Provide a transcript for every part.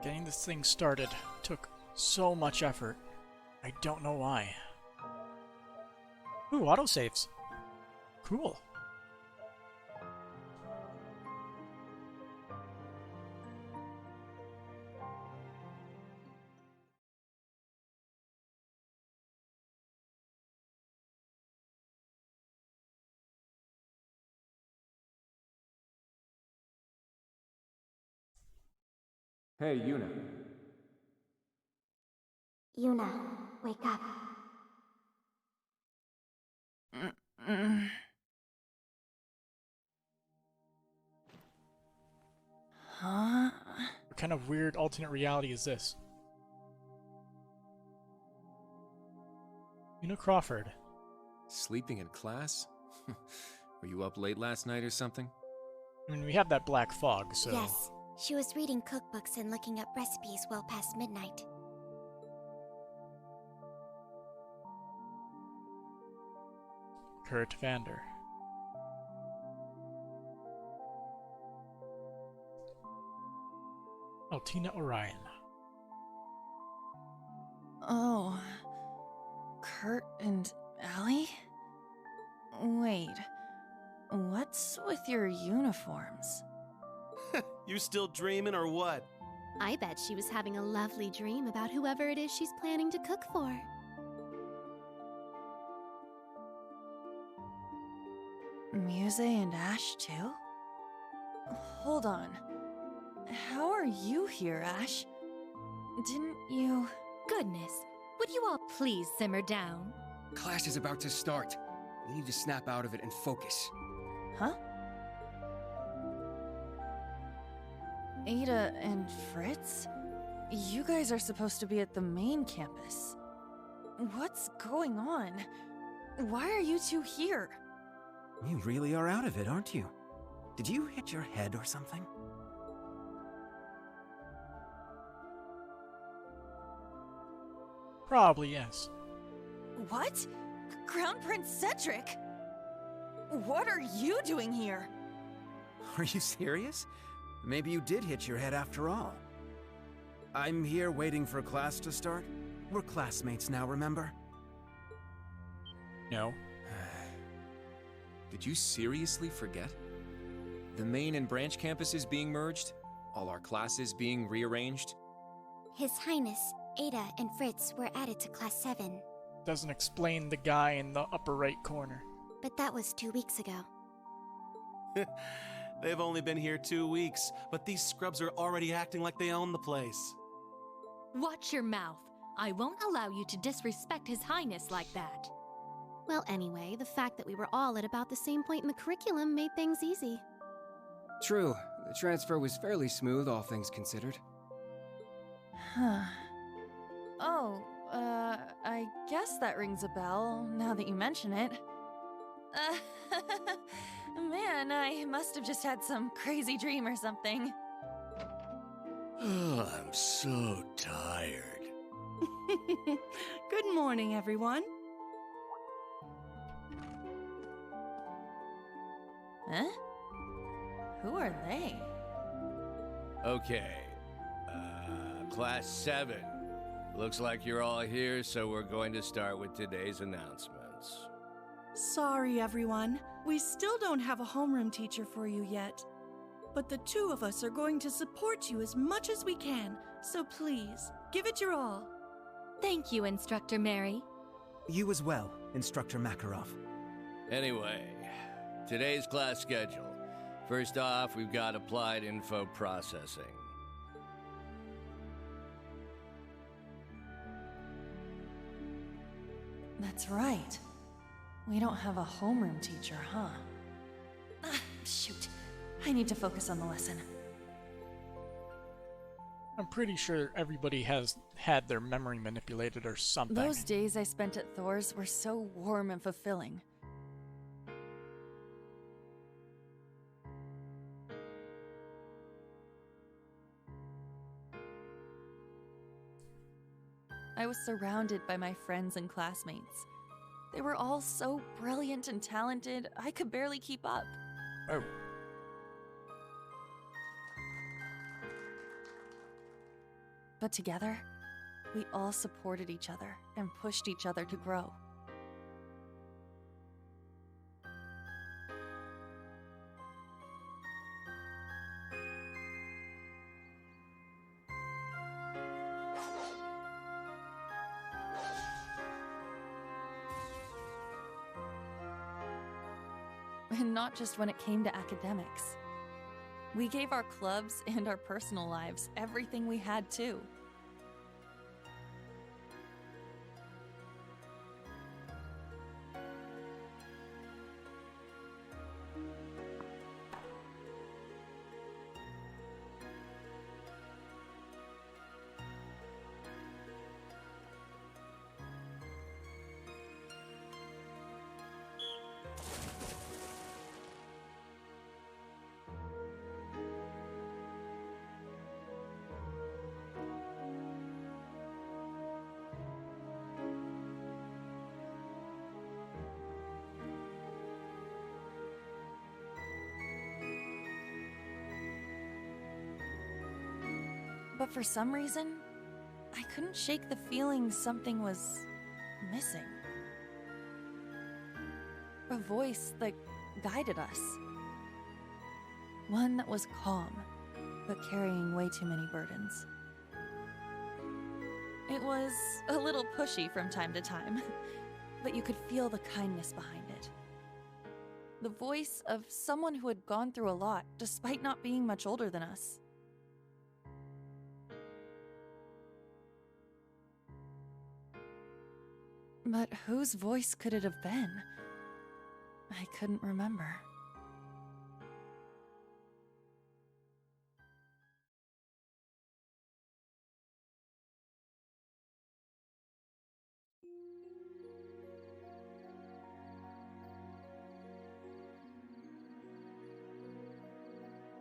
Getting this thing started took so much effort. I don't know why. Ooh, autosaves. Cool. Hey, Yuna. Yuna, wake up. Huh? What kind of weird alternate reality is this? Una Crawford. Sleeping in class? Were you up late last night or something? I mean, we have that black fog, so... Yes, she was reading cookbooks and looking up recipes well past midnight. Kurt Vander. Altina Orion. Oh. Kurt and Allie? Wait. What's with your uniforms? You still dreaming or what? I bet she was having a lovely dream about whoever it is she's planning to cook for. Muse and Ash, too? Hold on. How are you here, Ash? Didn't you... Goodness, would you all please simmer down? Class is about to start. We need to snap out of it and focus. Huh? Ada and Fritz? You guys are supposed to be at the main campus. What's going on? Why are you two here? You really are out of it, aren't you? Did you hit your head or something? Probably, yes. What? Crown Prince Cedric? What are you doing here? Are you serious? Maybe you did hit your head after all. I'm here waiting for class to start. We're classmates now, remember? No. Did you seriously forget? The main and branch campuses being merged? All our classes being rearranged? His Highness, Ada and Fritz were added to Class 7, Doesn't explain the guy in the upper right corner. but that was 2 weeks ago. They've only been here 2 weeks, but these scrubs are already acting like they own the place. Watch your mouth. I won't allow you to disrespect His Highness like that. Well, anyway, the fact that we were all at about the same point in the curriculum made things easy. True, the transfer was fairly smooth, all things considered. Huh. Oh, I guess that rings a bell, now that you mention it. Man, I must have just had some crazy dream or something. Oh, I'm so tired. Good morning, everyone. Huh? Who are they? Okay. Class 7. Looks like you're all here, so we're going to start with today's announcements. Sorry, everyone. We still don't have a homeroom teacher for you yet. But the two of us are going to support you as much as we can, so please, give it your all. Thank you, Instructor Mary. You as well, Instructor Makarov. Anyway, today's class schedule. First off, we've got applied info processing. That's right. We don't have a homeroom teacher, huh? Shoot. I need to focus on the lesson. I'm pretty sure everybody has had their memory manipulated or something. Those days I spent at Thor's were so warm and fulfilling. I was surrounded by my friends and classmates. They were all so brilliant and talented, I could barely keep up. Oh. But together, we all supported each other and pushed each other to grow. And not just when it came to academics. We gave our clubs and our personal lives everything we had too. But for some reason, I couldn't shake the feeling something was missing. A voice that guided us. One that was calm, but carrying way too many burdens. It was a little pushy from time to time, but you could feel the kindness behind it. The voice of someone who had gone through a lot, despite not being much older than us. But whose voice could it have been? I couldn't remember.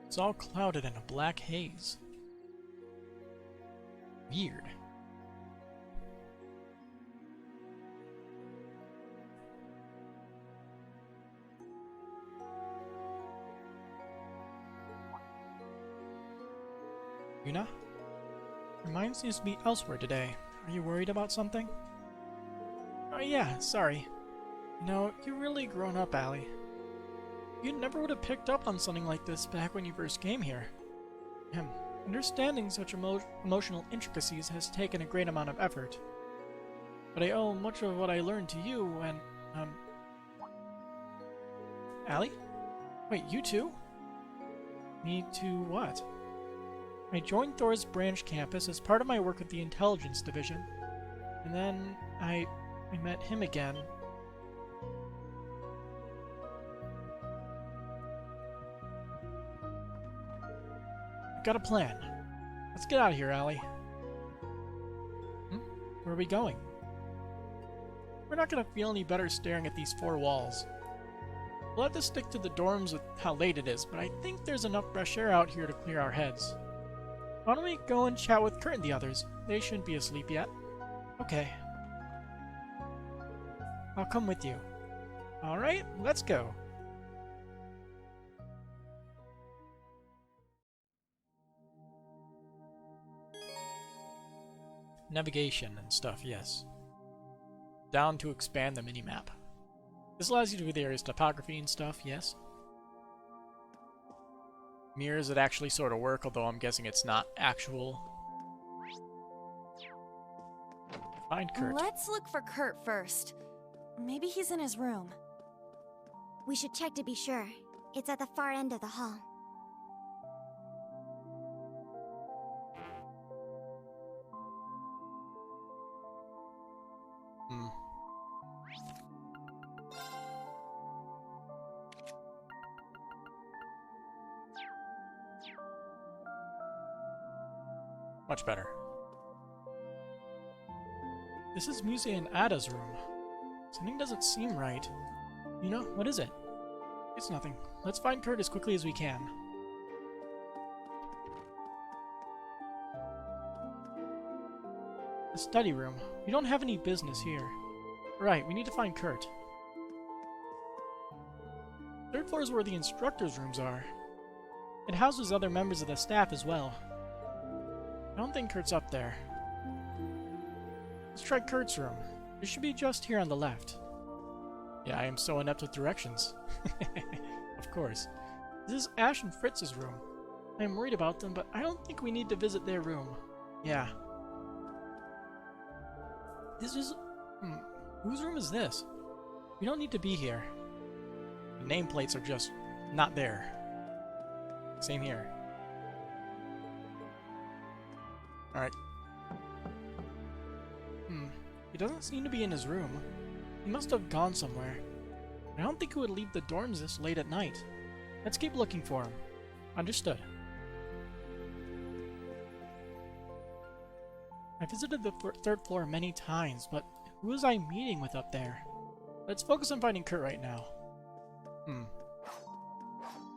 It's all clouded in a black haze. Weird. Yuna? Your mind seems to be elsewhere today. Are you worried about something? Oh yeah, sorry. No, you're really grown up, Allie. You never would have picked up on something like this back when you first came here. Understanding such emotional intricacies has taken a great amount of effort. But I owe much of what I learned to you and, Allie? Wait, you too? Me too what? I joined Thor's branch campus as part of my work with the intelligence division. And then I met him again. I've got a plan. Let's get out of here, Allie. Where are we going? We're not gonna feel any better staring at these four walls. We'll have to stick to the dorms with how late it is, but I think there's enough fresh air out here to clear our heads. Why don't we go and chat with Kurt and the others? They shouldn't be asleep yet. Okay. I'll come with you. Alright, let's go. Navigation and stuff, yes. Down to expand the minimap. This allows you to view the area's topography and stuff, yes. Mirrors that actually sort of work, although I'm guessing it's not actual. Find Kurt. Let's look for Kurt first. Maybe he's in his room. We should check to be sure. It's at the far end of the hall. Much better. This is Musa and Ada's room. Something doesn't seem right. You know, what is it? It's nothing. Let's find Kurt as quickly as we can. The study room. We don't have any business here. Right, we need to find Kurt. Third floor is where the instructors' rooms are. It houses other members of the staff as well. I don't think Kurt's up there. Let's try Kurt's room. It should be just here on the left. Yeah, I am so inept with directions. Of course. This is Ash and Fritz's room. I am worried about them, but I don't think we need to visit their room. Yeah. This is... Whose room is this? We don't need to be here. The nameplates are just not there. Same here. Alright. He doesn't seem to be in his room. He must have gone somewhere. I don't think he would leave the dorms this late at night. Let's keep looking for him. Understood. I visited the third floor many times, but who was I meeting with up there? Let's focus on finding Kurt right now.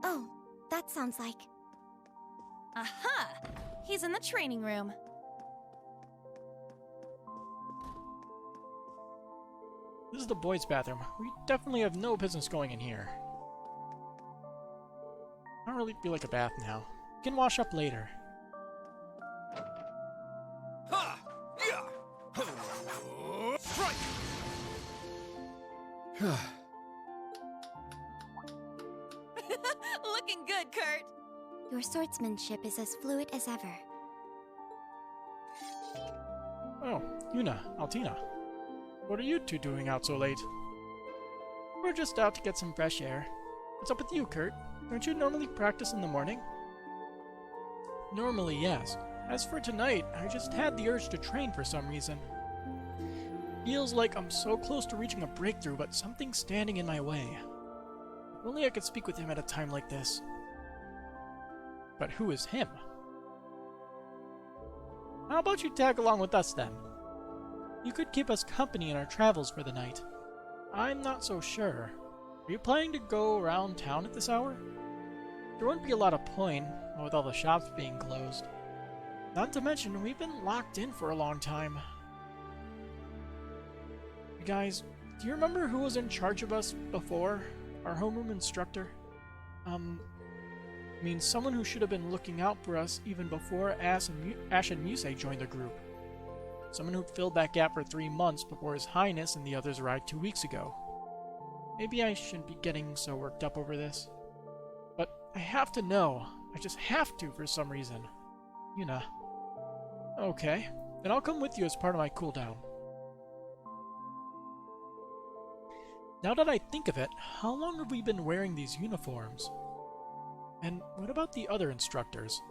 Oh, that sounds like... Aha! He's in the training room. This is the boys' bathroom. We definitely have no business going in here. I don't really feel like a bath now. We can wash up later. Ha! Yeah! Strike! Looking good, Kurt. Your swordsmanship is as fluid as ever. Oh, Yuna, Altina. What are you two doing out so late? We're just out to get some fresh air. What's up with you, Kurt? Don't you normally practice in the morning? Normally, yes. As for tonight, I just had the urge to train for some reason. Feels like I'm so close to reaching a breakthrough, but something's standing in my way. If only I could speak with him at a time like this. But who is him? How about you tag along with us then? You could keep us company in our travels for the night. I'm not so sure. Are you planning to go around town at this hour? There wouldn't be a lot of point, with all the shops being closed. Not to mention, we've been locked in for a long time. You guys, do you remember who was in charge of us before? Our homeroom instructor? I mean, someone who should have been looking out for us even before Ash and Muse joined the group. Someone who filled that gap for 3 months before His Highness and the others arrived 2 weeks ago. Maybe I shouldn't be getting so worked up over this. But I have to know. I just have to for some reason. Yuna. Okay, then I'll come with you as part of my cooldown. Now that I think of it, how long have we been wearing these uniforms? And what about the other instructors?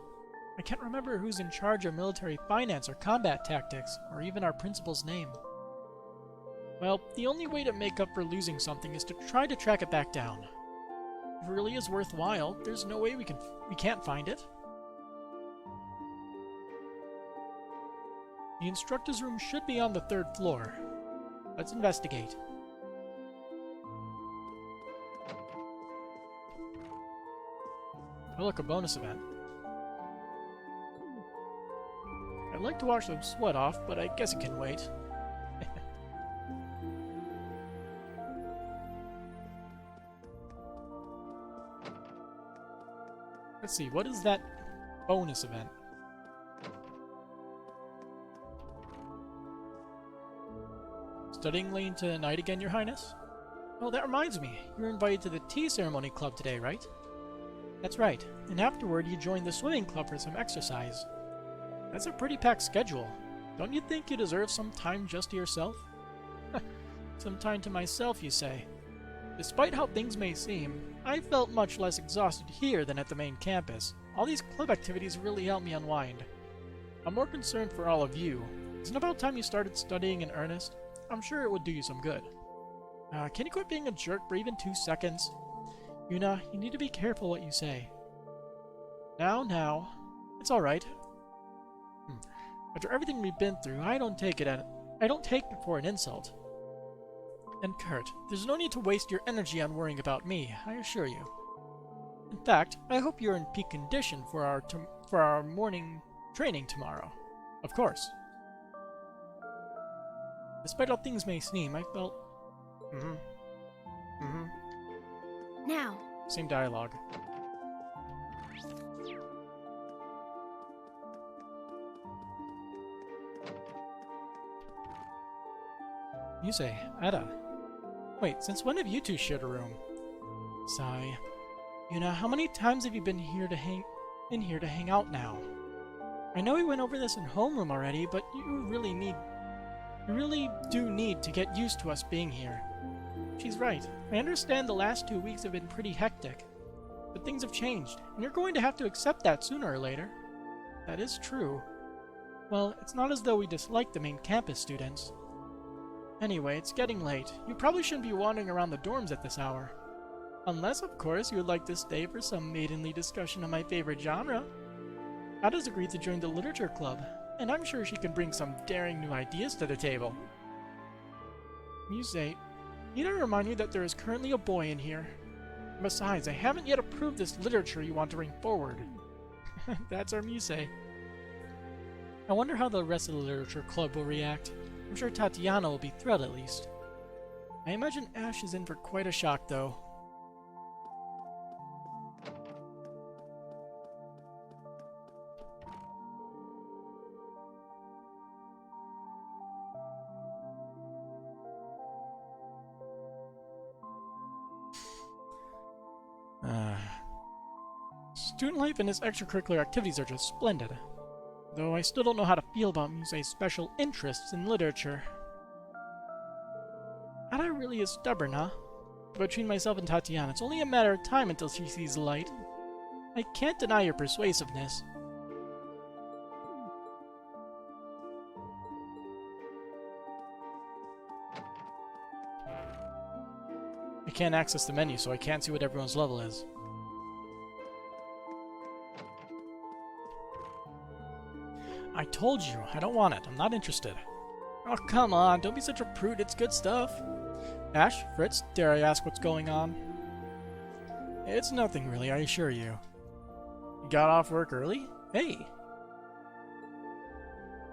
I can't remember who's in charge of military finance or combat tactics, or even our principal's name. Well, the only way to make up for losing something is to try to track it back down. If it really is worthwhile, there's no way we can't find it. The instructor's room should be on the 3rd floor. Let's investigate. Oh look, a bonus event. I'd like to wash some sweat off, but I guess it can wait. Let's see, what is that bonus event? Studying late into night again, Your Highness? Oh, that reminds me. You were invited to the tea ceremony club today, right? That's right. And afterward, you joined the swimming club for some exercise. That's a pretty packed schedule. Don't you think you deserve some time just to yourself? Some time to myself, you say. Despite how things may seem, I felt much less exhausted here than at the main campus. All these club activities really help me unwind. I'm more concerned for all of you. Isn't it about time you started studying in earnest? I'm sure it would do you some good. Can you quit being a jerk for even 2 seconds? Yuna, you need to be careful what you say. Now. It's alright. After everything we've been through, I don't take it for an insult. And Kurt, there's no need to waste your energy on worrying about me, I assure you. In fact, I hope you're in peak condition for our morning training tomorrow. Of course. Despite how things may seem, I felt... Now. Same dialogue. Musei, Ada. Wait, since when have you two shared a room? Sigh. Yuna, how many times have you been here to hang out now? I know we went over this in homeroom already, but you really do need to get used to us being here. She's right. I understand the last 2 weeks have been pretty hectic, but things have changed, and you're going to have to accept that sooner or later. That is true. Well, it's not as though we dislike the main campus students. Anyway, it's getting late. You probably shouldn't be wandering around the dorms at this hour. Unless, of course, you would like to stay for some maidenly discussion of my favorite genre. Ada's agreed to join the literature club, and I'm sure she can bring some daring new ideas to the table. Musei, need I remind you that there is currently a boy in here? Besides, I haven't yet approved this literature you want to bring forward. That's our Musei. I wonder how the rest of the literature club will react. I'm sure Tatiana will be thrilled at least. I imagine Ash is in for quite a shock, though. Student life and his extracurricular activities are just splendid. Though I still don't know how to feel about Musei's special interests in literature. Ada really is stubborn, huh? Between myself and Tatiana, it's only a matter of time until she sees the light. I can't deny your persuasiveness. I can't access the menu, so I can't see what everyone's level is. I told you, I don't want it. I'm not interested. Oh, come on, don't be such a prude. It's good stuff. Ash, Fritz, dare I ask what's going on? It's nothing really, I assure you. You got off work early? Hey!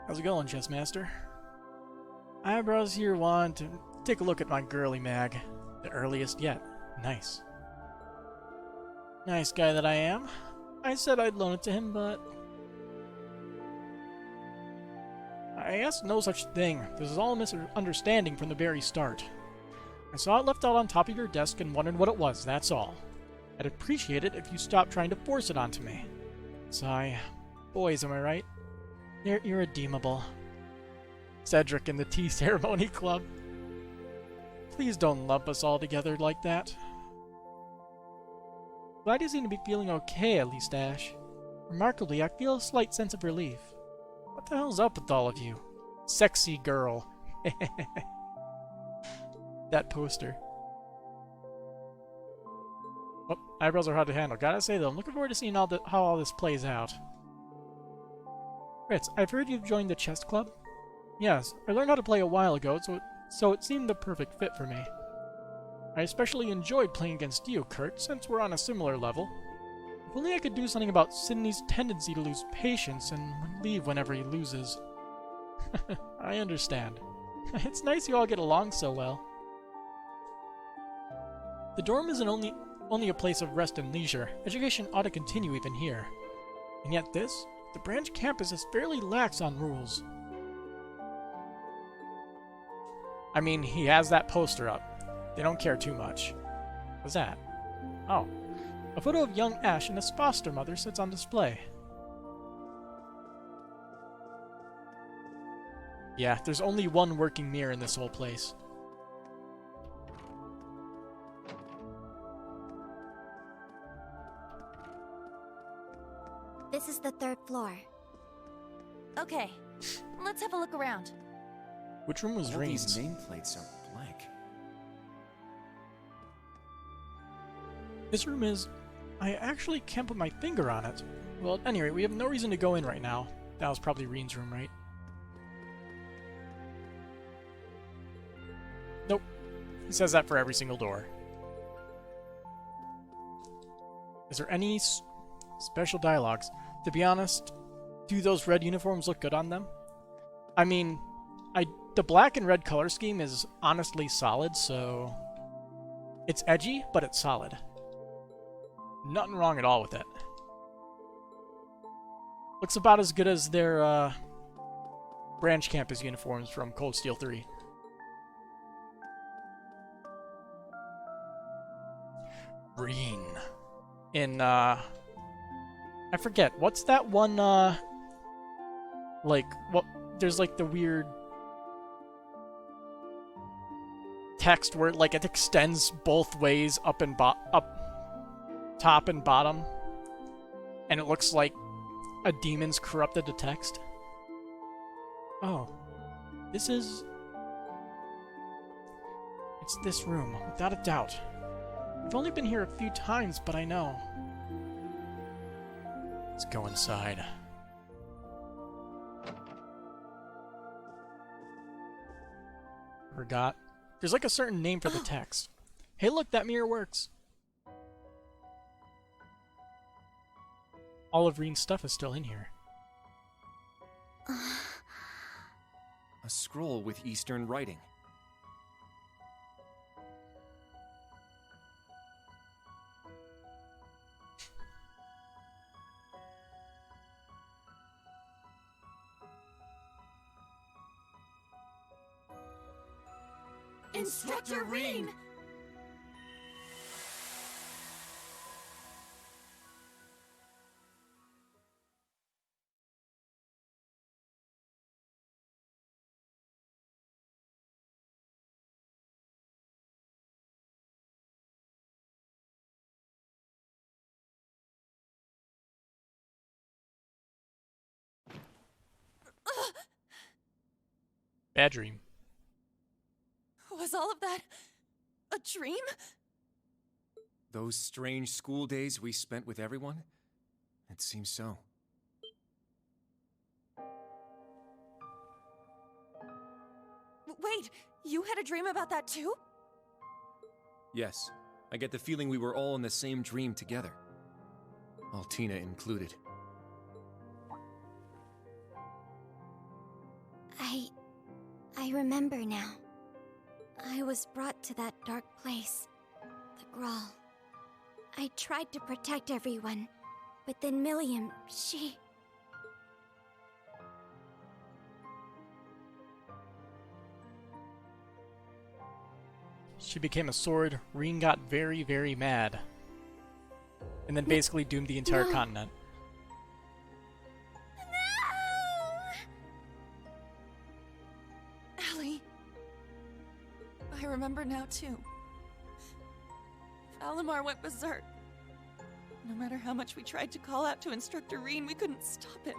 How's it going, Chessmaster? Eyebrows here want to take a look at my girly mag. The earliest yet. Nice. Nice guy that I am. I said I'd loan it to him, but... I asked no such thing. This is all a misunderstanding from the very start. I saw it left out on top of your desk and wondered what it was, that's all. I'd appreciate it if you stopped trying to force it onto me. Sigh. Boys, am I right? They're irredeemable. Cedric in the Tea Ceremony Club. Please don't lump us all together like that. Glad you seem to be feeling okay, at least, Ash. Remarkably, I feel a slight sense of relief. What the hell's up with all of you? Sexy girl. That poster. Oh, eyebrows are hard to handle. Gotta say though, I'm looking forward to seeing how all this plays out. Fritz, I've heard you've joined the chess club? Yes, I learned how to play a while ago, so it seemed the perfect fit for me. I especially enjoyed playing against you, Kurt, since we're on a similar level. If only I could do something about Sydney's tendency to lose patience and leave whenever he loses. I understand. It's nice you all get along so well. The dorm isn't only a place of rest and leisure. Education ought to continue even here. And yet the branch campus is fairly lax on rules. I mean, he has that poster up. They don't care too much. What's that? Oh. A photo of young Ash and his foster mother sits on display. Yeah, there's only one working mirror in this whole place. This is the 3rd floor. Okay, let's have a look around. Which room was All Rain's? these nameplates are blank. This room is... I actually can't put my finger on it. Well, at any rate, we have no reason to go in right now. That was probably Reen's room, right? Nope. He says that for every single door. Is there any special dialogues? To be honest, do those red uniforms look good on them? I mean, the black and red color scheme is honestly solid, so... It's edgy, but it's solid. Nothing wrong at all with it. Looks about as good as their branch campus uniforms from Cold Steel 3. Reen. In, I forget. What's that one, like, what, there's like the weird text where, like, it extends both ways up and top and bottom. And it looks like a demon's corrupted the text. Oh. This is... It's this room, without a doubt. I've only been here a few times, but I know. Let's go inside. Forgot. There's like a certain name for the text. Hey look, that mirror works! All of Reen's stuff is still in here. A scroll with Eastern writing. Instructor Reen! Bad dream. Was all of that a dream? Those strange school days we spent with everyone? It seems so. Wait, you had a dream about that too? Yes, I get the feeling we were all in the same dream together. Altina included. I remember now. I was brought to that dark place, the Grawl. I tried to protect everyone, but then Milliam, she... She became a sword. Reen got very, very mad. And then basically doomed the entire continent. Allie. I remember now too. Valimar went berserk. No matter how much we tried to call out to Instructor Reen, we couldn't stop him.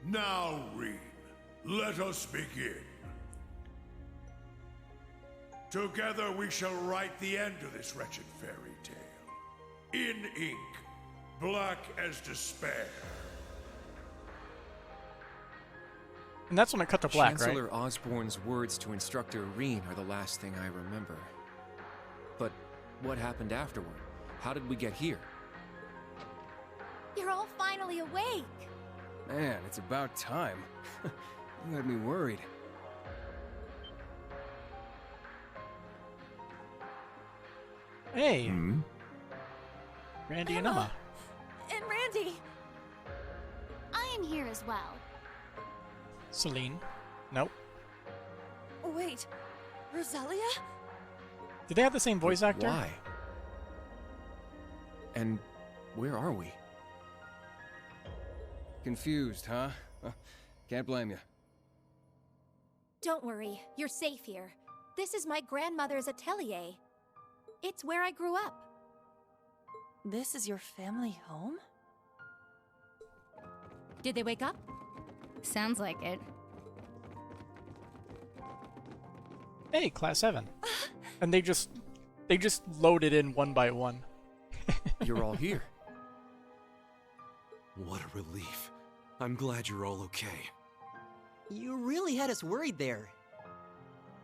Now, Reen, let us begin. Together we shall write the end of this wretched fairy tale. In ink, black as despair. And that's when it cut to black, Chancellor right? Osborne's words to Instructor Reen are the last thing I remember. But what happened afterward? How did we get here? You're all finally awake! Man, it's about time. You had me worried. Hey! Randy and Emma. And Randy! I am here as well. Celine. Nope. Wait, Rosalia? Did they have the same voice actor? Why? And where are we? Confused, huh? Can't blame you. Don't worry, you're safe here. This is my grandmother's atelier. It's where I grew up. This is your family home? Did they wake up? Sounds like it. Hey, Class 7. And they just loaded in one by one. You're all here. What a relief. I'm glad you're all okay. You really had us worried there.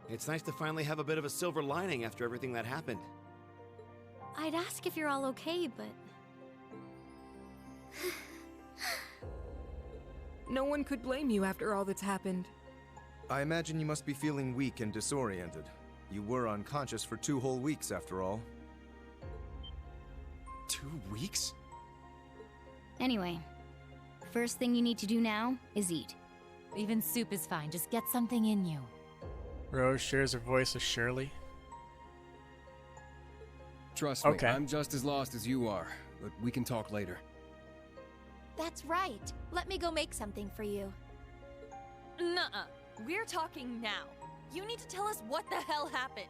It's nice to finally have a bit of a silver lining after everything that happened. I'd ask if you're all okay, but... No one could blame you after all that's happened. I imagine you must be feeling weak and disoriented. You were unconscious for 2 whole weeks, after all. 2 weeks? Anyway, first thing you need to do now is eat. Even soup is fine, just get something in you. Rose shares her voice with Shirley. Trust me, I'm just as lost as you are, but we can talk later. That's right. Let me go make something for you. Nuh-uh. We're talking now. You need to tell us what the hell happened.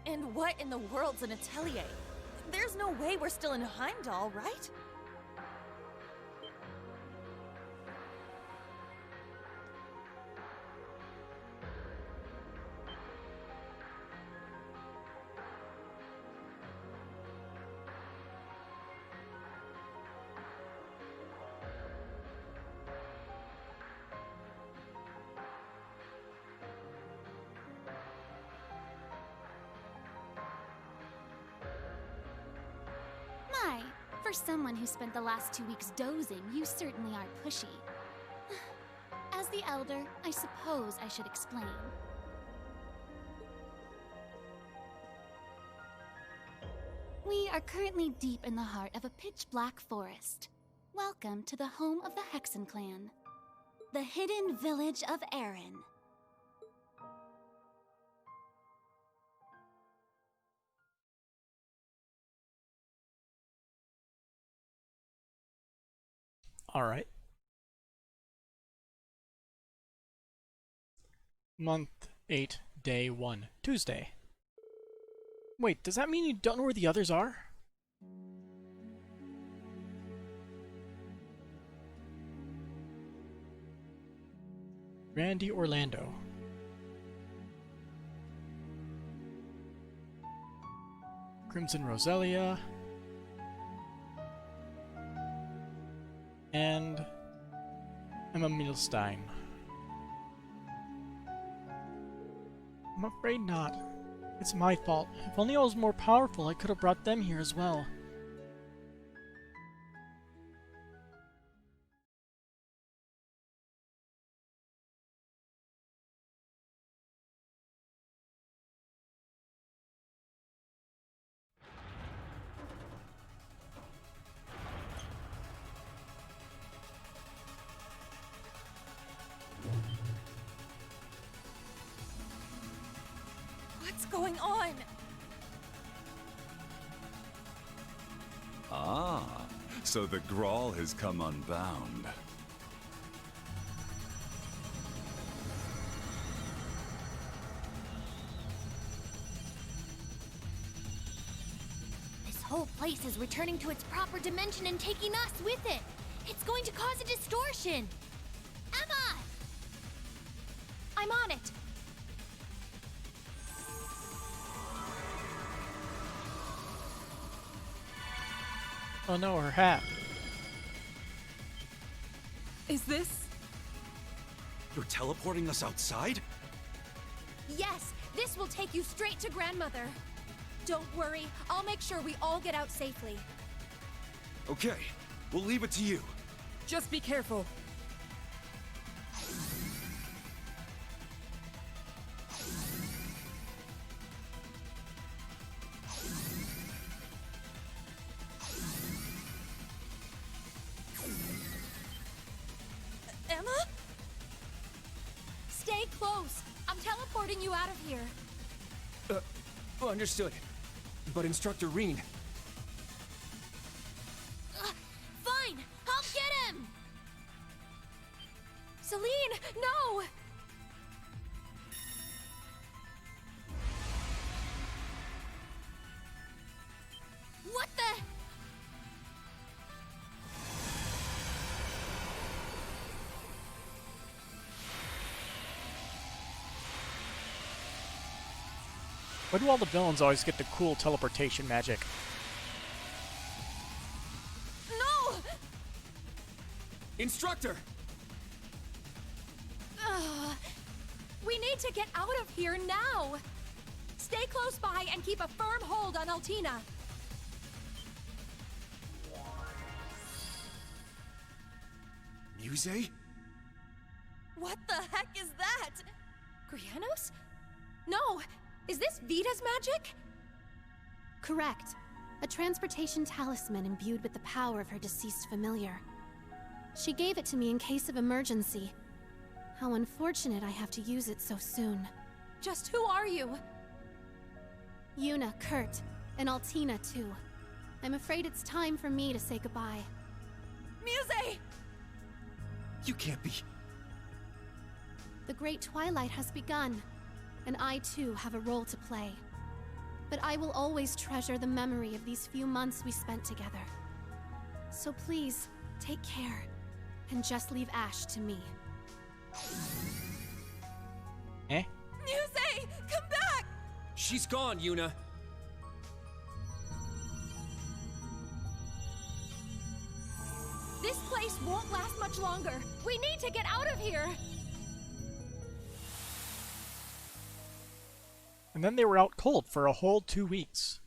And what in the world's an atelier? There's no way we're still in Heimdall, right? My, for someone who spent the last 2 weeks dozing, you certainly are pushy. As the elder, I suppose I should explain. We are currently deep in the heart of a pitch-black forest. Welcome to the home of the Hexen clan. The hidden village of Erin. Alright. Month 8, Day 1, Tuesday. Wait, does that mean you don't know where the others are? Randy Orlando. Crimson Roselia. And Emma Milstein. I'm afraid not. It's my fault. If only I was more powerful, I could have brought them here as well. What's going on? Ah, so the Grawl has come unbound. This whole place is returning to its proper dimension and taking us with it. It's going to cause a distortion. Emma! I'm on it. Oh no, her hat. Is this? You're teleporting us outside? Yes, this will take you straight to Grandmother. Don't worry, I'll make sure we all get out safely. Okay, we'll leave it to you. Just be careful. Emma? Stay close. I'm teleporting you out of here. Understood. But Instructor Reen... Fine, I'll get him! Celine, no! What the? Why do all the villains always get the cool teleportation magic? No! Instructor! We need to get out of here now! Stay close by and keep a firm hold on Altina. Muse? What the heck is that? Grianos? No! Is this Vita's magic? Correct. A transportation talisman imbued with the power of her deceased familiar. She gave it to me in case of emergency, How unfortunate I have to use it so soon. Just who are you? Yuna, Kurt, and Altina too. I'm afraid it's time for me to say goodbye. Muse! You can't be... The Great Twilight has begun, and I too have a role to play. But I will always treasure the memory of these few months we spent together. So please, take care, and just leave Ash to me. Eh? Muse! Come back! She's gone, Yuna. This place won't last much longer. We need to get out of here! And then they were out cold for a whole 2 weeks.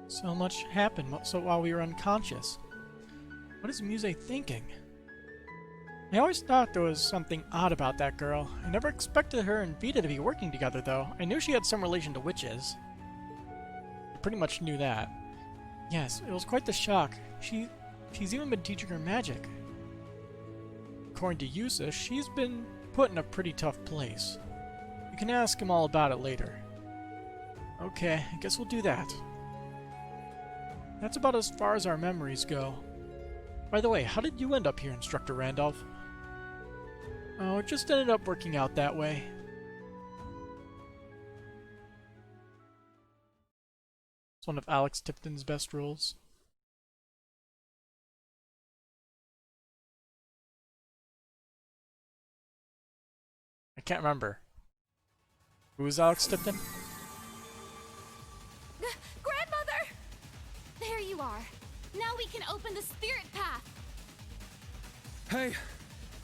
So much happened while we were unconscious. What is Muse thinking? I always thought there was something odd about that girl. I never expected her and Vita to be working together, though. I knew she had some relation to witches. I pretty much knew that. Yes, it was quite the shock. She's even been teaching her magic. According to Yusa, she's been put in a pretty tough place. You can ask him all about it later. Okay, I guess we'll do that. That's about as far as our memories go. By the way, how did you end up here, Instructor Randolph? Oh, it just ended up working out that way. It's one of Alex Tipton's best roles. I can't remember. Who was Alex Tipton? Grandmother! There you are. Now we can open the spirit path. Hey,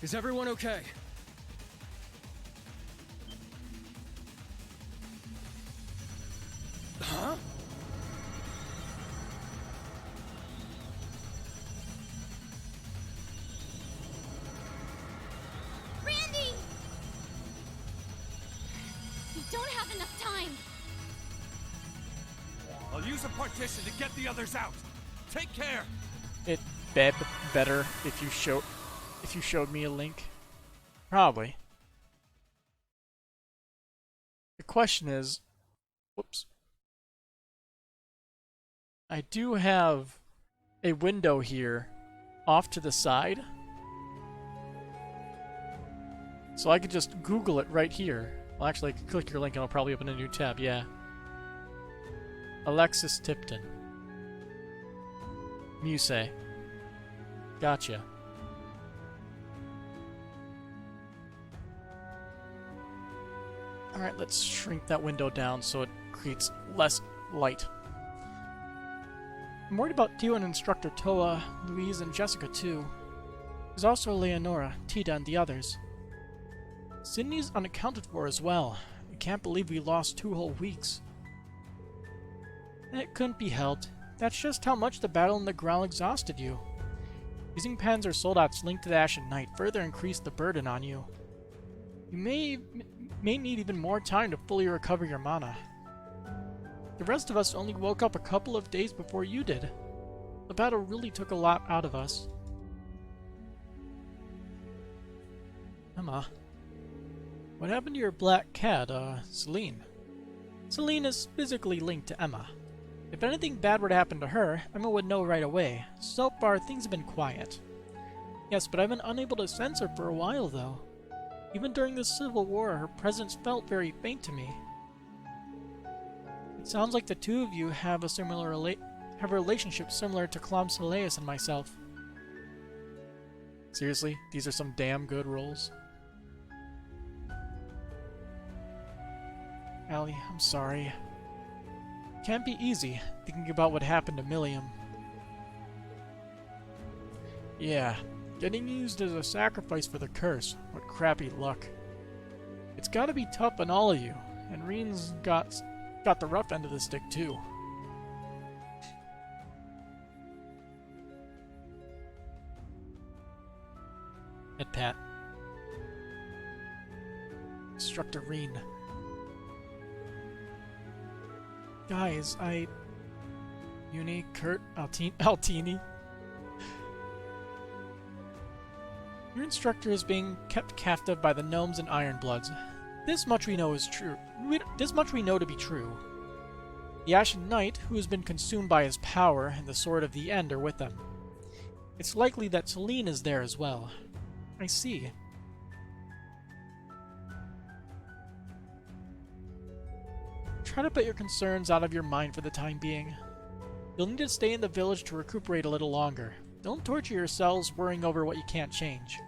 is everyone okay? Huh? Randy! We don't have enough time. I'll use a partition to get the others out. Take care. It better if you showed me a link. Probably. The question is, whoops. I do have a window here off to the side. So I could just Google it right here. Well, actually, I could click your link and I'll probably open a new tab, yeah. Alexis Tipton. Muse. Gotcha. Alright, let's shrink that window down so it creates less light. I'm worried about Dio and Instructor Toa, Louise, and Jessica too. There's also Leonora, Tita, and the others. Sydney's unaccounted for as well. I can't believe we lost 2 whole weeks. It couldn't be helped. That's just how much the battle in the ground exhausted you. Using Panzer Soldat's link to the Ashen Knight further increased the burden on you. You may need even more time to fully recover your mana. The rest of us only woke up a couple of days before you did. The battle really took a lot out of us. Emma. What happened to your black cat, Celine? Celine is physically linked to Emma. If anything bad were to happen to her, Emma would know right away. So far, things have been quiet. Yes, but I've been unable to sense her for a while, though. Even during the Civil War, her presence felt very faint to me. It sounds like the two of you have a relationship similar to Clom Soleus and myself. Seriously, these are some damn good roles. Allie, I'm sorry. Can't be easy thinking about what happened to Milliam. Yeah, getting used as a sacrifice for the curse. What crappy luck. It's gotta be tough on all of you, and Reen's got the rough end of the stick too. Head pat. Instructor Reen. Guys, Uni, Kurt, Altini. Your instructor is being kept captive by the gnomes and Ironbloods. This much we know is true. This much we know to be true. The Ashen Knight, who has been consumed by his power, and the Sword of the End are with them. It's likely that Celine is there as well. I see. Try to put your concerns out of your mind for the time being. You'll need to stay in the village to recuperate a little longer. Don't torture yourselves worrying over what you can't change.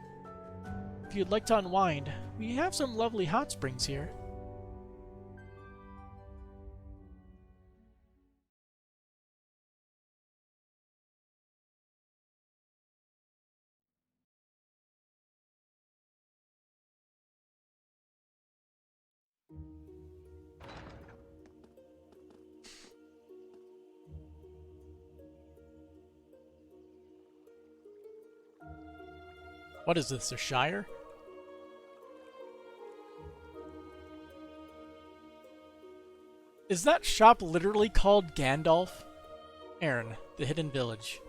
If you'd like to unwind, we have some lovely hot springs here. What is this, a Shire? Is that shop literally called Gandalf? Aaron, the Hidden Village.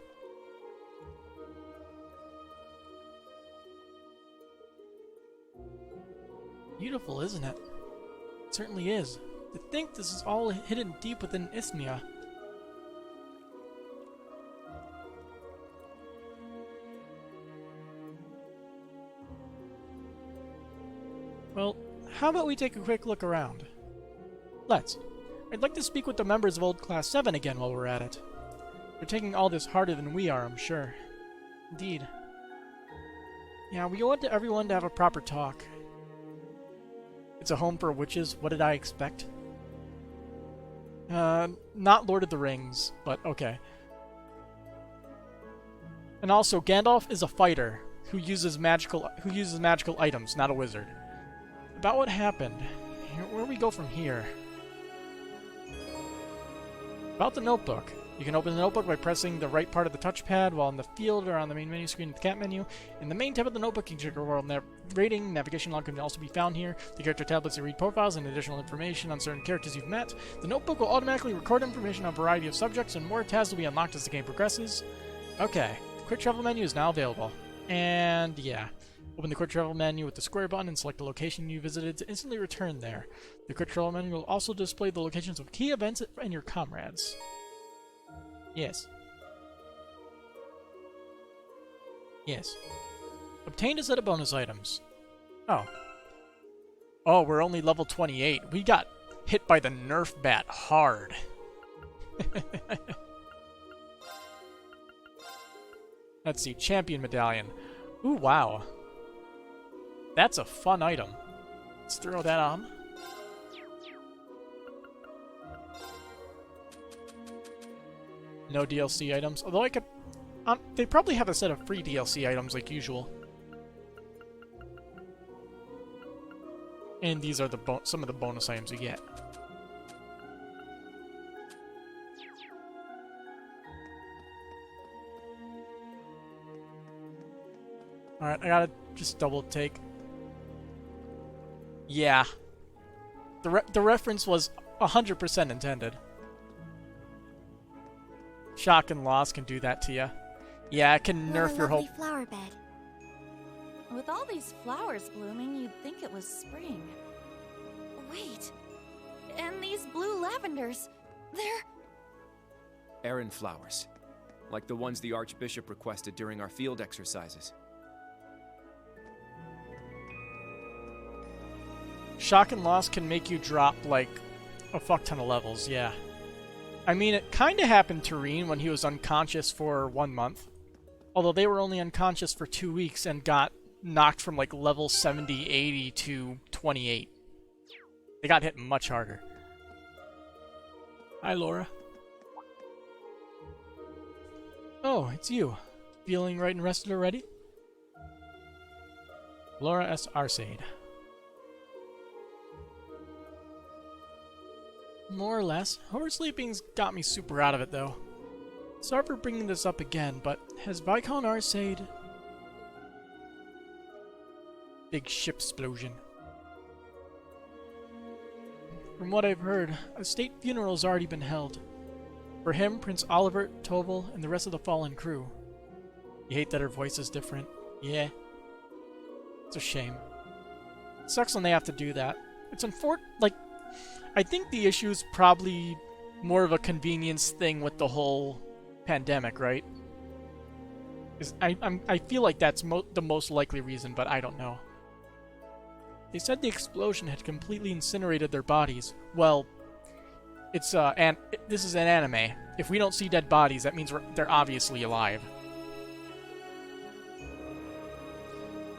Beautiful, isn't it? It certainly is. To think this is all hidden deep within Ismia. Well, how about we take a quick look around? Let's. I'd like to speak with the members of Old Class 7 again while we're at it. They're taking all this harder than we are, I'm sure. Indeed. Yeah, we want everyone to have a proper talk. It's a home for witches, what did I expect? Not Lord of the Rings, but okay. And also, Gandalf is a fighter who uses magical items, not a wizard. About what happened. Where do we go from here? About the notebook. You can open the notebook by pressing the right part of the touchpad while in the field or on the main menu screen of the cat menu. In the main tab of the notebook, you can check your world rating. Navigation log can also be found here. The character tab lets you read profiles and additional information on certain characters you've met. The notebook will automatically record information on a variety of subjects, and more tabs will be unlocked as the game progresses. Okay, the quick travel menu is now available. And yeah. Open the quick travel menu with the square button and select the location you visited to instantly return there. The quick travel menu will also display the locations of key events and your comrades. Yes. Yes. Obtained a set of bonus items. Oh. Oh, we're only level 28. We got hit by the Nerf bat hard. Let's see. Champion Medallion. Ooh, wow. That's a fun item. Let's throw that on. No DLC items, although I could... they probably have a set of free DLC items like usual. And these are the some of the bonus items you get. Alright, I gotta just double take. Yeah. The reference was 100% intended. Shock and loss can do that to you. Yeah, it can nerf your whole... flower bed. With all these flowers blooming, you'd think it was spring. Wait. And these blue lavenders, they're... Errand flowers. Like the ones the Archbishop requested during our field exercises. Shock and loss can make you drop, like, a fuck ton of levels, yeah. I mean, it kinda happened to Reen when he was unconscious for 1 month. Although they were only unconscious for 2 weeks and got knocked from, like, level 70, 80 to 28. They got hit much harder. Hi, Laura. Oh, it's you. Feeling right and rested already? Laura S. Arcade. More or less. Oversleeping's got me super out of it, though. Sorry for bringing this up again, but has Viscount Arcade... Big ship explosion. From what I've heard, a state funeral has already been held. For him, Prince Oliver, Toval, and the rest of the fallen crew. You hate that her voice is different? Yeah. It's a shame. It sucks when they have to do that. It's like, I think the issue is probably more of a convenience thing with the whole pandemic, right? I feel like that's the most likely reason, but I don't know. They said the explosion had completely incinerated their bodies. Well, it's this is an anime. If we don't see dead bodies, that means they're obviously alive.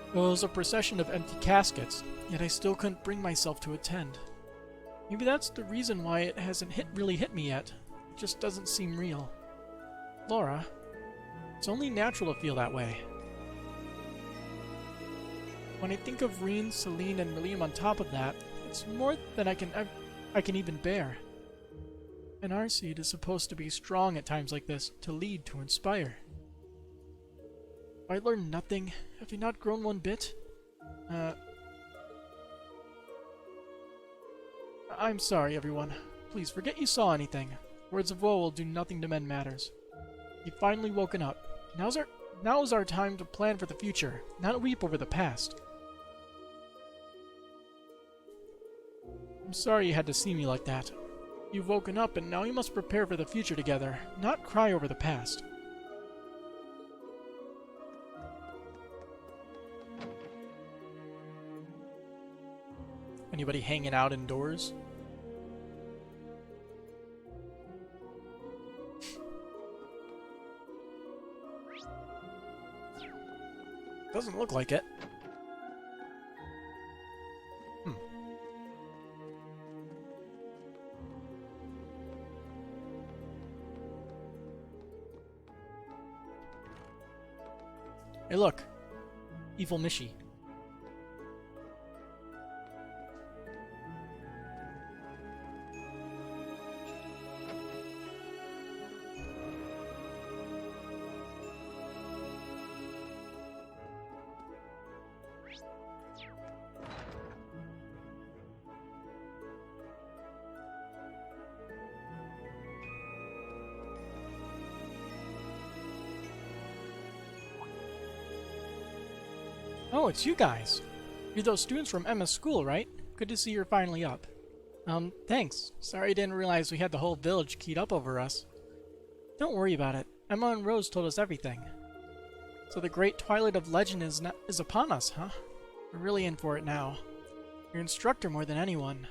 It was a procession of empty caskets, yet I still couldn't bring myself to attend. Maybe that's the reason why it hasn't really hit me yet. It just doesn't seem real. Laura, it's only natural to feel that way. When I think of Reen, Celine, and William on top of that, it's more than I can even bear. An Arseid is supposed to be strong at times like this, to lead, to inspire. Have I learned nothing? Have you not grown one bit? I'm sorry, everyone. Please, forget you saw anything. Words of woe will do nothing to mend matters. You've finally woken up. Now is our time to plan for the future, not weep over the past. I'm sorry you had to see me like that. You've woken up, and now you must prepare for the future together, not cry over the past. Anybody hanging out indoors? Doesn't look like it. Hey, look. Evil Mishi. Oh, it's you guys. You're those students from Emma's school, right? Good to see you're finally up. Thanks. Sorry I didn't realize we had the whole village keyed up over us. Don't worry about it. Emma and Rose told us everything. So the great twilight of legend is upon us, huh? We're really in for it now. Your instructor more than anyone.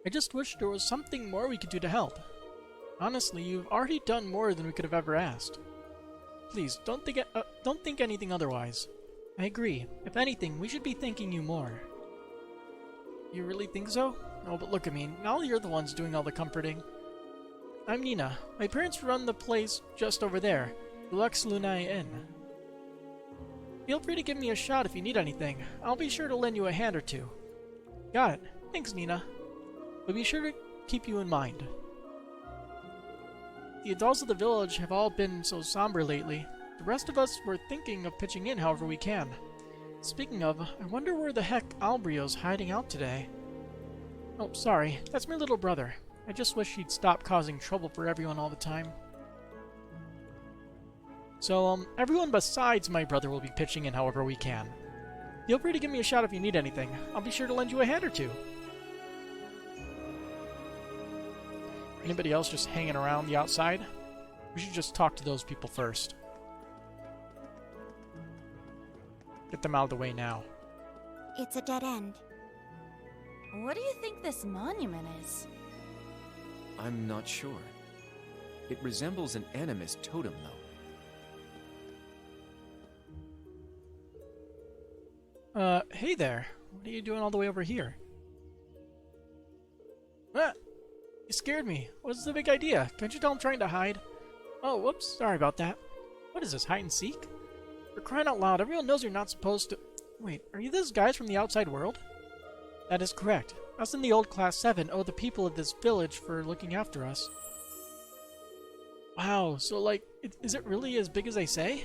I just wish there was something more we could do to help. Honestly, you've already done more than we could have ever asked. Please, don't think anything otherwise. I agree. If anything, we should be thanking you more. You really think so? Oh, but look at me. Now you're the ones doing all the comforting. I'm Nina. My parents run the place just over there, the Lux Lunae Inn. Feel free to give me a shot if you need anything. I'll be sure to lend you a hand or two. Got it. Thanks, Nina. We'll be sure to keep you in mind. The adults of the village have all been so somber lately. The rest of us were thinking of pitching in however we can. Speaking of, I wonder where the heck Albrio's hiding out today. Oh, sorry. That's my little brother. I just wish he'd stop causing trouble for everyone all the time. So, everyone besides my brother will be pitching in however we can. Feel free to give me a shout if you need anything. I'll be sure to lend you a hand or two. Anybody else just hanging around the outside? We should just talk to those people first. Get them out of the way now. It's a dead end. What do you think this monument is? I'm not sure. It resembles an animist totem, though. Hey there. What are you doing all the way over here? Ah! You scared me. What's the big idea? Can't you tell I'm trying to hide? Oh, whoops. Sorry about that. What is this, hide and seek? For crying out loud, everyone knows you're not supposed to... Wait, are you those guys from the outside world? That is correct. Us in the old Class 7 owe the people of this village for looking after us. Wow, so like, is it really as big as they say?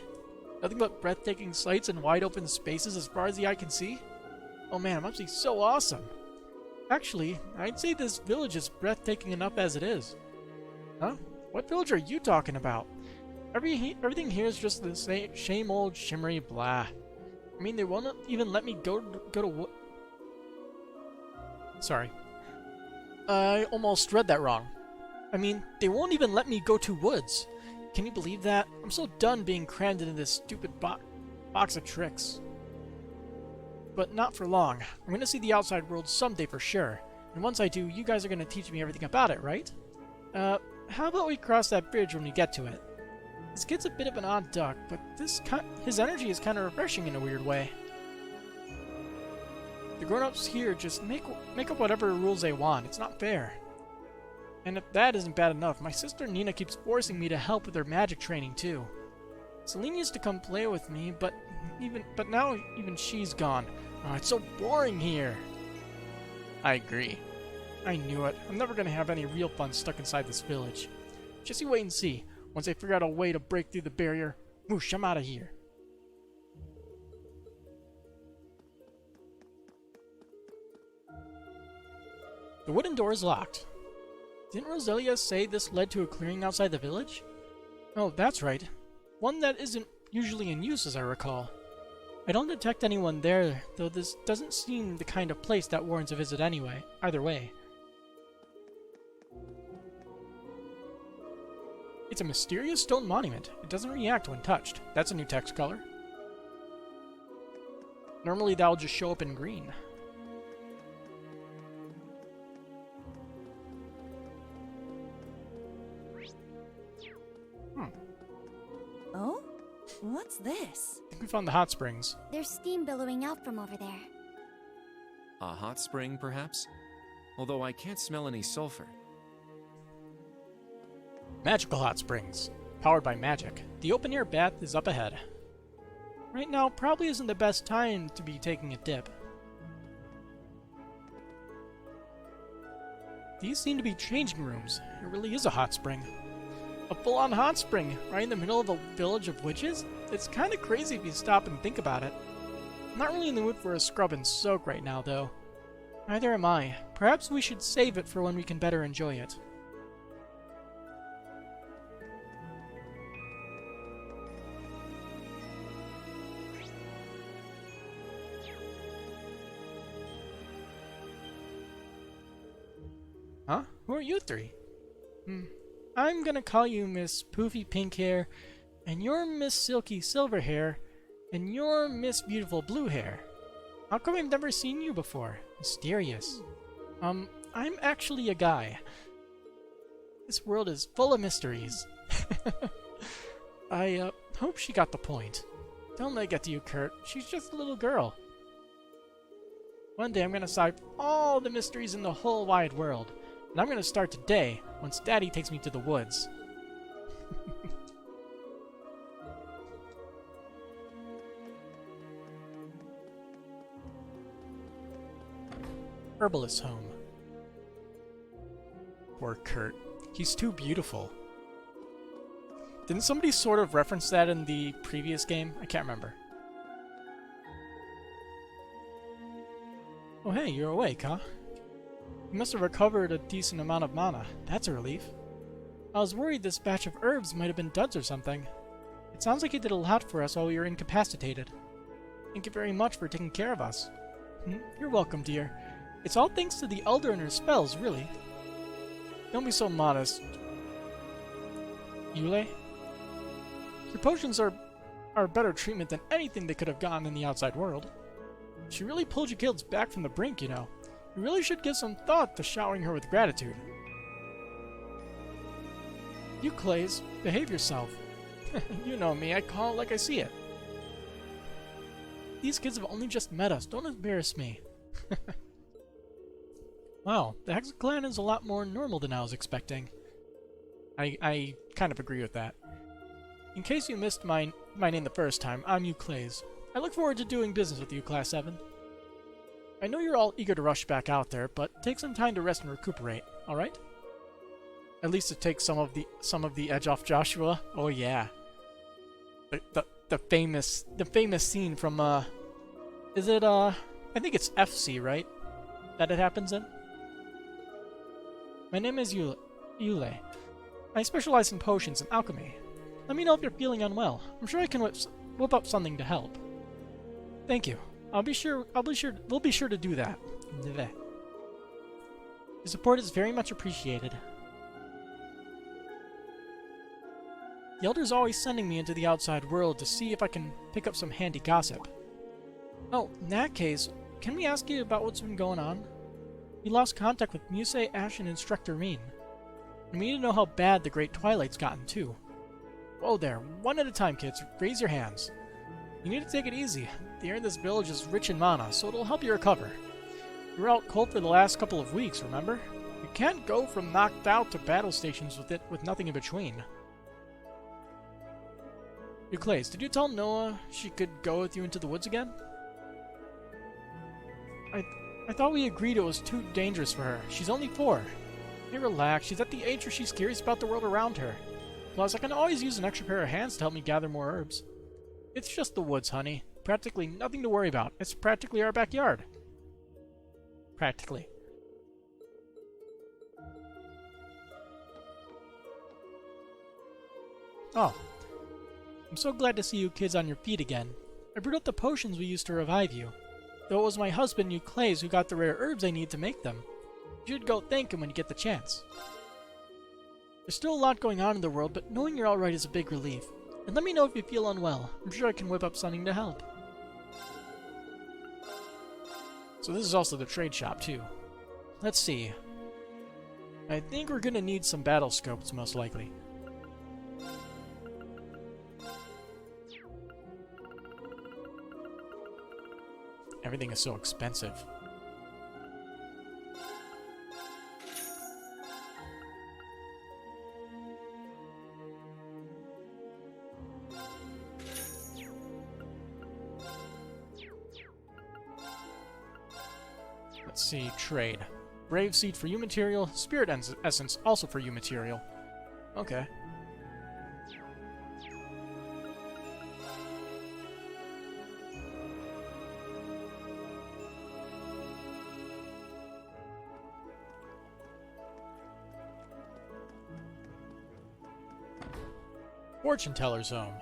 Nothing but breathtaking sights and wide open spaces as far as the eye can see? Oh man, it must be so awesome. Actually, I'd say this village is breathtaking enough as it is. Huh? What village are you talking about? Everything here is just the same old shimmery blah. I mean, they won't even let me go to Sorry. I almost read that wrong. I mean, they won't even let me go to woods. Can you believe that? I'm so done being crammed into this stupid box of tricks. But not for long. I'm going to see the outside world someday for sure. And once I do, you guys are going to teach me everything about it, right? How about we cross that bridge when we get to it? This kid's a bit of an odd duck, but his energy is kind of refreshing in a weird way. The grown-ups here just make up whatever rules they want. It's not fair. And if that isn't bad enough, my sister Nina keeps forcing me to help with her magic training too. Celine used to come play with me, but now even she's gone. Oh, it's so boring here. I agree. I knew it. I'm never gonna have any real fun stuck inside this village. Just you wait and see. Once I figure out a way to break through the barrier, whoosh, I'm out of here. The wooden door is locked. Didn't Roselia say this led to a clearing outside the village? Oh, that's right. One that isn't usually in use, as I recall. I don't detect anyone there, though this doesn't seem the kind of place that warrants a visit anyway, either way. It's a mysterious stone monument. It doesn't react when touched. That's a new text color. Normally that'll just show up in green. Oh? What's this? I think we found the hot springs. There's steam billowing out from over there. A hot spring, perhaps? Although I can't smell any sulfur. Magical hot springs. Powered by magic. The open-air bath is up ahead. Right now probably isn't the best time to be taking a dip. These seem to be changing rooms. It really is a hot spring. A full-on hot spring, right in the middle of a village of witches? It's kind of crazy if you stop and think about it. I'm not really in the mood for a scrub and soak right now, though. Neither am I. Perhaps we should save it for when we can better enjoy it. Huh? Who are you three? I'm gonna call you Miss Poofy Pink Hair, and you're Miss Silky Silver Hair, and you're Miss Beautiful Blue Hair. How come I've never seen you before? Mysterious. I'm actually a guy. This world is full of mysteries. I hope she got the point. Don't let it get to you, Kurt. She's just a little girl. One day I'm gonna solve all the mysteries in the whole wide world. And I'm gonna start today, once Daddy takes me to the woods. Herbalist's home. Poor Kurt. He's too beautiful. Didn't somebody sort of reference that in the previous game? I can't remember. Oh hey, you're awake, huh? You must have recovered a decent amount of mana. That's a relief. I was worried this batch of herbs might have been duds or something. It sounds like you did a lot for us while we were incapacitated. Thank you very much for taking care of us. You're welcome, dear. It's all thanks to the Elder and her spells, really. Don't be so modest. Yule? Your potions are better treatment than anything they could have gotten in the outside world. She really pulled your guilds back from the brink, you know. You really should give some thought to showering her with gratitude. You Clays, behave yourself. You know me, I call it like I see it. These kids have only just met us, don't embarrass me. Wow, the Hex Clan is a lot more normal than I was expecting. I kind of agree with that. In case you missed my name the first time, I'm Euclase. I look forward to doing business with you, Class 7. I know you're all eager to rush back out there, but take some time to rest and recuperate, alright? At least to take some of the edge off Joshua. Oh yeah. The famous scene from is it I think it's FC, right? That it happens in? My name is Yule. I specialize in potions and alchemy. Let me know if you're feeling unwell. I'm sure I can whip up something to help. Thank you. We'll be sure to do that. Your support is very much appreciated. The Elder's always sending me into the outside world to see if I can pick up some handy gossip. Oh, in that case, can we ask you about what's been going on? We lost contact with Muse, Ash, and Instructor Reen. And we need to know how bad the Great Twilight's gotten, too. Whoa there, one at a time, kids. Raise your hands. You need to take it easy. The air in this village is rich in mana, so it'll help you recover. You were out cold for the last couple of weeks, remember? You can't go from knocked out to battle stations with nothing in between. Euclase, did you tell Noah she could go with you into the woods again? I thought we agreed it was too dangerous for her. She's only 4. Hey, relax. She's at the age where she's curious about the world around her. Plus, I can always use an extra pair of hands to help me gather more herbs. It's just the woods, honey. Practically nothing to worry about. It's practically our backyard. Practically. Oh. I'm so glad to see you kids on your feet again. I brewed up the potions we used to revive you. Though it was my husband, Euclase, who got the rare herbs I need to make them. You should go thank him when you get the chance. There's still a lot going on in the world, but knowing you're alright is a big relief. And let me know if you feel unwell. I'm sure I can whip up something to help. So this is also the trade shop, too. Let's see. I think we're gonna need some battle scopes, most likely. Everything is so expensive. Let's see, trade. Brave seed for you material, spirit essence also for you material. Okay. Fortune teller's home.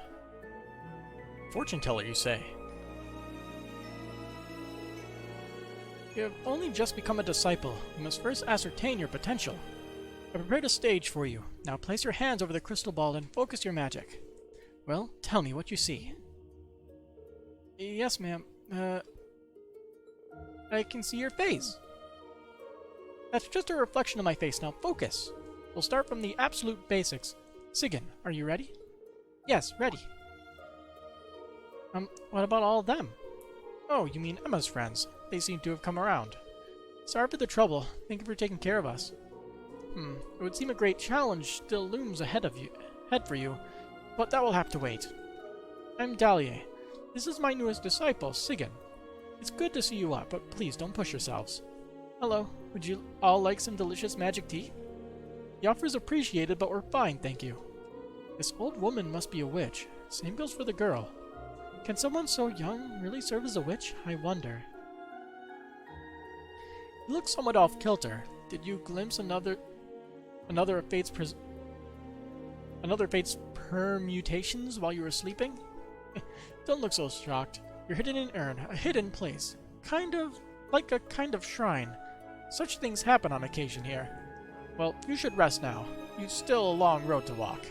Fortune teller, you say? You have only just become a disciple. You must first ascertain your potential. I prepared a stage for you. Now place your hands over the crystal ball and focus your magic. Well, tell me what you see. Yes, ma'am. I can see your face. That's just a reflection of my face. Now focus. We'll start from the absolute basics. Sigyn, are you ready? Yes, ready. What about all of them? Oh, you mean Emma's friends. They seem to have come around. Sorry for the trouble. Thank you for taking care of us. It would seem a great challenge still looms ahead for you, but that will have to wait. I'm Dahlia. This is my newest disciple, Sigyn. It's good to see you up, but please don't push yourselves. Hello, would you all like some delicious magic tea? The offer is appreciated, but we're fine, thank you. This old woman must be a witch. Same goes for the girl. Can someone so young really serve as a witch? I wonder. You look somewhat off-kilter. Did you glimpse another of fate's permutations while you were sleeping? Don't look so shocked. You're hidden in an urn, a hidden place. Kind of shrine. Such things happen on occasion here. Well, you should rest now. You've still a long road to walk.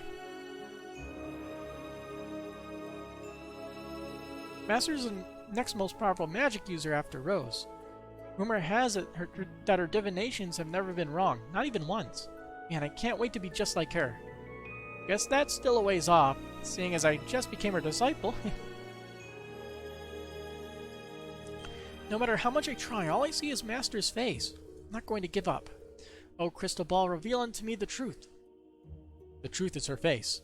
Master's the next most powerful magic user after Rose. Rumor has it that her divinations have never been wrong, not even once. Man, I can't wait to be just like her. Guess that's still a ways off, seeing as I just became her disciple. No matter how much I try, all I see is Master's face. I'm not going to give up. Oh, Crystal Ball, reveal unto me the truth. The truth is her face.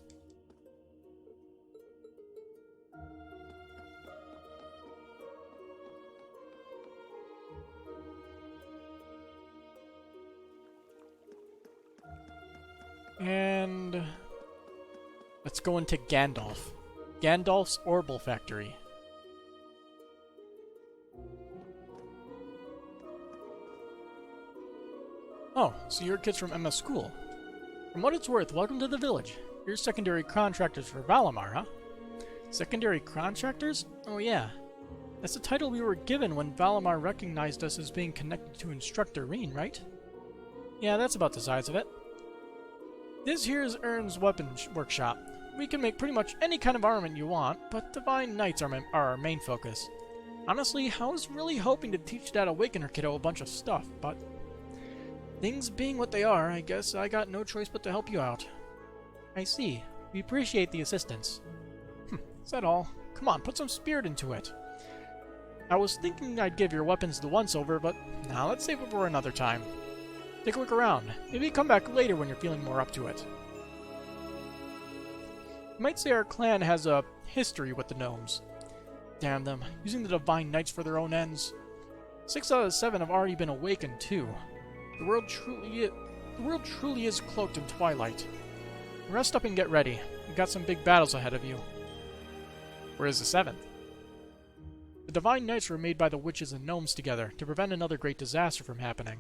And let's go into Gandalf. Gandalf's Orbital Factory. Oh, so you're kids from Emma's school. From what it's worth, welcome to the village. You're secondary contractors for Valimar, huh? Secondary contractors? Oh yeah. That's the title we were given when Valimar recognized us as being connected to Instructor Reen, right? Yeah, that's about the size of it. This here is Ern's weapons workshop. We can make pretty much any kind of armament you want, but Divine Knights are our main focus. Honestly, I was really hoping to teach that Awakener kiddo a bunch of stuff, but things being what they are, I guess I got no choice but to help you out. I see. We appreciate the assistance. Is that all? Come on, put some spirit into it. I was thinking I'd give your weapons the once-over, but now let's save it for another time. Take a look around. Maybe come back later when you're feeling more up to it. You might say our clan has a history with the gnomes. Damn them, using the Divine Knights for their own ends. 6 out of 7 have already been awakened, too. The world truly is cloaked in twilight. Rest up and get ready. We've got some big battles ahead of you. Where is the 7th? The Divine Knights were made by the witches and gnomes together to prevent another great disaster from happening.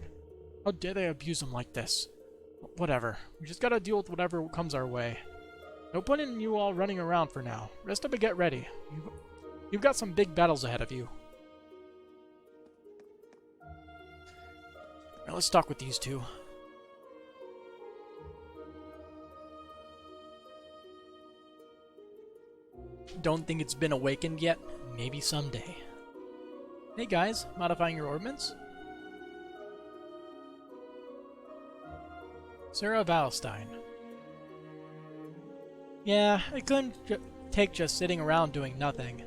How dare they abuse them like this? Whatever. We just gotta deal with whatever comes our way. No point in you all running around for now. Rest up and get ready. You've got some big battles ahead of you. Now let's talk with these two. Don't think it's been awakened yet? Maybe someday. Hey guys, modifying your ordnance? Sarah Valstein. Yeah, I couldn't take just sitting around doing nothing.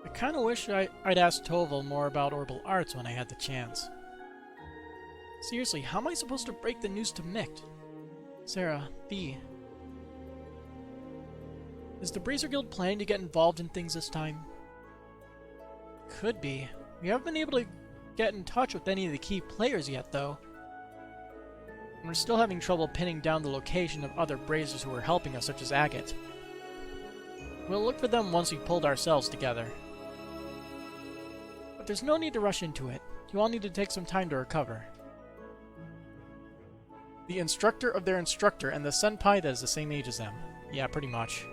I kinda wish I'd asked Toval more about Orbital Arts when I had the chance. Seriously, how am I supposed to break the news to Mick? Sarah, B. Is the Bracer Guild planning to get involved in things this time? Could be. We haven't been able to get in touch with any of the key players yet, though. And we're still having trouble pinning down the location of other Bracers who are helping us, such as Agate. We'll look for them once we've pulled ourselves together. But there's no need to rush into it. You all need to take some time to recover. The instructor of their instructor and the senpai that is the same age as them. Yeah, pretty much.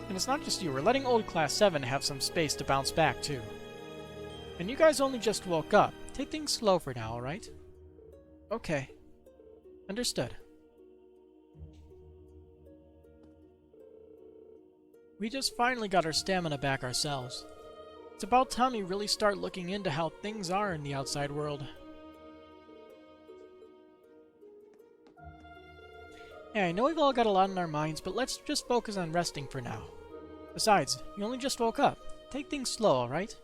And it's not just you, we're letting old Class 7 have some space to bounce back, too. And you guys only just woke up. Take things slow for now, alright? Okay. Understood. We just finally got our stamina back ourselves. It's about time we really start looking into how things are in the outside world. Yeah, I know we've all got a lot on our minds, but let's just focus on resting for now. Besides, you only just woke up. Take things slow, alright?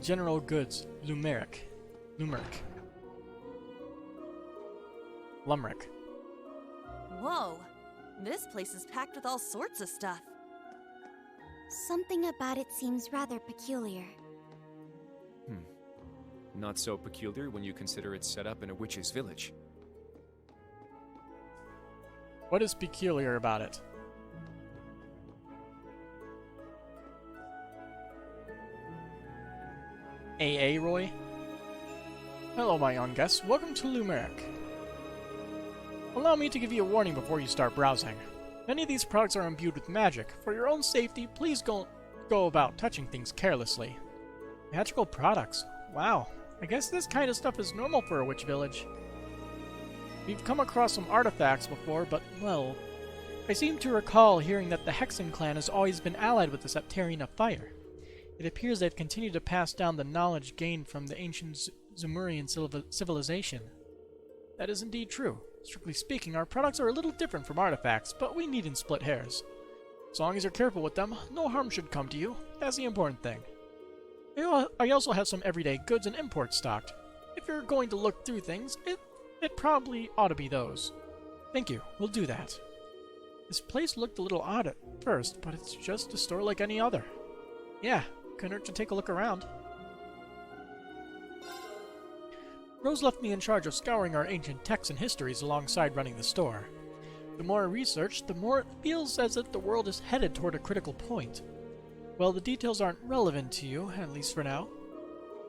General Goods, Lumeric. Lumeric. Whoa! This place is packed with all sorts of stuff. Something about it seems rather peculiar. Not so peculiar when you consider it's set up in a witch's village. What is peculiar about it? AA Roy? Hello, my young guests. Welcome to Lumeric. Allow me to give you a warning before you start browsing. Many of these products are imbued with magic. For your own safety, please don't go about touching things carelessly. Magical products? Wow. I guess this kind of stuff is normal for a witch village. We've come across some artifacts before, but, well, I seem to recall hearing that the Hexen clan has always been allied with the Septarian of Fire. It appears they've continued to pass down the knowledge gained from the ancient Zemurian civilization. That is indeed true. Strictly speaking, our products are a little different from artifacts, but we needn't split hairs. As long as you're careful with them, no harm should come to you. That's the important thing. I also have some everyday goods and imports stocked. If you're going to look through things, it probably ought to be those. Thank you, we'll do that. This place looked a little odd first, but it's just a store like any other. Yeah, couldn't hurt to take a look around. Rose left me in charge of scouring our ancient texts and histories alongside running the store. The more I research, the more it feels as if the world is headed toward a critical point. Well, the details aren't relevant to you, at least for now.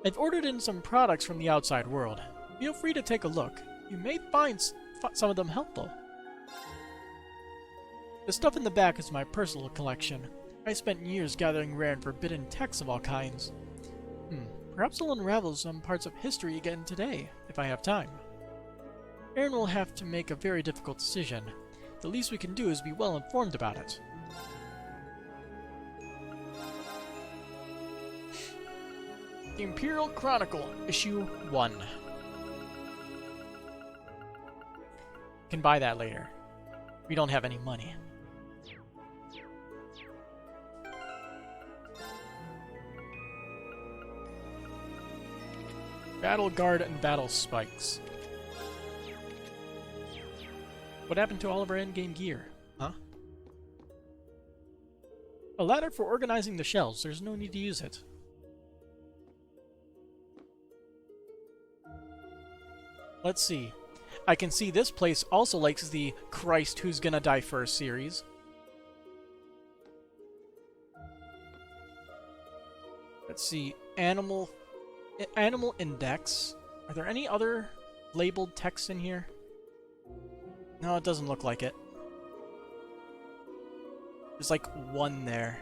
I've ordered in some products from the outside world. Feel free to take a look. You may find some of them helpful. The stuff in the back is my personal collection. I spent years gathering rare and forbidden texts of all kinds. Perhaps I'll unravel some parts of history again today, if I have time. Aaron will have to make a very difficult decision. The least we can do is be well informed about it. The Imperial Chronicle, Issue 1. Can buy that later. We don't have any money. Battle Guard and Battle Spikes. What happened to all of our endgame gear? Huh? A ladder for organizing the shelves. There's no need to use it. Let's see. I can see this place also likes the Christ Who's Gonna Die First series. Let's see. Animal Index. Are there any other labeled texts in here? No, it doesn't look like it. There's like one there.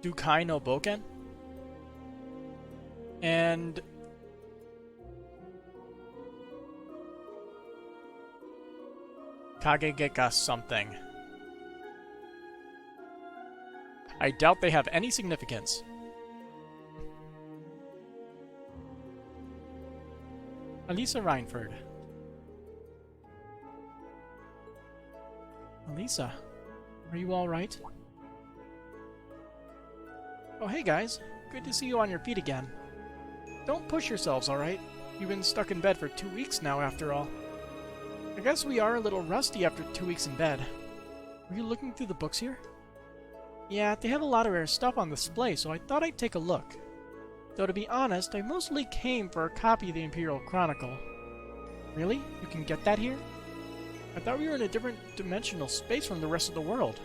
Dukai no Boken? And Kagegeka something. I doubt they have any significance. Elisa Reinford. Elisa, are you alright? Oh, hey guys. Good to see you on your feet again. Don't push yourselves, alright? You've been stuck in bed for 2 weeks now, after all. I guess we are a little rusty after 2 weeks in bed. Were you looking through the books here? Yeah, they have a lot of rare stuff on display, so I thought I'd take a look. Though to be honest, I mostly came for a copy of the Imperial Chronicle. Really? You can get that here? I thought we were in a different dimensional space from the rest of the world.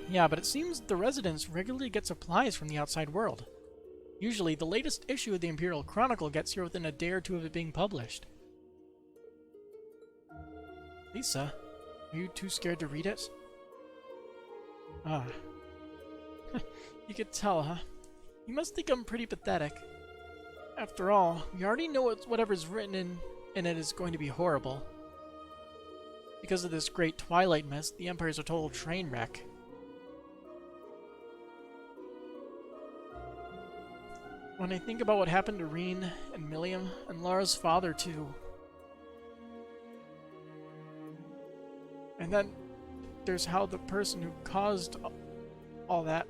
Yeah, but it seems the residents regularly get supplies from the outside world. Usually, the latest issue of the Imperial Chronicle gets here within a day or two of it being published. Lisa, are you too scared to read it? Ah. You could tell, huh? You must think I'm pretty pathetic. After all, we already know whatever's written in it is going to be horrible. Because of this great Twilight mess, the Empire's a total train wreck. When I think about what happened to Reen and Milliam and Lara's father too. And then there's how the person who caused all that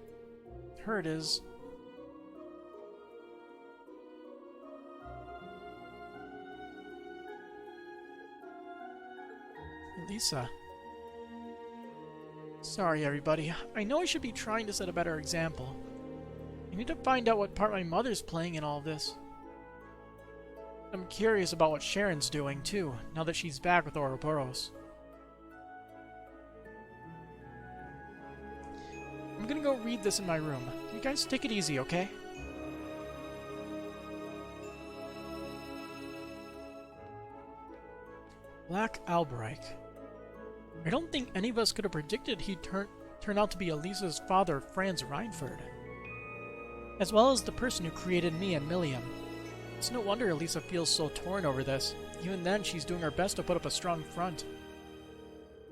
hurt is. Lisa. Sorry, everybody. I know I should be trying to set a better example. I need to find out what part my mother's playing in all of this. I'm curious about what Sharon's doing, too, now that she's back with Ouroboros. I'm gonna go read this in my room. You guys take it easy, okay? Black Alberich. I don't think any of us could have predicted he'd turn out to be Elisa's father, Franz Reinford. As well as the person who created me and Milliam. It's no wonder Elisa feels so torn over this. Even then, she's doing her best to put up a strong front.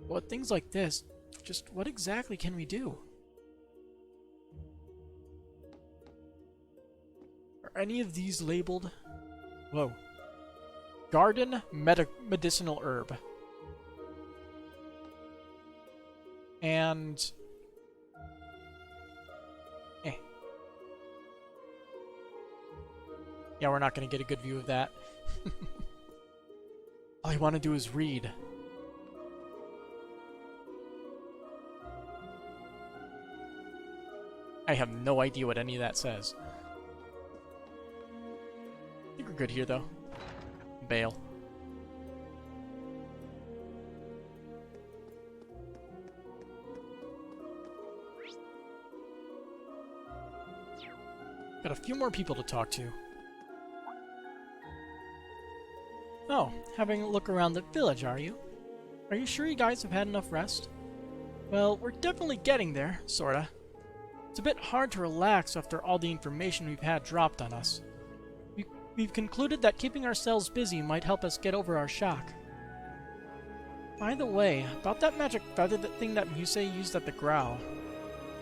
But with things like this, just what exactly can we do? Are any of these labeled? Whoa. Garden medicinal herb. And Yeah, we're not going to get a good view of that. All I want to do is read. I have no idea what any of that says. I think we're good here, though. Bail. Got a few more people to talk to. Oh, having a look around the village, are you? Are you sure you guys have had enough rest? Well, we're definitely getting there, sorta. It's a bit hard to relax after all the information we've had dropped on us. We've concluded that keeping ourselves busy might help us get over our shock. By the way, about that magic feather thing that Muse used at the Growl.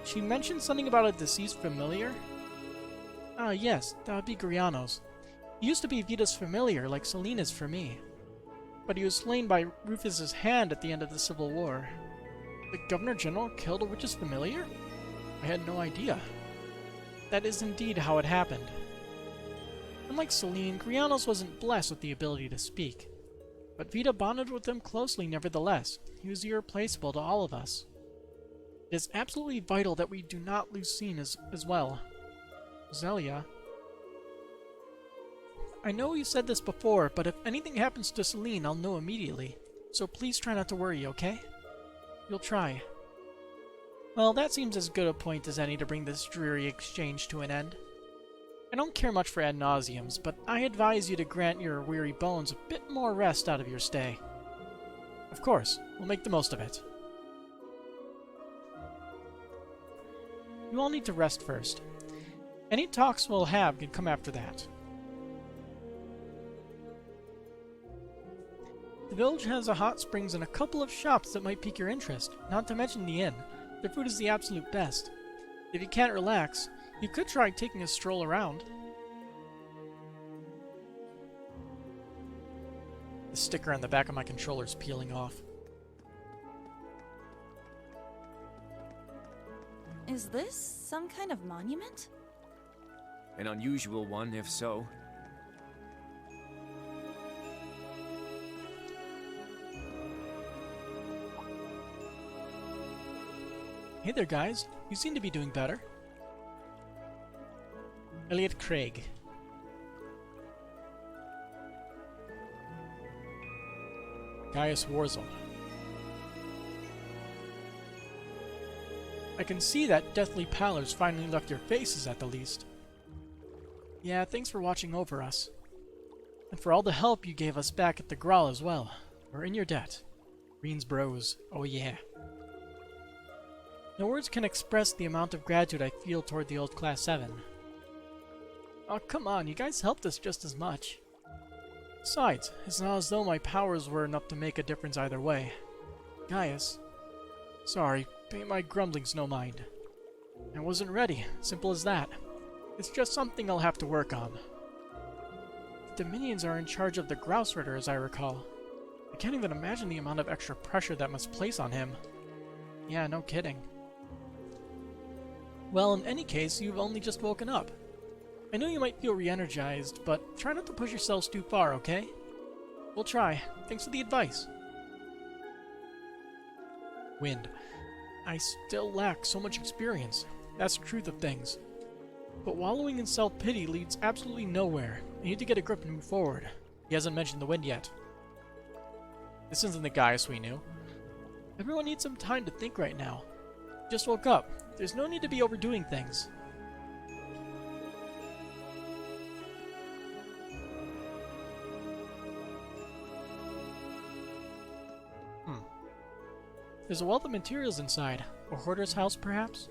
She mentioned something about a deceased familiar? Ah, yes, that would be Griano's. He used to be Vita's familiar, like Selena's for me. But he was slain by Rufus's hand at the end of the Civil War. The Governor General killed a witch's familiar? I had no idea. That is indeed how it happened. Unlike Selene, Grianos wasn't blessed with the ability to speak. But Vita bonded with him closely nevertheless. He was irreplaceable to all of us. It is absolutely vital that we do not lose Scene as well. Zelia. I know you said this before, but if anything happens to Selene, I'll know immediately. So please try not to worry, okay? You'll try. Well, that seems as good a point as any to bring this dreary exchange to an end. I don't care much for ad nauseams, but I advise you to grant your weary bones a bit more rest out of your stay. Of course, we'll make the most of it. You all need to rest first. Any talks we'll have can come after that. The village has a hot springs and a couple of shops that might pique your interest, not to mention the inn. Their food is the absolute best. If you can't relax, you could try taking a stroll around. The sticker on the back of my controller's peeling off. Is this some kind of monument? An unusual one, if so. Hey there, guys. You seem to be doing better. Elliot Craig. Gaius Warzel. I can see that deathly pallor's finally left your faces at the least. Yeah, thanks for watching over us. And for all the help you gave us back at the Grawl as well. We're in your debt. Green's bros. Oh yeah. No words can express the amount of gratitude I feel toward the old Class 7. Oh, come on, you guys helped us just as much. Besides, it's not as though my powers were enough to make a difference either way. Gaius. Sorry, pay my grumblings no mind. I wasn't ready, simple as that. It's just something I'll have to work on. The Dominions are in charge of the Grouse Ritter, as I recall. I can't even imagine the amount of extra pressure that must place on him. Yeah, no kidding. Well, in any case, you've only just woken up. I know you might feel re-energized, but try not to push yourselves too far, okay? We'll try. Thanks for the advice. Wind. I still lack so much experience. That's the truth of things. But wallowing in self-pity leads absolutely nowhere. You need to get a grip and move forward. He hasn't mentioned the wind yet. This isn't the Gaius we knew. Everyone needs some time to think right now. Just woke up. There's no need to be overdoing things. There's a wealth of materials inside. A hoarder's house, perhaps?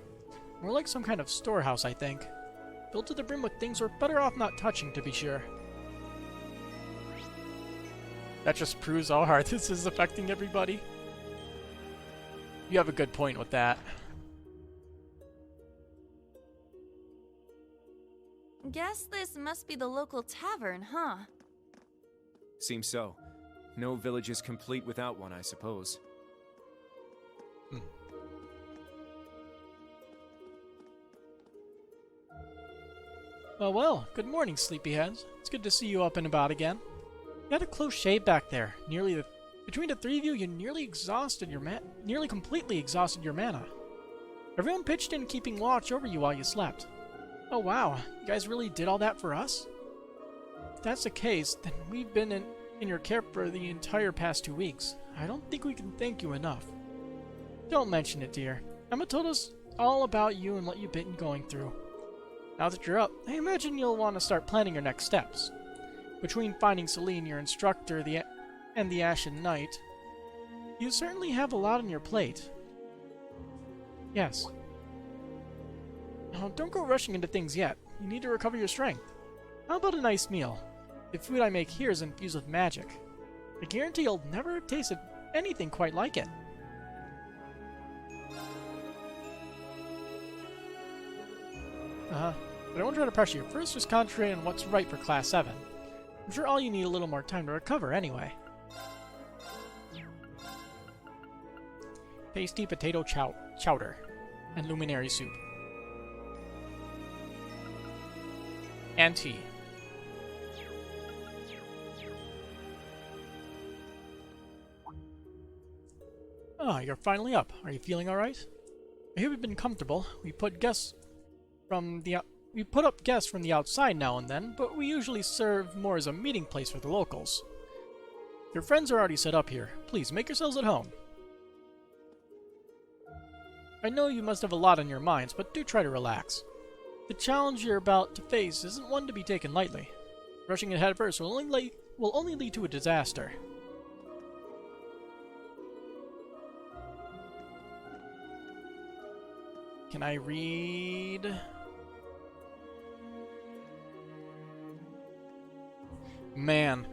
More like some kind of storehouse, I think. Filled to the brim with things we're better off not touching, to be sure. That just proves how hard this is affecting everybody. You have a good point with that. Guess this must be the local tavern, huh? Seems so. No village is complete without one, I suppose. Well, well, good morning, sleepyheads. It's good to see you up and about again. You had a close shave back there. Between the three of you, you nearly completely exhausted your mana. Everyone pitched in keeping watch over you while you slept. Oh wow, you guys really did all that for us? If that's the case, then we've been in your care for the entire past 2 weeks. I don't think we can thank you enough. Don't mention it, dear. Emma told us all about you and what you've been going through. Now that you're up, I imagine you'll want to start planning your next steps. Between finding Celine, your instructor, and the Ashen Knight, you certainly have a lot on your plate. Yes. Now, don't go rushing into things yet. You need to recover your strength. How about a nice meal? The food I make here is infused with magic. I guarantee you'll never have tasted anything quite like it. But I won't try to pressure you. First, just concentrate on what's right for Class 7. I'm sure all you need a little more time to recover anyway. Tasty potato chowder and luminary soup. And tea. Ah, you're finally up. Are you feeling alright? I hope you've been comfortable. We put up guests from the outside now and then, but we usually serve more as a meeting place for the locals. Your friends are already set up here. Please, make yourselves at home. I know you must have a lot on your minds, but do try to relax. The challenge you're about to face isn't one to be taken lightly. Rushing it head first will only lead to a disaster. Can I read? Man,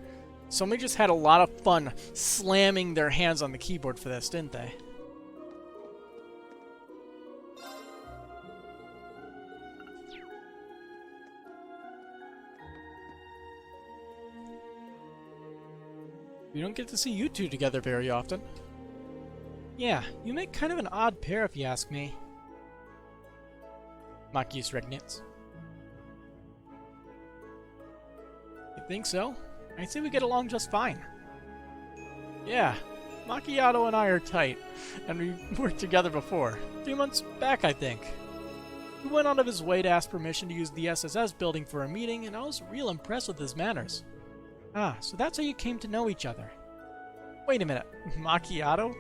somebody just had a lot of fun slamming their hands on the keyboard for this, didn't they? We don't get to see you two together very often. Yeah, you make kind of an odd pair if you ask me. Machius Regnitz. You think so? I'd say we get along just fine. Yeah, Macchiato and I are tight, and we worked together before. 3 months back, I think. He went out of his way to ask permission to use the SSS building for a meeting, and I was real impressed with his manners. Ah, so that's how you came to know each other. Wait a minute, Macchiato?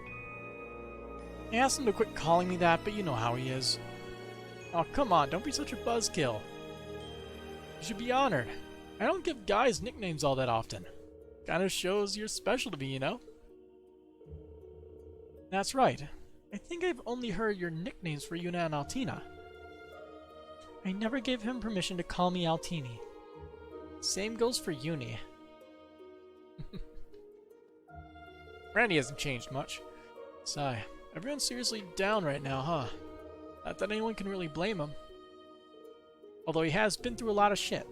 I asked him to quit calling me that, but you know how he is. Oh, come on, don't be such a buzzkill. You should be honored. I don't give guys nicknames all that often. Kinda shows you're special to me, you know? That's right. I think I've only heard your nicknames for Yuna and Altina. I never gave him permission to call me Altini. Same goes for Uni. Randy hasn't changed much. Sigh. Everyone's seriously down right now, huh? Not that anyone can really blame him. Although he has been through a lot of shit.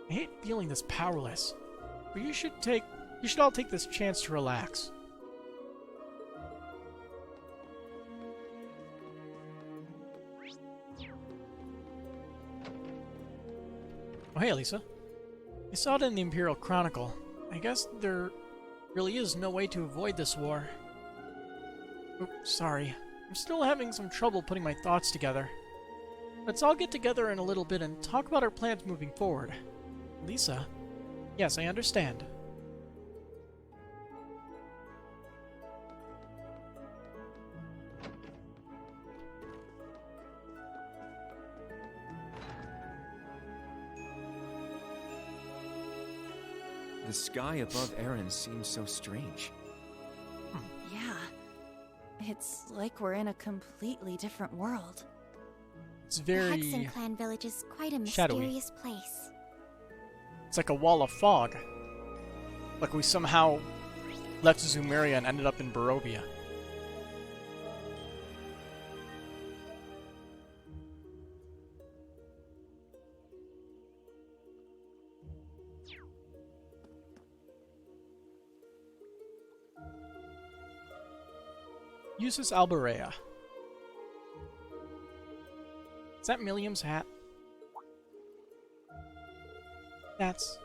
I hate feeling this powerless. But you should all take this chance to relax. Oh hey, Lisa. I saw it in the Imperial Chronicle. I guess there really is no way to avoid this war. Oops, sorry. I'm still having some trouble putting my thoughts together. Let's all get together in a little bit and talk about our plans moving forward. Lisa? Yes, I understand. The sky above Erin seems so strange. Yeah. It's like we're in a completely different world. It's very The Hudson Clan village is quite a shadowy. mysterious place. It's like a wall of fog. Like we somehow left Zumeria and ended up in Barovia. Usus Alberea. Is that Milliam's hat? That's...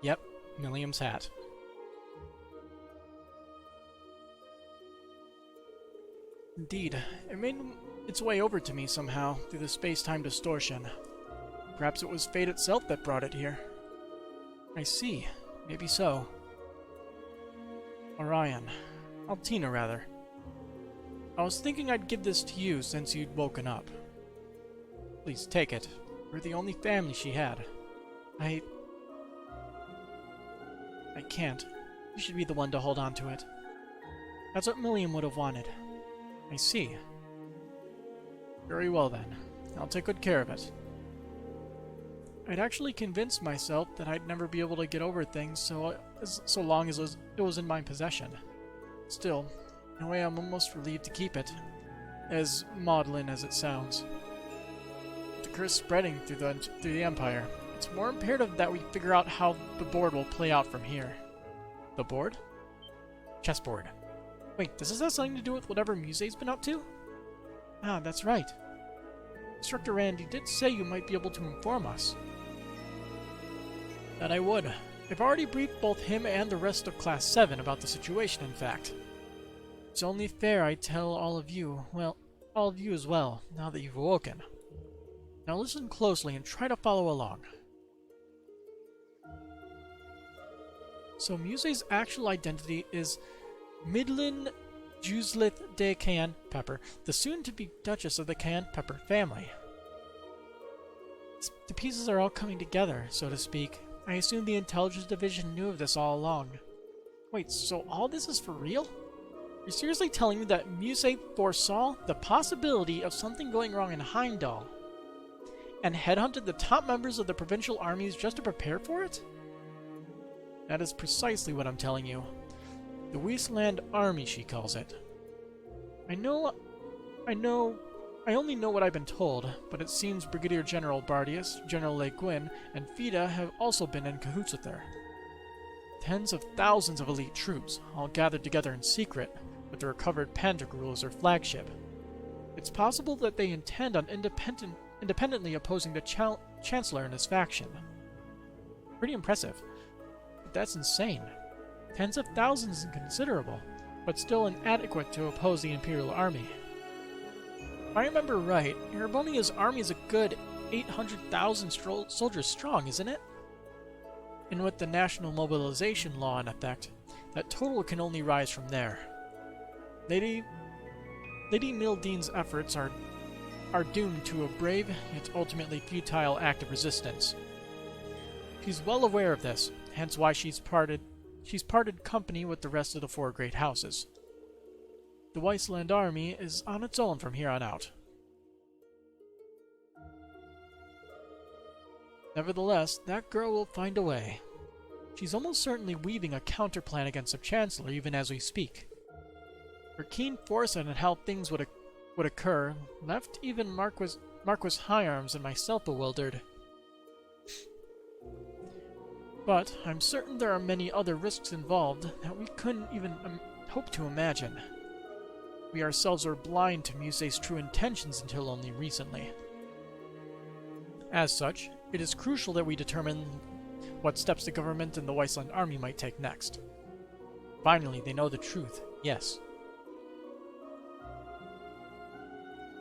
Yep, Milliam's hat. Indeed, it made its way over to me somehow through the space-time distortion. Perhaps it was fate itself that brought it here. I see. Maybe so. Orion. Altina, rather. I was thinking I'd give this to you since you'd woken up. Please take it. We're the only family she had. I can't. You should be the one to hold on to it. That's what Milliam would have wanted. I see. Very well then. I'll take good care of it. I'd actually convinced myself that I'd never be able to get over things so long as it was in my possession. Still, in a way I'm almost relieved to keep it, as maudlin as it sounds. With the curse spreading through the Empire, it's more imperative that we figure out how the board will play out from here. The board? Chessboard. Wait, does this have something to do with whatever Muse's been up to? Ah, that's right. Instructor Randy did say you might be able to inform us. That I would. I've already briefed both him and the rest of Class 7 about the situation, in fact. It's only fair I tell all of you, well, all of you as well, now that you've awoken. Now listen closely and try to follow along. So Muse's actual identity is Midlin Juslith de Cayenne Pepper, the soon-to-be Duchess of the Cayenne Pepper family. The pieces are all coming together, so to speak. I assume the Intelligence Division knew of this all along. Wait, so all this is for real? You're seriously telling me that Muse foresaw the possibility of something going wrong in Heimdall, and headhunted the top members of the provincial armies just to prepare for it? That is precisely what I'm telling you. The Wasteland Army, she calls it. I only know what I've been told, but it seems Brigadier General Bardius, General Le Guin, and Fida have also been in cahoots with her. Tens of thousands of elite troops, all gathered together in secret, with the recovered Pantagruel as their flagship. It's possible that they intend on independently opposing the Chancellor and his faction. Pretty impressive. But that's insane. Tens of thousands is considerable, but still inadequate to oppose the Imperial Army. If I remember right, Erebonia's army is a good 800,000 soldiers strong, isn't it? And with the national mobilization law in effect, that total can only rise from there. Lady Mildean's efforts are doomed to a brave, yet ultimately futile act of resistance. She's well aware of this, hence why she's parted company with the rest of the four great houses. The Wasteland Army is on its own from here on out. Nevertheless, that girl will find a way. She's almost certainly weaving a counterplan against the Chancellor even as we speak. Her keen foresight on how things would occur left even Marquis Higharms and myself bewildered. But I'm certain there are many other risks involved that we couldn't even hope to imagine. We ourselves were blind to Muse's true intentions until only recently. As such, it is crucial that we determine what steps the government and the Wasteland Army might take next. Finally, they know the truth, yes.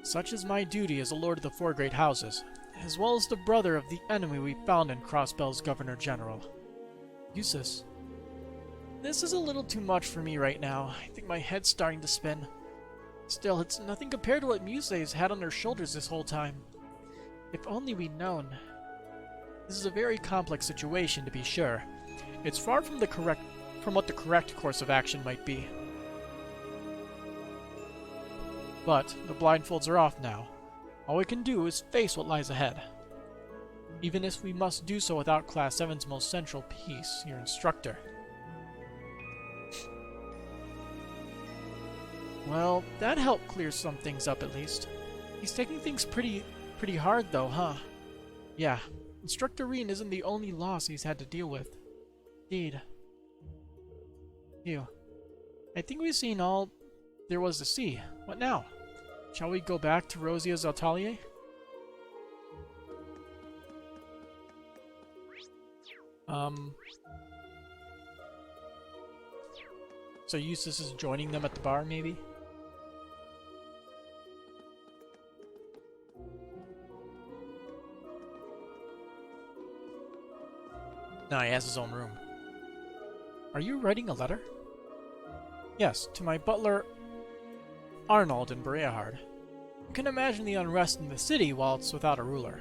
Such is my duty as a Lord of the Four Great Houses, as well as the brother of the enemy we found in Crossbell's Governor General. Eustace. This is a little too much for me right now. I think my head's starting to spin. Still, it's nothing compared to what Muse's had on her shoulders this whole time. If only we'd known. This is a very complex situation, to be sure. It's far from what the correct course of action might be. But the blindfolds are off now. All we can do is face what lies ahead. Even if we must do so without Class 7's most central piece, your instructor. Well, that helped clear some things up at least. He's taking things pretty hard though, huh? Yeah, Instructor Reen isn't the only loss he's had to deal with. Indeed. I think we've seen all there was to see. What now? Shall we go back to Rosia's atelier? So Eustace is joining them at the bar, maybe? No, he has his own room. Are you writing a letter? Yes, to my butler, Arnold in Breahard. You can imagine the unrest in the city while it's without a ruler.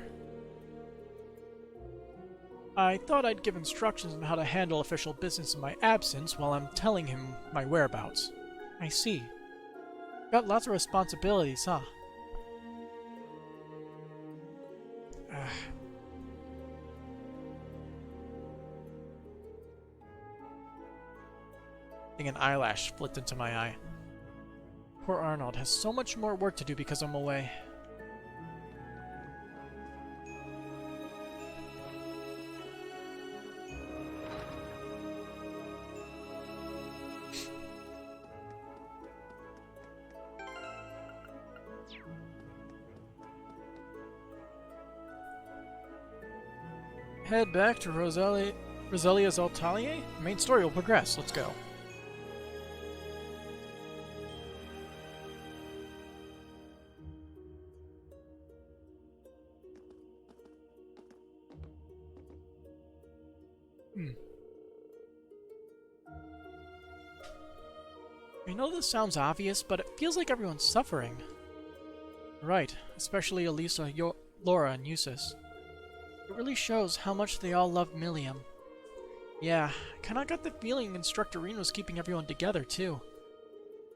I thought I'd give instructions on how to handle official business in my absence while I'm telling him my whereabouts. I see. Got lots of responsibilities, huh? I think an eyelash flicked into my eye. Poor Arnold has so much more work to do because I'm away. Head back to Roselia's atelier? Main story will progress. Let's go. I know this sounds obvious, but it feels like everyone's suffering. Right, especially Elisa, Laura, and Eustace. It really shows how much they all love Milliam. Yeah, I kinda got the feeling Instructor Rean was keeping everyone together, too.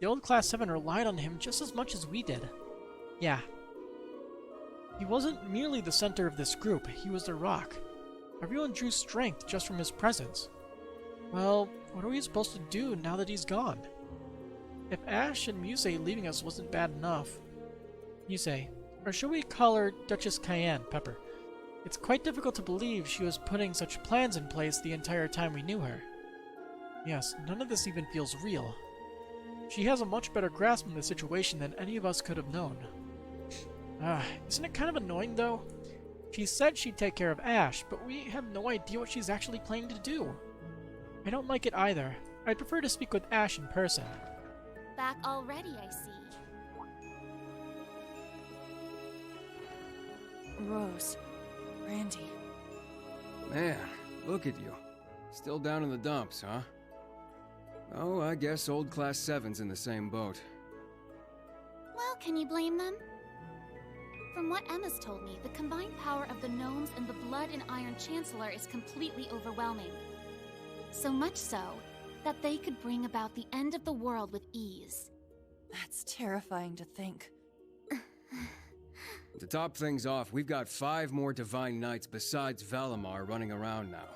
The old Class 7 relied on him just as much as we did. Yeah. He wasn't merely the center of this group, he was the rock. Everyone drew strength just from his presence. Well, what are we supposed to do now that he's gone? If Ash and Muse leaving us wasn't bad enough... Muse, or should we call her Duchess Cayenne, Pepper? It's quite difficult to believe she was putting such plans in place the entire time we knew her. Yes, none of this even feels real. She has a much better grasp on the situation than any of us could have known. Isn't it kind of annoying, though? She said she'd take care of Ash, but we have no idea what she's actually planning to do. I don't like it either. I'd prefer to speak with Ash in person. Back already, I see. Rose. Randy. Man, look at you. Still down in the dumps, huh? Oh, I guess old Class 7's in the same boat. Well, can you blame them? From what Emma's told me, the combined power of the gnomes and the Blood and Iron Chancellor is completely overwhelming. So much so, that they could bring about the end of the world with ease. That's terrifying to think. To top things off, we've got 5 more Divine Knights besides Valimar running around now.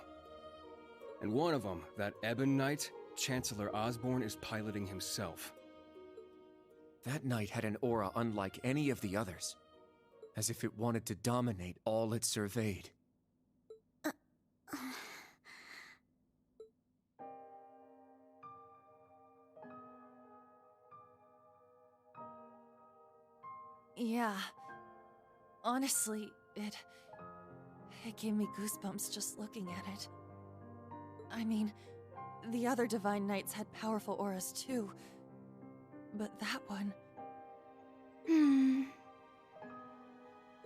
And one of them, that Ebon Knight, Chancellor Osborne is piloting himself. That knight had an aura unlike any of the others, as if it wanted to dominate all it surveyed. Yeah. Honestly, it gave me goosebumps just looking at it. I mean, the other Divine Knights had powerful auras too, but that one...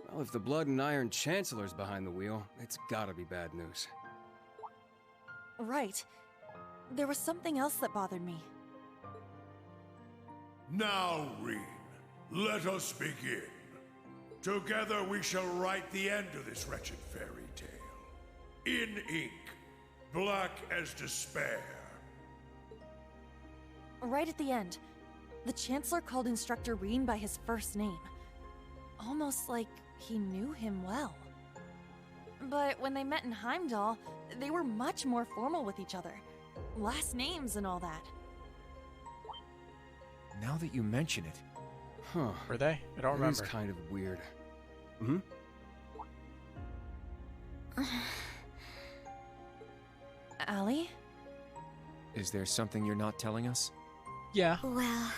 Well, if the Blood and Iron Chancellor's behind the wheel, it's gotta be bad news. Right. There was something else that bothered me. Now, Rean, let us begin. Together we shall write the end of this wretched fairy tale. In ink, black as despair. Right at the end, the Chancellor called Instructor Rean by his first name. Almost like he knew him well. But when they met in Heimdall, they were much more formal with each other. Last names and all that. Now that you mention it... Huh. Were they? I don't remember. It's kind of weird. Hmm? Allie? Is there something you're not telling us? Yeah. Well...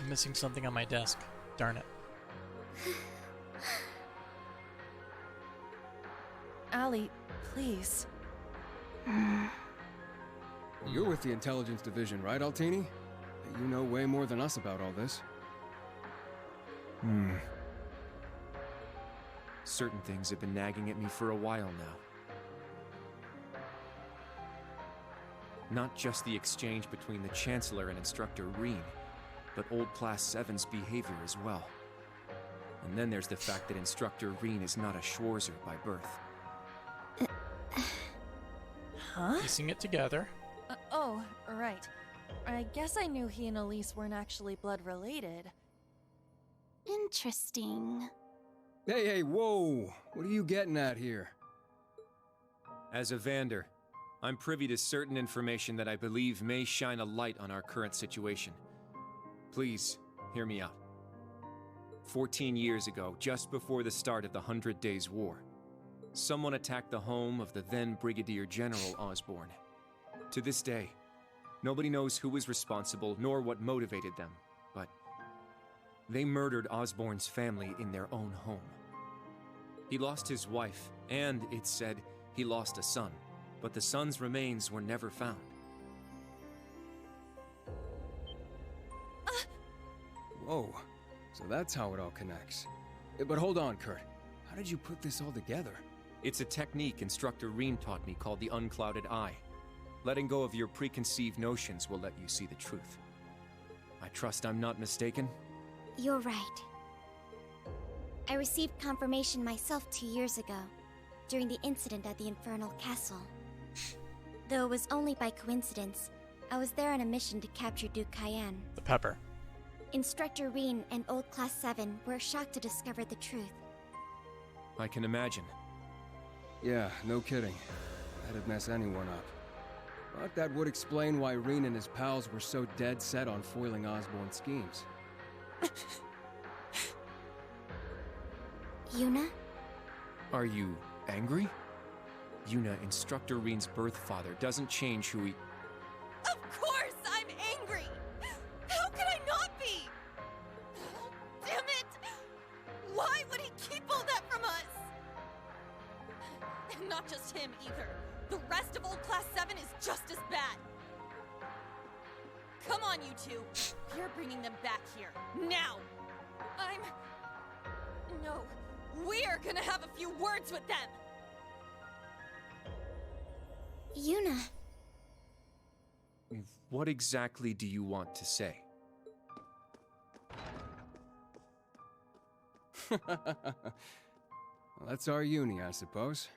I'm missing something on my desk. Darn it. Allie, please. You're with the Intelligence Division, right, Altini? You know way more than us about all this. Certain things have been nagging at me for a while now. Not just the exchange between the Chancellor and Instructor Reen, but old Class 7's behavior as well. And then there's the fact that Instructor Reen is not a Schwarzer by birth. Huh? Piecing it together. Oh, right. I guess I knew he and Elise weren't actually blood related. Interesting. Hey, whoa! What are you getting at here? As a Vander, I'm privy to certain information that I believe may shine a light on our current situation. Please, hear me out. 14 years ago, just before the start of the 100 Days War, someone attacked the home of the then Brigadier General Osborn. To this day, nobody knows who was responsible nor what motivated them, but they murdered Osborn's family in their own home. He lost his wife, and, it's said, he lost a son, but the son's remains were never found. Whoa, so that's how it all connects. But hold on, Kurt. How did you put this all together? It's a technique Instructor Reen taught me called the unclouded eye. Letting go of your preconceived notions will let you see the truth. I trust I'm not mistaken? You're right. I received confirmation myself 2 years ago, during the incident at the Infernal Castle. Though it was only by coincidence, I was there on a mission to capture Duke Cayenne. The pepper. Instructor Reen and Old Class 7 were shocked to discover the truth. I can imagine. Yeah, no kidding. That'd mess anyone up. But that would explain why Reen and his pals were so dead set on foiling Osborn's schemes. Yuna? Are you angry? Yuna, Instructor Reen's birth father, doesn't change who he... Of course I'm angry! How could I not be? Damn it! Why would he keep all that from us? And not just him, either. The rest of Old Class 7 is just as bad. Come on, you two. You're bringing them back here. Now! No. We're gonna have a few words with them! Yuna. What exactly do you want to say? Well, that's our uni, I suppose.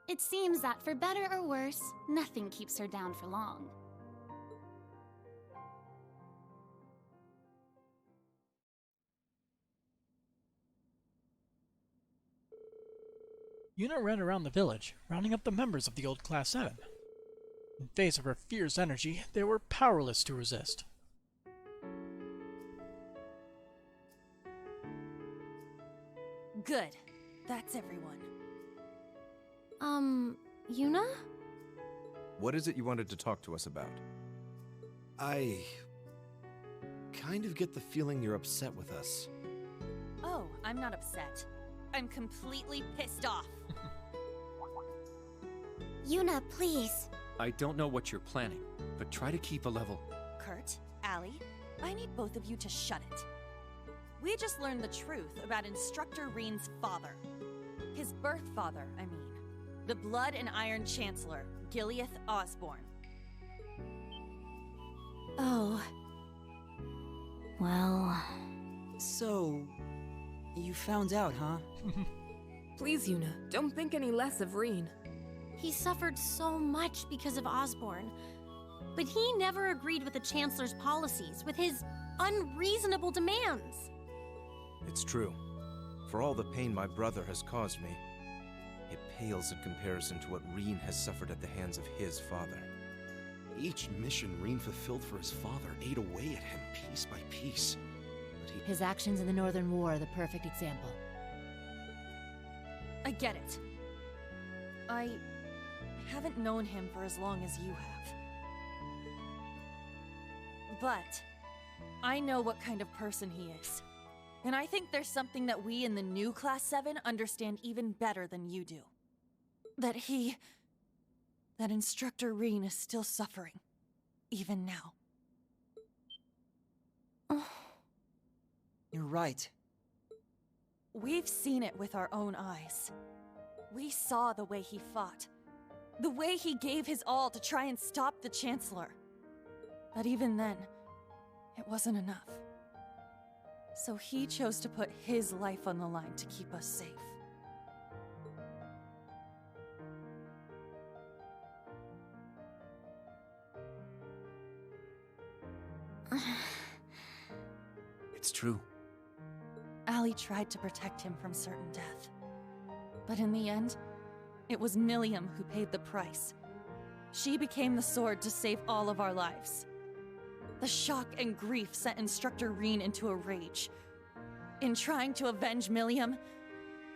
It seems that for better or worse, nothing keeps her down for long. Yuna ran around the village, rounding up the members of the old Class 7. In face of her fierce energy, they were powerless to resist. Good. That's everyone. Yuna? What is it you wanted to talk to us about? I kind of get the feeling you're upset with us. Oh, I'm not upset. I'm completely pissed off. Yuna, please. I don't know what you're planning, but try to keep a level. Kurt, Allie, I need both of you to shut it. We just learned the truth about Instructor Reen's father. His birth father, I mean. The Blood and Iron Chancellor, Gileath Osborn. Oh. Well... So... you found out, huh? Please, Yuna, don't think any less of Reen. He suffered so much because of Osborn. But he never agreed with the Chancellor's policies, with his unreasonable demands. It's true. For all the pain my brother has caused me, it pales in comparison to what Reen has suffered at the hands of his father. Each mission Reen fulfilled for his father ate away at him piece by piece. But His actions in the Northern War are the perfect example. I get it. I haven't known him for as long as you have. But I know what kind of person he is. And I think there's something that we in the new Class 7 understand even better than you do. that Instructor Reen is still suffering, even now. You're right. We've seen it with our own eyes. We saw the way he fought, the way he gave his all to try and stop the Chancellor. But even then, it wasn't enough. So he chose to put his life on the line to keep us safe. It's true. Ali tried to protect him from certain death. But in the end, it was Milliam who paid the price. She became the sword to save all of our lives. The shock and grief sent Instructor Reen into a rage. In trying to avenge Milliam,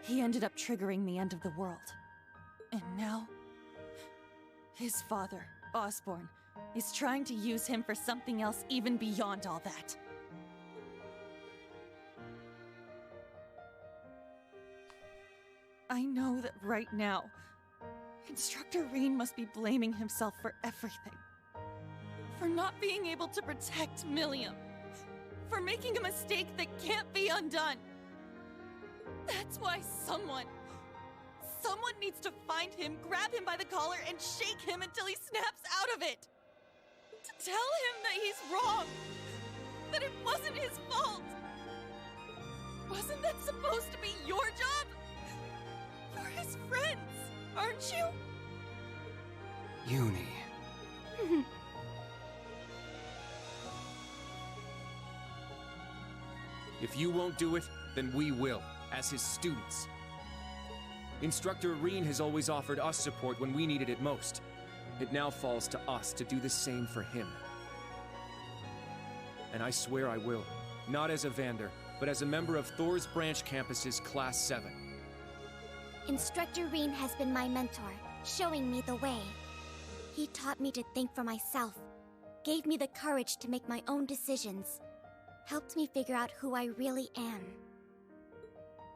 he ended up triggering the end of the world. And now, his father, Osborne, is trying to use him for something else even beyond all that. I know that right now, Instructor Reen must be blaming himself for everything. For not being able to protect Milliam. For making a mistake that can't be undone. That's why someone needs to find him, grab him by the collar, and shake him until he snaps out of it. To tell him that he's wrong. That it wasn't his fault. Wasn't that supposed to be your job? You're his friends, aren't you? Uni. If you won't do it, then we will, as his students. Instructor Reen has always offered us support when we needed it most. It now falls to us to do the same for him. And I swear I will, not as a Vander, but as a member of Thor's Branch Campus's Class 7. Instructor Reen has been my mentor, showing me the way. He taught me to think for myself, gave me the courage to make my own decisions, helped me figure out who I really am.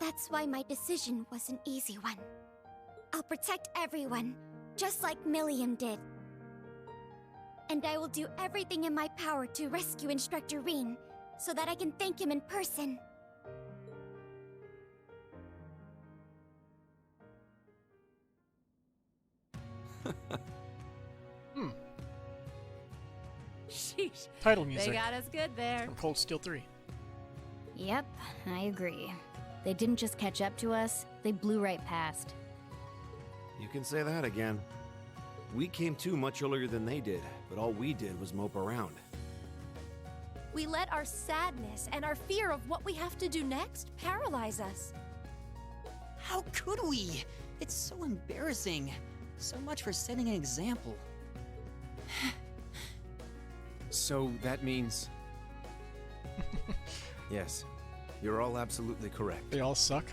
That's why my decision was an easy one. I'll protect everyone, just like Milliam did. And I will do everything in my power to rescue Instructor Reen, so that I can thank him in person. Sheesh. Title music. They got us good there. From Cold Steel 3. Yep, I agree. They didn't just catch up to us, they blew right past. You can say that again. We came to much earlier than they did, but all we did was mope around. We let our sadness and our fear of what we have to do next paralyze us. How could we? It's so embarrassing. So much for setting an example. So that means... Yes, you're all absolutely correct. They all suck?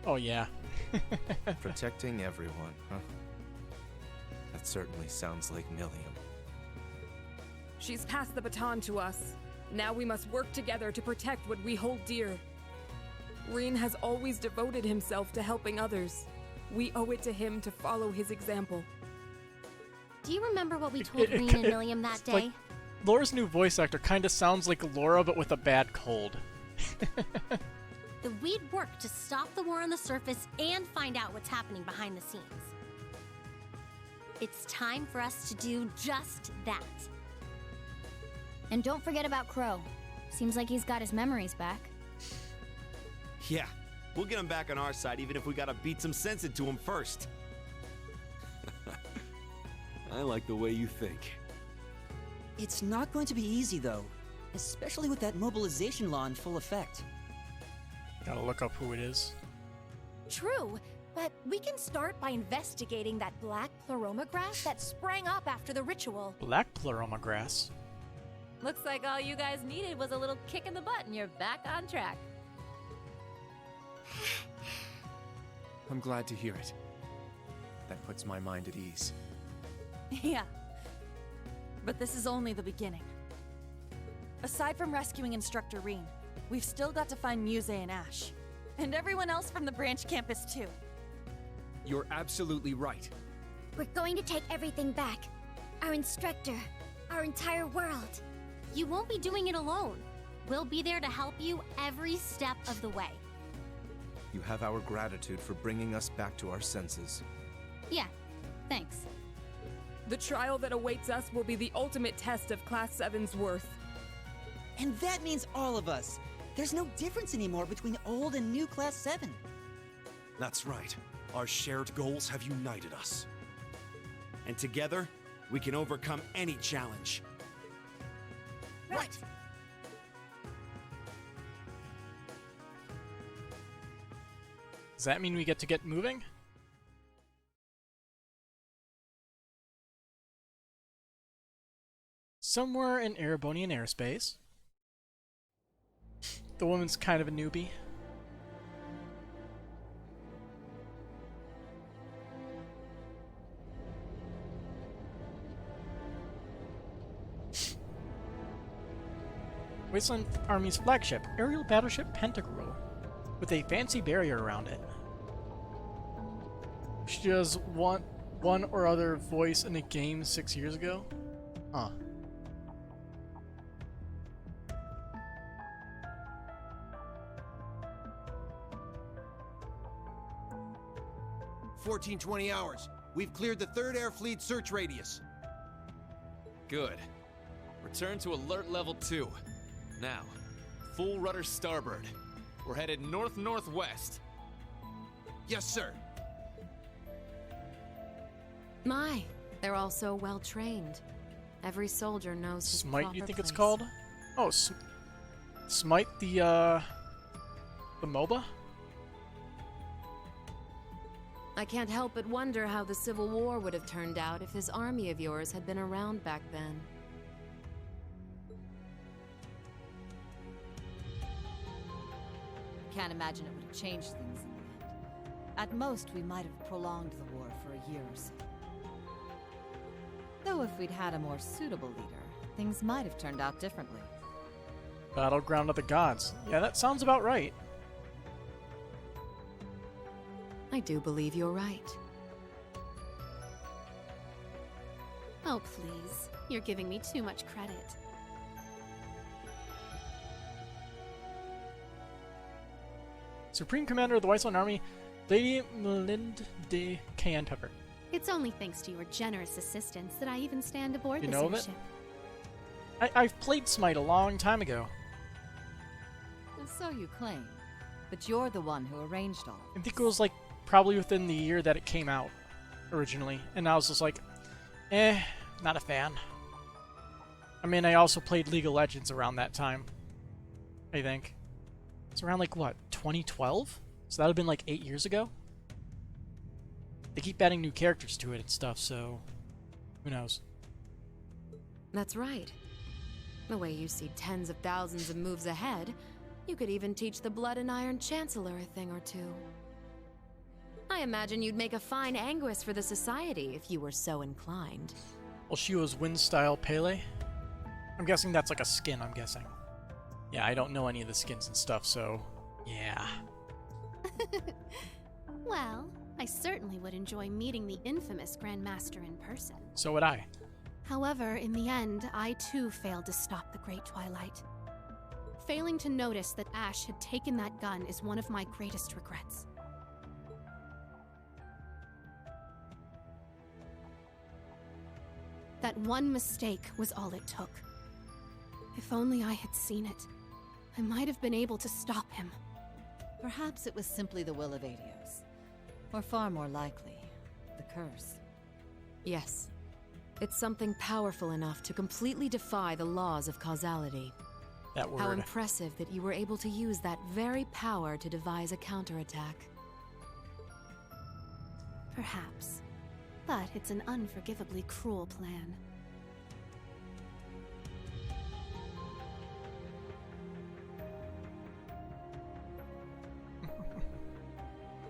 Oh yeah. Protecting everyone, huh? That certainly sounds like Milliam. She's passed the baton to us. Now we must work together to protect what we hold dear. Reen has always devoted himself to helping others. We owe it to him to follow his example. Do you remember what we told Reen and Milliam that day? Like, Laura's new voice actor kind of sounds like Laura, but with a bad cold. That we'd work to stop the war on the surface and find out what's happening behind the scenes. It's time for us to do just that. And don't forget about Crow. Seems like he's got his memories back. Yeah, we'll get him back on our side even if we gotta beat some sense into him first. I like the way you think. It's not going to be easy, though. Especially with that mobilization law in full effect. Gotta look up who it is. True, but we can start by investigating that black pleroma grass that sprang up after the ritual. Black pleroma grass? Looks like all you guys needed was a little kick in the butt and you're back on track. I'm glad to hear it. That puts my mind at ease. Yeah. But this is only the beginning. Aside from rescuing Instructor Reen, we've still got to find Muse and Ash. And everyone else from the branch campus, too. You're absolutely right. We're going to take everything back. Our instructor, our entire world. You won't be doing it alone. We'll be there to help you every step of the way. You have our gratitude for bringing us back to our senses. Yeah, thanks. The trial that awaits us will be the ultimate test of Class 7's worth. And that means all of us. There's no difference anymore between old and new Class 7. That's right. Our shared goals have united us. And together, we can overcome any challenge. Right! Does that mean we get moving? Somewhere in Erebonian airspace. The woman's kind of a newbie. Wasteland Army's flagship, aerial battleship Pentagram, with a fancy barrier around it. She does one or other voice in a game 6 years ago? Huh. $1420 hours. We've cleared the 3rd Air Fleet search radius. Good. Return to alert level 2. Now, full rudder starboard. We're headed north-northwest. Yes, sir. My, they're all so well trained. Every soldier knows his Smite, proper you think place. it's called? Oh, Smite the MOBA? I can't help but wonder how the Civil War would have turned out if this army of yours had been around back then. Can't imagine it would have changed things in the end. At most, we might have prolonged the war for a year or so. Though if we'd had a more suitable leader, things might have turned out differently. Battleground of the Gods. Yeah, that sounds about right. I do believe you're right. Oh, please. You're giving me too much credit. Supreme Commander of the Wasteland Army, Lady Melinda de Cantucker. It's only thanks to your generous assistance that I even stand aboard You this know of it? airship. I've played Smite a long time ago. So you claim. But you're the one who arranged all I think it was like probably within the year that it came out originally, and I was just like, not a fan. I mean, I also played League of Legends around that time, I think. It's around like, what, 2012? So that would have been like 8 years ago? They keep adding new characters to it and stuff, so who knows? That's right. The way you see tens of thousands of moves ahead, you could even teach the Blood and Iron Chancellor a thing or two. I imagine you'd make a fine Anguis for the Society if you were so inclined. Well, she was Wind-style Pele. I'm guessing that's like a skin, I'm guessing. Yeah, I don't know any of the skins and stuff, so yeah. Well, I certainly would enjoy meeting the infamous Grandmaster in person. So would I. However, in the end, I too failed to stop the Great Twilight. Failing to notice that Ash had taken that gun is one of my greatest regrets. That one mistake was all it took. If only I had seen it, I might have been able to stop him. Perhaps it was simply the will of Adios. Or far more likely, the curse. Yes. It's something powerful enough to completely defy the laws of causality. That word. How impressive that you were able to use that very power to devise a counterattack. Perhaps. But it's an unforgivably cruel plan.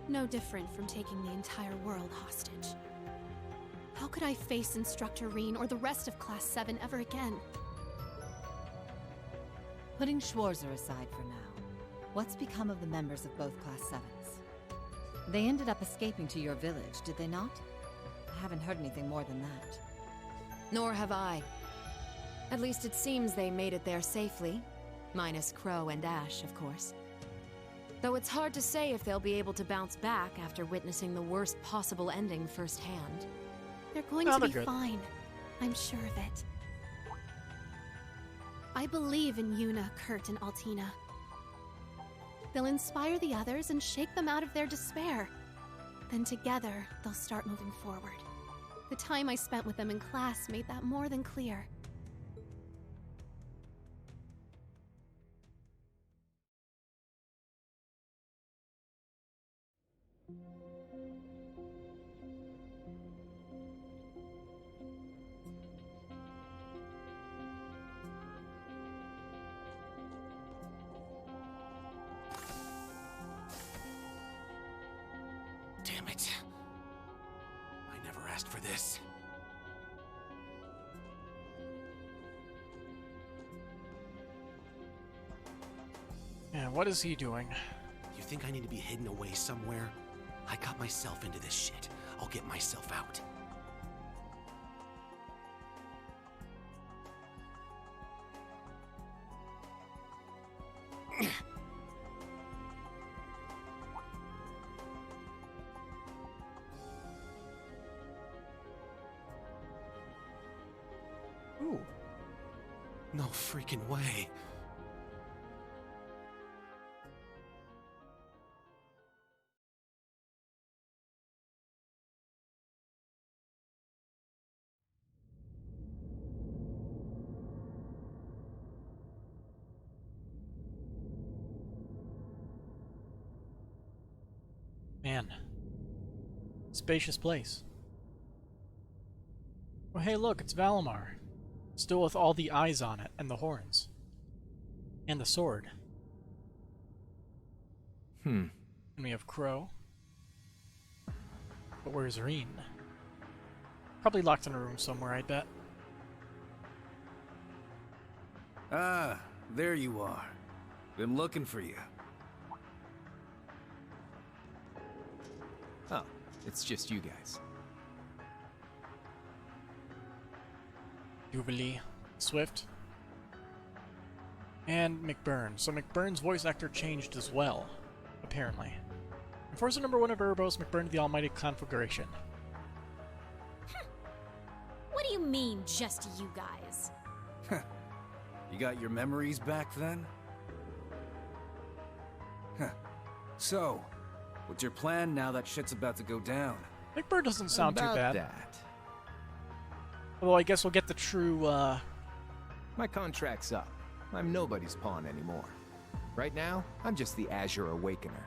No different from taking the entire world hostage. How could I face Instructor Reen or the rest of Class 7 ever again? Putting Schwarzer aside for now, what's become of the members of both Class 7s? They ended up escaping to your village, did they not? haven't heard anything more than that. Nor have I. At least it seems they made it there safely. Minus Crow and Ash, of course. Though it's hard to say if they'll be able to bounce back after witnessing the worst possible ending firsthand. They're going to be fine. I'm sure of it. I believe in Yuna, Kurt, and Altina. They'll inspire the others and shake them out of their despair. Then together, they'll start moving forward. The time I spent with them in class made that more than clear. Damn it. I never asked for this. Yeah, what is he doing? You think I need to be hidden away somewhere? I got myself into this shit. I'll get myself out. Ooh. No freaking way. Man. Spacious place. Oh, hey, look, it's Valimar. Still with all the eyes on it, and the horns. And the sword. And we have Crow. But where's Reen? Probably locked in a room somewhere, I bet. Ah, there you are. Been looking for you. Oh, it's just you guys. Jubilee, Swift, and McBurn. So McBurn's voice actor changed as well, apparently. Enforcer number 1 of Erebos, McBurn the Almighty Conflagration. What do you mean, just you guys? You got your memories back then? So, what's your plan now that shit's about to go down? McBurn doesn't sound too bad. That. Although I guess we'll get the true, My contract's up. I'm nobody's pawn anymore. Right now, I'm just the Azure Awakener,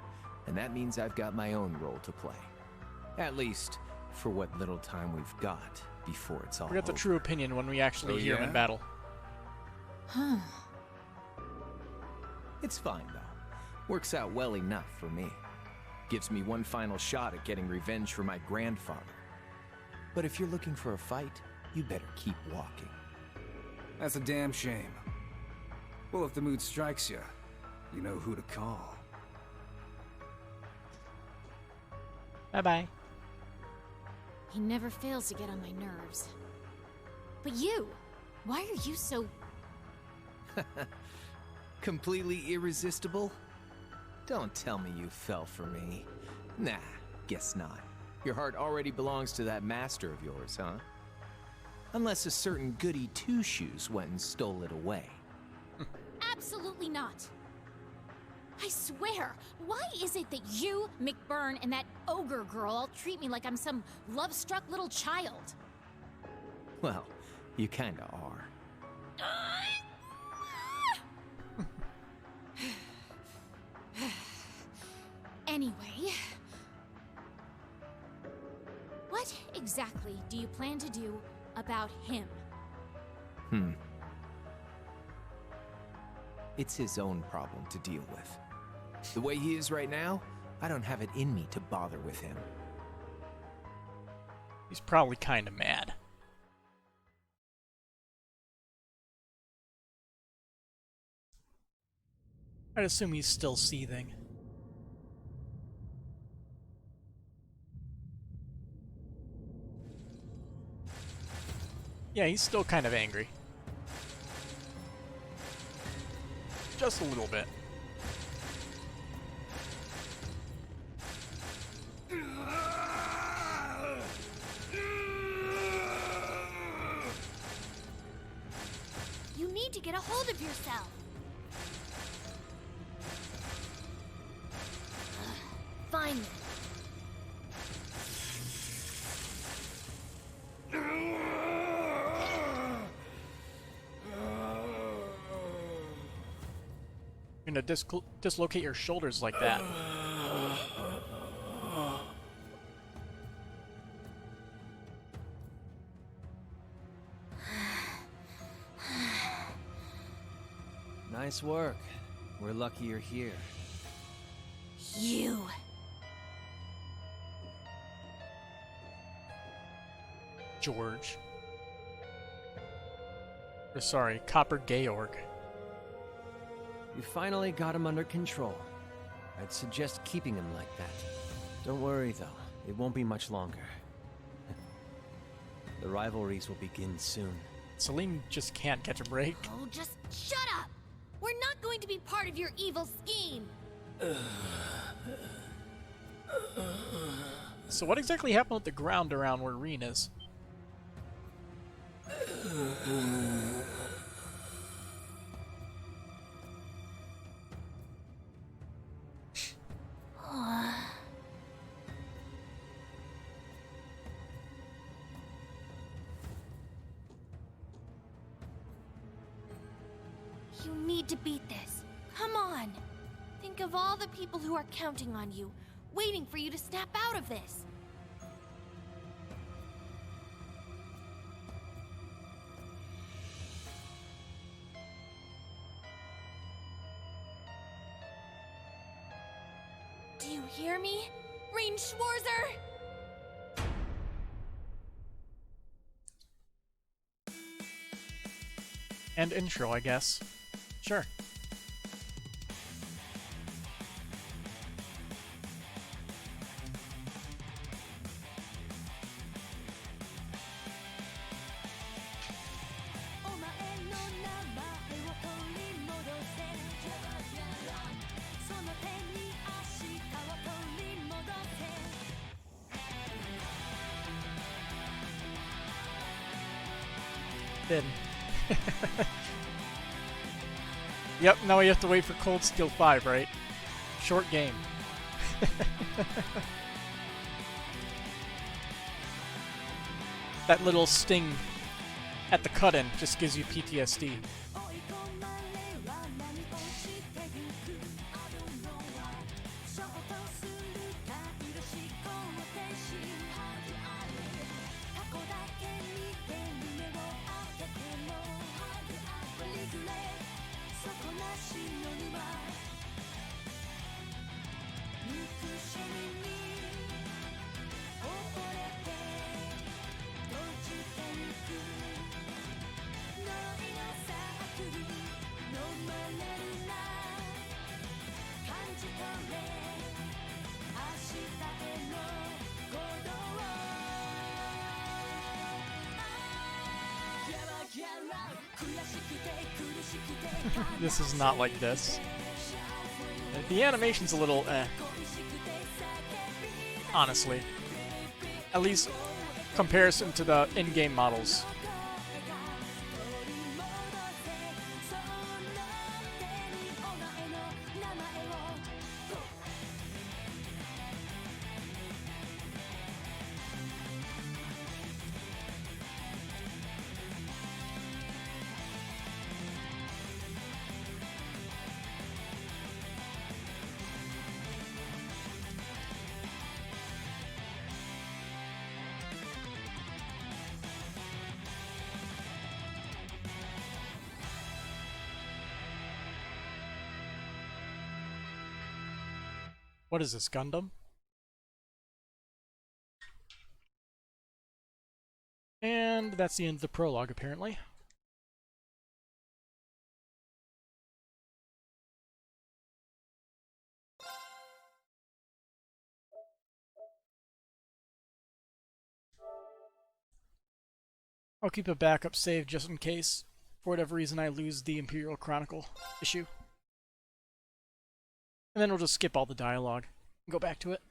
and that means I've got my own role to play. At least, for what little time we've got before it's all we'll get the over. true opinion when we actually hear him in yeah? battle. Huh. It's fine, though. Works out well enough for me. Gives me one final shot at getting revenge for my grandfather. But if you're looking for a fight, you better keep walking. That's a damn shame. Well, if the mood strikes you, you know who to call. Bye-bye. He never fails to get on my nerves. But you, why are you so... Completely irresistible? Don't tell me you fell for me. Nah, guess not. Your heart already belongs to that master of yours, huh? Unless a certain goody two-shoes went and stole it away. Absolutely not. I swear, why is it that you, McBurn, and that ogre girl all treat me like I'm some love-struck little child? Well, you kinda are. Anyway, what exactly do you plan to do about him? It's his own problem to deal with. The way he is right now, I don't have it in me to bother with him. He's probably kinda mad. I'd assume he's still seething. Yeah, he's still kind of angry. Just a little bit. You need to get a hold of yourself. Fine then. You're gonna dislocate your shoulders like that. Nice work. We're lucky you're here. You. George. Or sorry, Copper Georg. You finally got him under control. I'd suggest keeping him like that. Don't worry, though. It won't be much longer. The rivalries will begin soon. Selim just can't catch a break. Oh, just shut up! We're not going to be part of your evil scheme! So what exactly happened with the ground around where Reen is? You need to beat this. Come on! Think of all the people who are counting on you, waiting for you to snap out of this. Do you hear me? Rein Schwarzer! And intro, I guess. Sure. Did. Yep, now we have to wait for Cold Steel 5, right? Short game. That little sting at the cut-in just gives you PTSD. This is not like this. The animation's a little honestly. At least comparison to the in-game models. What is this, Gundam? And that's the end of the prologue, apparently. I'll keep a backup save just in case, for whatever reason, I lose the Imperial Chronicle issue. And then we'll just skip all the dialogue and go back to it.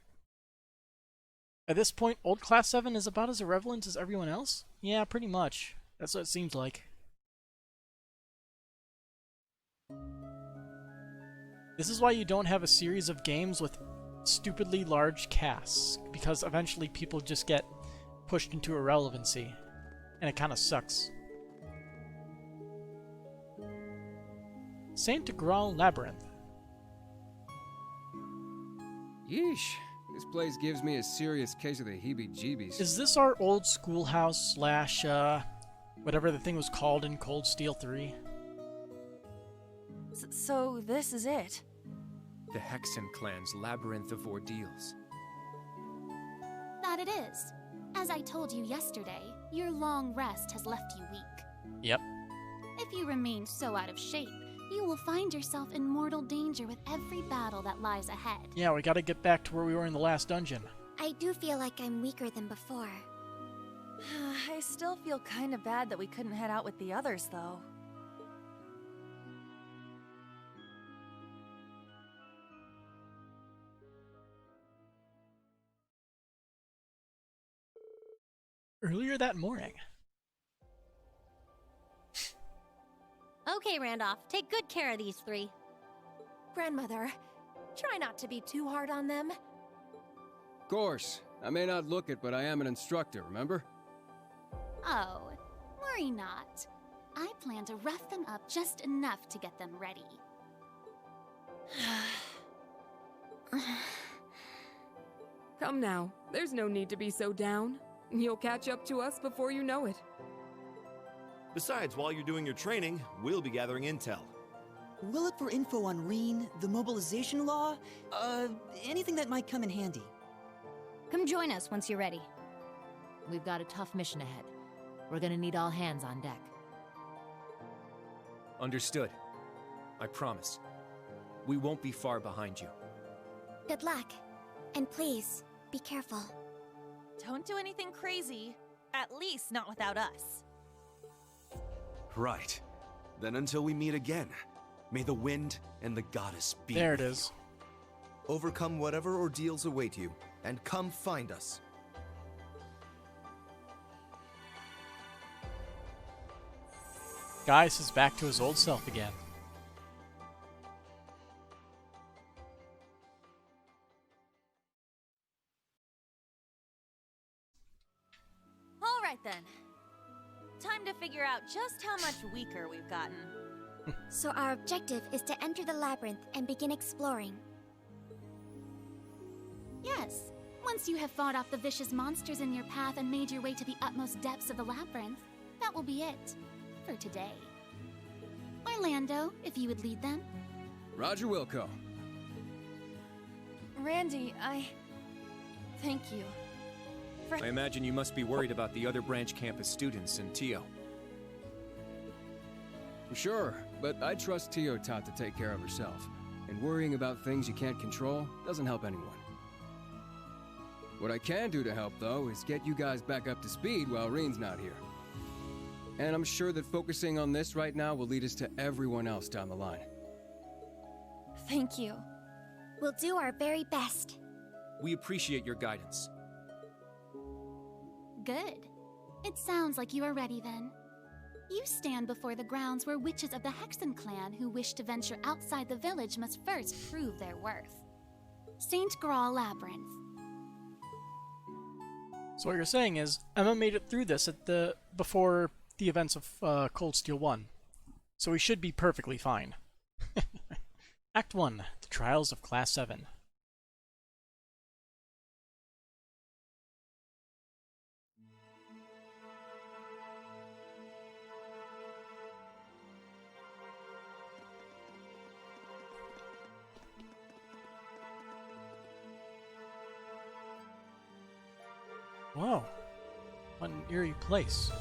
At this point, old Class 7 is about as irrelevant as everyone else? Yeah, pretty much. That's what it seems like. This is why you don't have a series of games with stupidly large casts, because eventually people just get pushed into irrelevancy, and it kind of sucks. Saint Graal Labyrinth. Yeesh. This place gives me a serious case of the heebie-jeebies. Is this our old schoolhouse slash, whatever the thing was called in Cold Steel 3? So this is it? The Hexen clan's labyrinth of ordeals. That it is. As I told you yesterday, your long rest has left you weak. Yep. If you remain so out of shape, you will find yourself in mortal danger with every battle that lies ahead. Yeah, we gotta get back to where we were in the last dungeon. I do feel like I'm weaker than before. I still feel kind of bad that we couldn't head out with the others, though. Earlier that morning. Okay, Randolph, take good care of these three. Grandmother, try not to be too hard on them. Of course. I may not look it, but I am an instructor, remember? Oh, worry not. I plan to rough them up just enough to get them ready. Come now, there's no need to be so down. You'll catch up to us before you know it. Besides, while you're doing your training, we'll be gathering intel. We'll look for info on Reen, the mobilization law, anything that might come in handy. Come join us once you're ready. We've got a tough mission ahead. We're gonna need all hands on deck. Understood. I promise. We won't be far behind you. Good luck. And please, be careful. Don't do anything crazy. At least not without us. Right. Then until we meet again, may the wind and the goddess be There it with is. you. Overcome whatever ordeals await you, and come find us. Gaius is back to his old self again. All right then. Time to figure out just how much weaker we've gotten. So our objective is to enter the labyrinth and begin exploring. Yes, once you have fought off the vicious monsters in your path and made your way to the utmost depths of the labyrinth, that will be it. For today. Orlando, if you would lead them. Roger Wilco. Randy, thank you. I imagine you must be worried about the other branch campus students and Tio. Sure, but I trust Tio Tot to take care of herself. And worrying about things you can't control doesn't help anyone. What I can do to help, though, is get you guys back up to speed while Reen's not here. And I'm sure that focusing on this right now will lead us to everyone else down the line. Thank you. We'll do our very best. We appreciate your guidance. Good. It sounds like you are ready then. You stand before the grounds where witches of the Hexen clan who wish to venture outside the village must first prove their worth. Saint Graal Labyrinth. So what you're saying is, Emma made it through this before the events of Cold Steel 1. So we should be perfectly fine. Act 1, The Trials of Class 7. Wow, what an eerie place.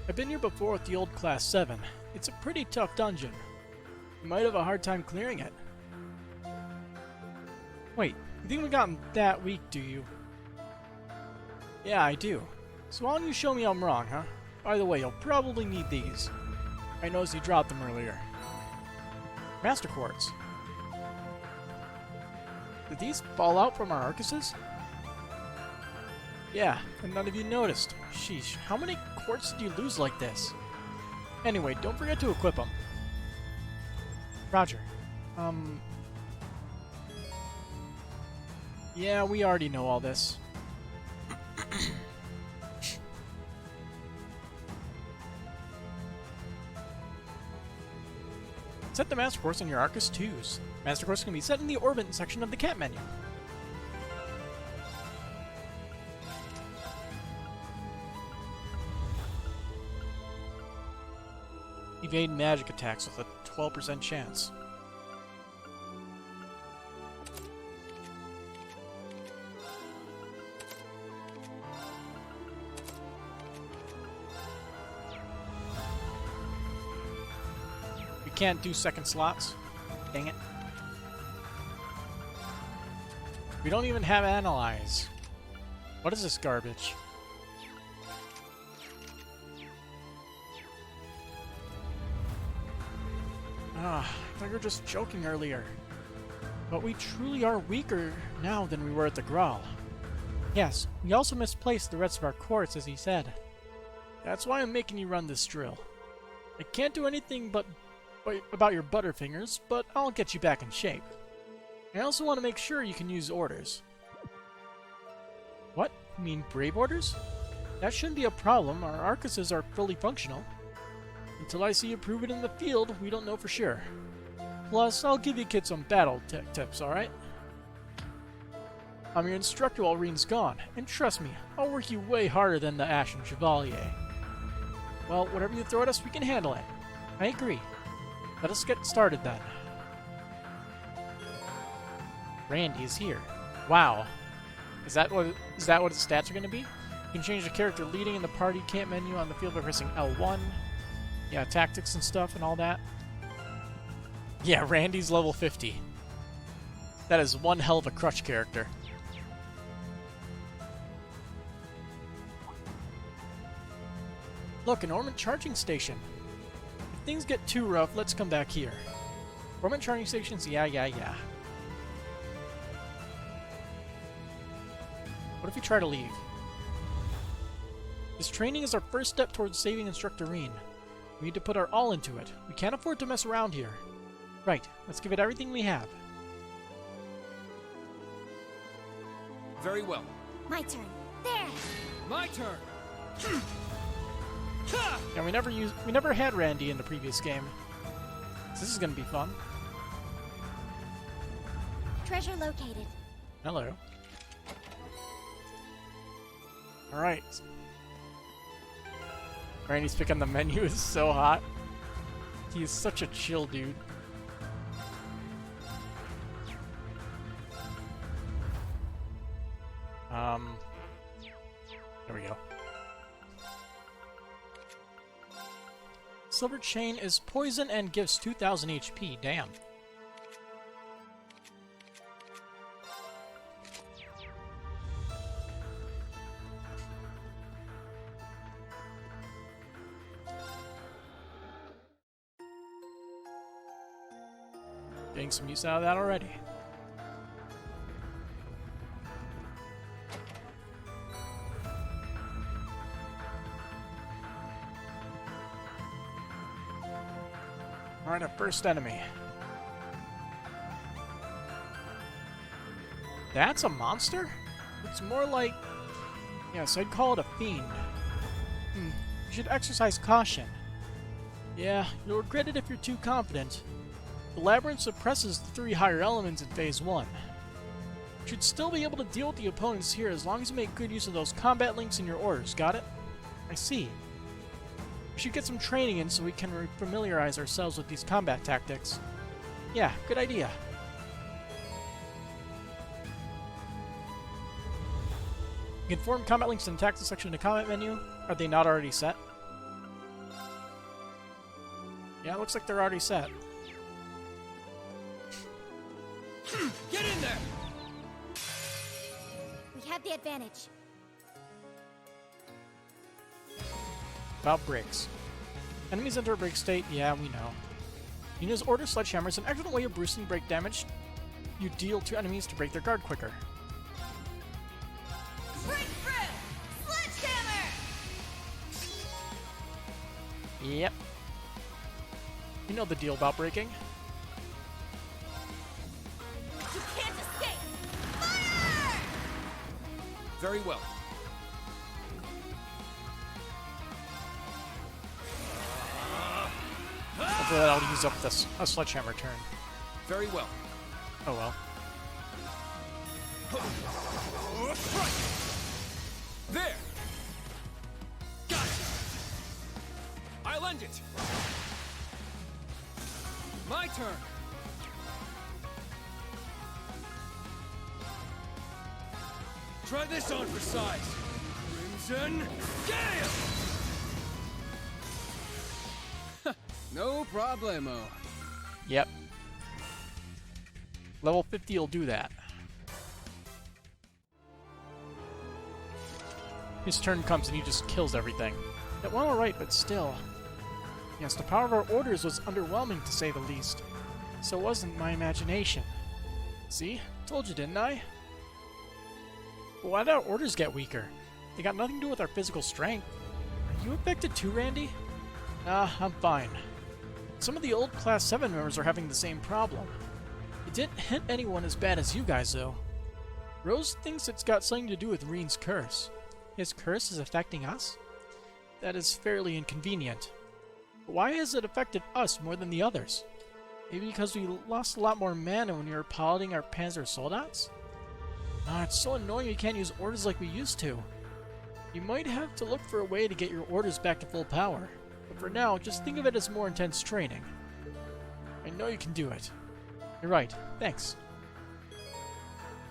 I've been here before with the old Class 7. It's a pretty tough dungeon. You might have a hard time clearing it. Wait, you think we got that weak, do you? Yeah, I do. So why don't you show me I'm wrong, huh? By the way, you'll probably need these. I noticed you dropped them earlier. Master Quartz. Did these fall out from our Arcuses? Yeah, and none of you noticed. Sheesh, how many quartz did you lose like this? Anyway, don't forget to equip them. Roger. Yeah, we already know all this. Set the Master Course on your Arcus 2s. Master Course can be set in the Orbit section of the cat menu. Evade magic attacks with a 12% chance. We can't do second slots. Dang it. We don't even have Analyze. What is this garbage? I thought you were just joking earlier. But we truly are weaker now than we were at the Grawl. Yes, we also misplaced the rest of our quartz, as he said. That's why I'm making you run this drill. I can't do anything about your butterfingers, but I'll get you back in shape. I also want to make sure you can use orders. What? You mean brave orders? That shouldn't be a problem. Our Arcuses are fully functional. Until I see you prove it in the field, we don't know for sure. Plus, I'll give you kids some battle tips, alright? I'm your instructor while Reen's gone, and trust me, I'll work you way harder than the Ashen Chevalier. Well, whatever you throw at us, we can handle it. I agree. Let us get started then. Randy is here. Wow. Is that what his stats are going to be? You can change the character leading in the party camp menu on the field by pressing L1. Yeah, tactics and stuff and all that. Yeah, Randy's level 50. That is one hell of a crutch character. Look, an Ormond charging station. If things get too rough, let's come back here. Ormond charging stations, yeah. What if we try to leave? This training is our first step towards saving Instructor Reen. We need to put our all into it. We can't afford to mess around here. Right, let's give it everything we have. Very well. My turn. There! My turn! Yeah, we never had Randy in the previous game. So this is gonna be fun. Treasure located. Hello. Alright. Randy's pick on the menu is so hot. He is such a chill dude. There we go. Silver Chain is poison and gives 2000 HP. Damn. Getting some use out of that already. Alright, our first enemy. That's a monster? It's more like... yes, I'd call it a fiend. You should exercise caution. Yeah, you'll regret it if you're too confident. The Labyrinth suppresses the 3 higher elements in Phase 1. You should still be able to deal with the opponents here as long as you make good use of those combat links in your orders, got it? I see. We should get some training in so we can familiarize ourselves with these combat tactics. Yeah, good idea. You can form combat links in the tactics section of the combat menu. Are they not already set? Yeah, it looks like they're already set. Get in there! We have the advantage. About breaks. Enemies enter a break state, yeah, we know. Yuna's Order Sledgehammer is an excellent way of boosting break damage you deal to enemies to break their guard quicker. Breakthrough! Sledgehammer! Yep. You know the deal about breaking. You can't escape! Fire! Very well. Hopefully that'll use up this a sledgehammer turn. Very well. Oh well. There! Gotcha! I'll end it! My turn! Try this on for size! Crimson Gale! No problemo. Yep. Level 50 will do that. His turn comes and he just kills everything. It went alright, but still. Yes, the power of our orders was underwhelming to say the least. So it wasn't my imagination. See? Told you, didn't I? But why did our orders get weaker? They got nothing to do with our physical strength. Are you affected too, Randy? Nah, I'm fine. Some of the old Class 7 members are having the same problem. It didn't hit anyone as bad as you guys, though. Rose thinks it's got something to do with Reen's curse. His curse is affecting us? That is fairly inconvenient. But why has it affected us more than the others? Maybe because we lost a lot more mana when we were piloting our Panzer Soldats? Ah, it's so annoying we can't use orders like we used to. You might have to look for a way to get your orders back to full power. But for now, just think of it as more intense training. I know you can do it. You're right. Thanks.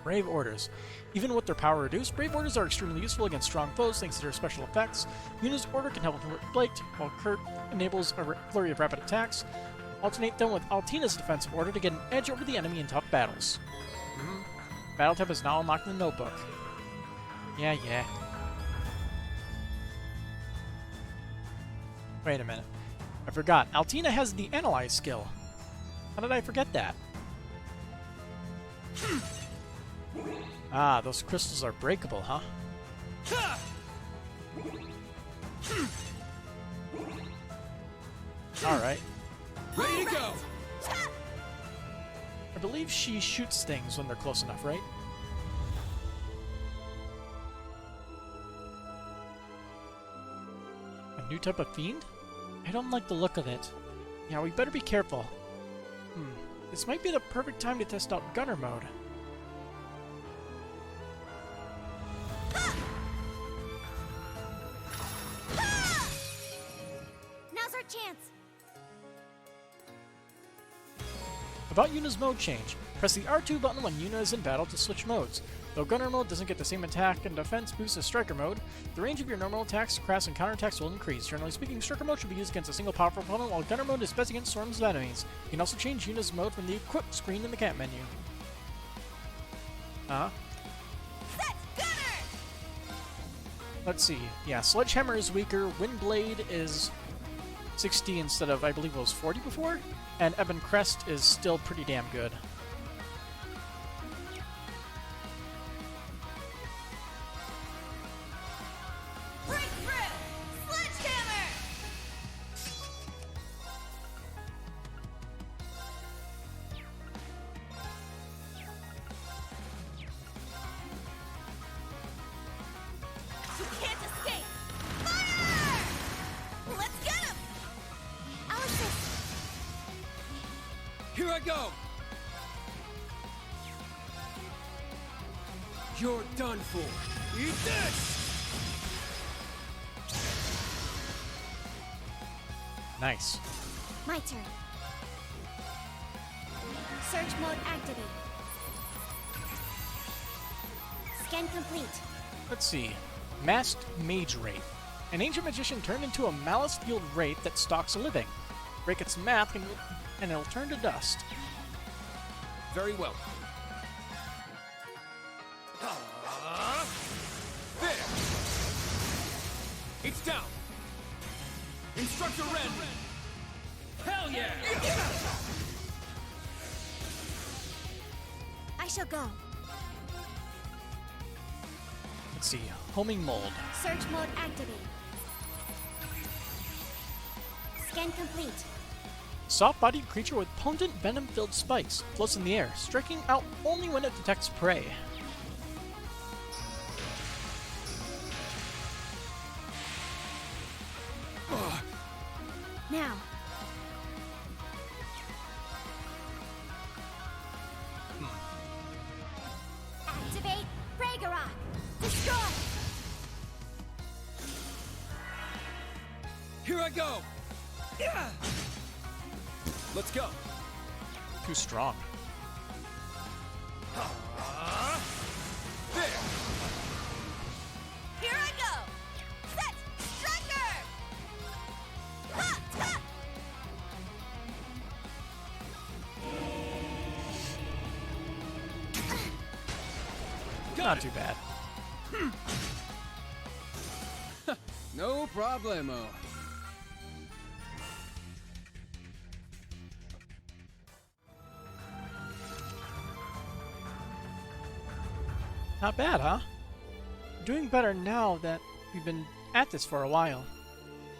Brave Orders. Even with their power reduced, Brave Orders are extremely useful against strong foes thanks to their special effects. Yuna's Order can help with Blaked, while Kurt enables a flurry of rapid attacks. Alternate them with Altina's defensive order to get an edge over the enemy in tough battles. Battle type is now unlocked in the notebook. Yeah. Wait a minute. I forgot. Altina has the Analyze skill. How did I forget that? Ah, those crystals are breakable, huh? Alright. Ready to go! I believe she shoots things when they're close enough, right? A new type of fiend? I don't like the look of it. Yeah, we better be careful. This might be the perfect time to test out gunner mode. Now's our chance. About Yuna's mode change. Press the R2 button when Yuna is in battle to switch modes. Though gunner mode doesn't get the same attack and defense boost as striker mode, the range of your normal attacks, crafts, and counterattacks will increase. Generally speaking, striker mode should be used against a single powerful opponent, while gunner mode is best against swarms of enemies. You can also change Yuna's mode from the equip screen in the camp menu. Let's see. Yeah, Sledgehammer is weaker, Windblade is 60 instead of, I believe it was 40 before, and Ebon Crest is still pretty damn good. Here I go! You're done for. Eat this! Nice. My turn. Search mode activate. Scan complete. Let's see. Masked Mage Wraith. An ancient magician turned into a malice-fueled wraith that stalks a living. Break its mask and it'll turn to dust. Very well. There! It's down! Instructor Ren! Hell yeah! I shall go. Let's see. Homing mold. Search mode activate. Scan complete. Soft-bodied creature with potent venom-filled spikes. Floats in the air, striking out only when it detects prey. Now. Activate Ragnarok. Destroy. Here I go! Yeah! Let's go! Too strong. There! Here I go! Set! Striker! Ha! Ha! Not too bad. No problemo. Not bad, huh? Doing better now that we've been at this for a while.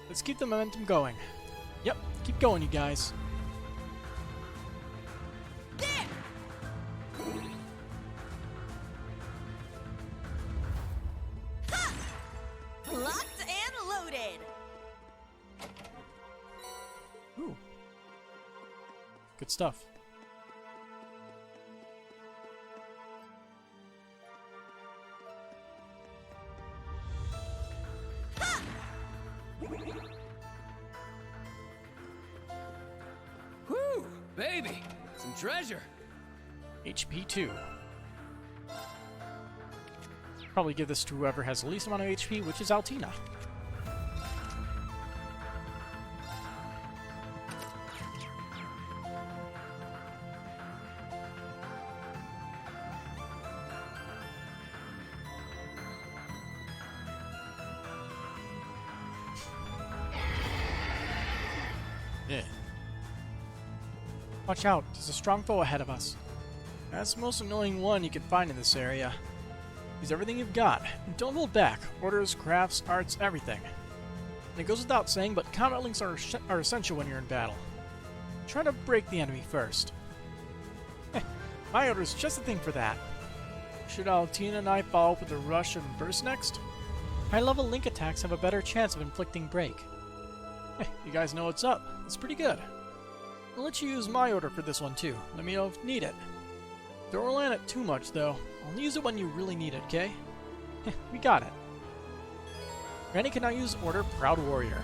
Let's keep the momentum going. Yep, keep going, you guys. Locked and loaded! Ooh. Good stuff. Whew! Baby! Some treasure! HP 2. Probably give this to whoever has the least amount of HP, which is Altina. Yeah. Watch out, there's a strong foe ahead of us. That's the most annoying one you can find in this area. Use everything you've got, and don't hold back. Orders, crafts, arts, everything. And it goes without saying, but combat links are essential when you're in battle. Try to break the enemy first. My order's just the thing for that. Should Altina and I follow up with a rush and burst next? High-level link attacks have a better chance of inflicting break. You guys know what's up. It's pretty good. I'll let you use my order for this one too. Let me know if you need it. Don't rely on it too much though. I'll use it when you really need it, okay? We got it. Randy can now use Order Proud Warrior.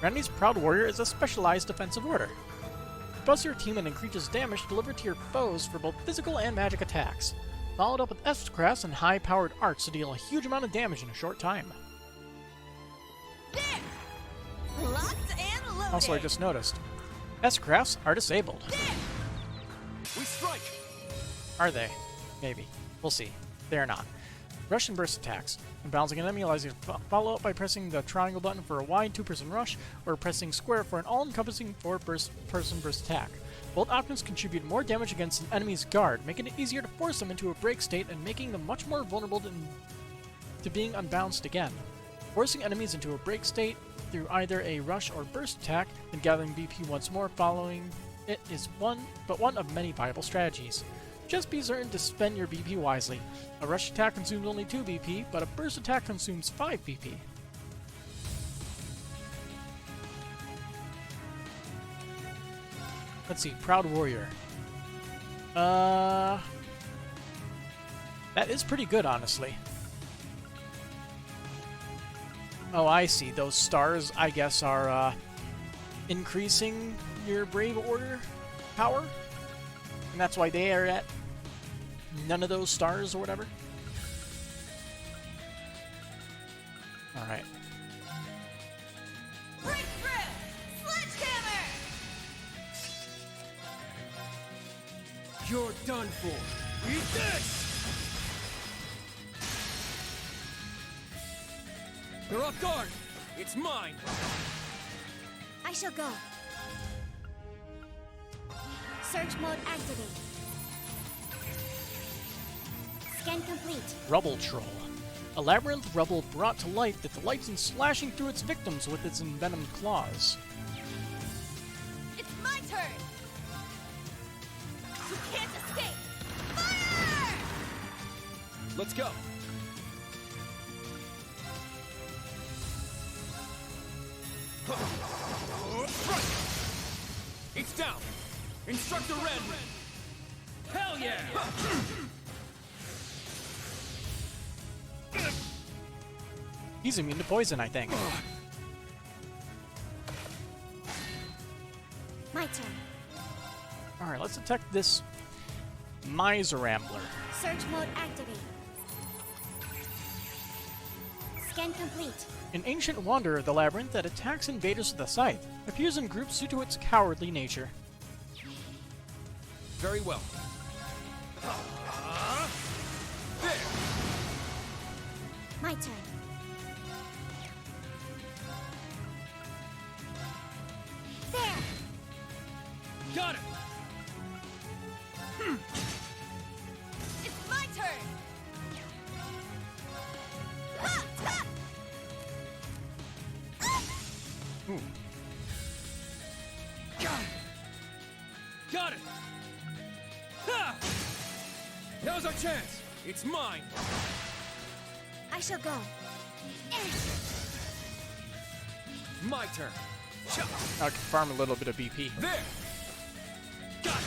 Randy's Proud Warrior is a specialized defensive order. It buffs your team and increases damage delivered to your foes for both physical and magic attacks, followed up with S-crafts and high-powered arts to deal a huge amount of damage in a short time. Locked and loaded! Also, I just noticed, S-crafts are disabled. We strike! Are they? Maybe. We'll see. They are not. Rush and burst attacks. When balancing an enemy allows you to follow up by pressing the triangle button for a wide two-person rush, or pressing square for an all-encompassing four-person burst attack. Both options contribute more damage against an enemy's guard, making it easier to force them into a break state and making them much more vulnerable to being unbalanced again. Forcing enemies into a break state through either a rush or burst attack, and gathering BP once more following it is one of many viable strategies. Just be certain to spend your BP wisely. A rush attack consumes only 2 BP, but a burst attack consumes 5 BP. Let's see, Proud Warrior. That is pretty good, honestly. Oh, I see. Those stars, I guess, are increasing your Brave Order power? And that's why they are at none of those stars or whatever? Alright. Breakthrough! Sledgehammer! You're done for. Eat this! They're off guard! It's mine! I shall go. Search mode activate. Scan complete. Rubble Troll. A labyrinth of rubble brought to light that delights in slashing through its victims with its envenomed claws. It's my turn! You can't escape! Fire! Let's go! Strike! It's down! Instructor Red! Hell yeah! He's immune to poison, I think. My turn. Alright, let's attack this Miser Rambler. Search mode activate. Scan complete. An ancient wanderer of the labyrinth that attacks invaders with a scythe. Appears in groups due to its cowardly nature. Very well. There! My turn. There! Got it! It's my turn! Ha! Ha! Ooh. Got it! Got it! Ha! Now's our chance! It's mine! I shall go. My turn! Cha! I can farm a little bit of BP. There! Gotcha!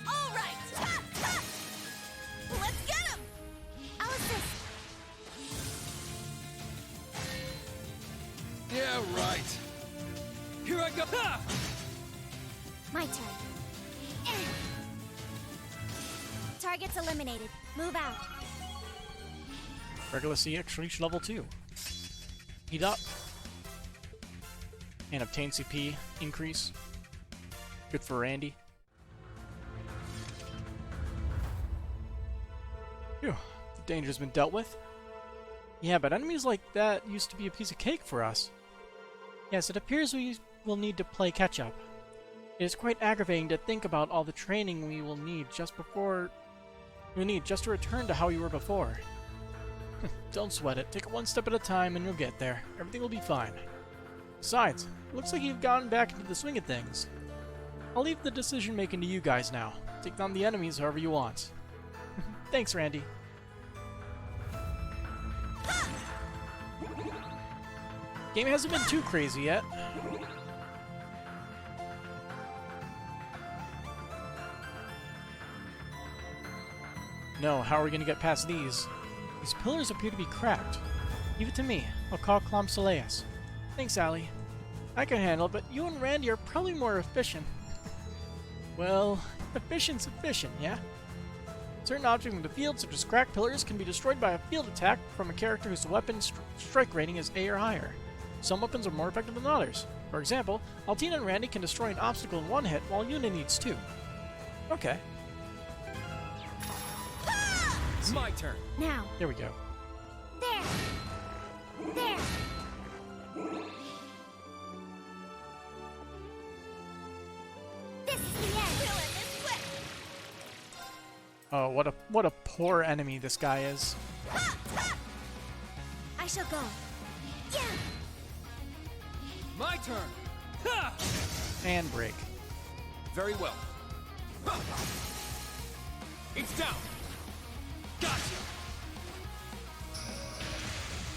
All right! Ha! Ha! Let's get him! I'll assist. Yeah, right! Here I go! Ha! My turn. Targets eliminated. Move out. Regular CX reach level 2. Heat up. And obtain CP increase. Good for Randy. Phew, the danger's been dealt with. Yeah, but enemies like that used to be a piece of cake for us. Yes, it appears we will need to play catch-up. It is quite aggravating to think about all the training we will need just to return to how you were before. Don't sweat it. Take it one step at a time and you'll get there. Everything will be fine. Besides, it looks like you've gotten back into the swing of things. I'll leave the decision making to you guys now. Take down the enemies however you want. Thanks, Randy. Game hasn't been too crazy yet. No, how are we going to get past these? These pillars appear to be cracked. Leave it to me. I'll call Clomsoleus. Thanks, Allie. I can handle it, but you and Randy are probably more efficient. Well, efficient's efficient, yeah? Certain objects in the field, such as cracked pillars, can be destroyed by a field attack from a character whose weapon strike rating is A or higher. Some weapons are more effective than others. For example, Altina and Randy can destroy an obstacle in one hit, while Yuna needs two. Okay. It's my turn. Now. There we go. There. There. This is the end. We'll end this quick. Oh, what a poor enemy this guy is. Ha! Ha! I shall go. Yeah. My turn. Ha! And break. Very well. Ha! It's down. Gotcha.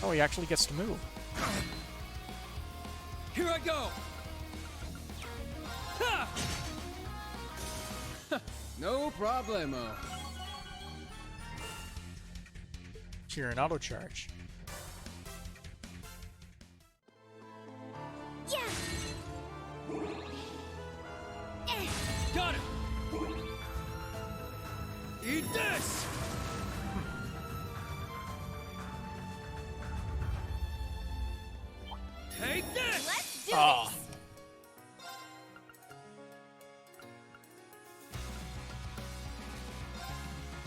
Oh, he actually gets to move. Here I go. Ha! No problemo. Cheer and auto charge. Yeah. Got it. Eat this. Take this. Let's do Oh. this.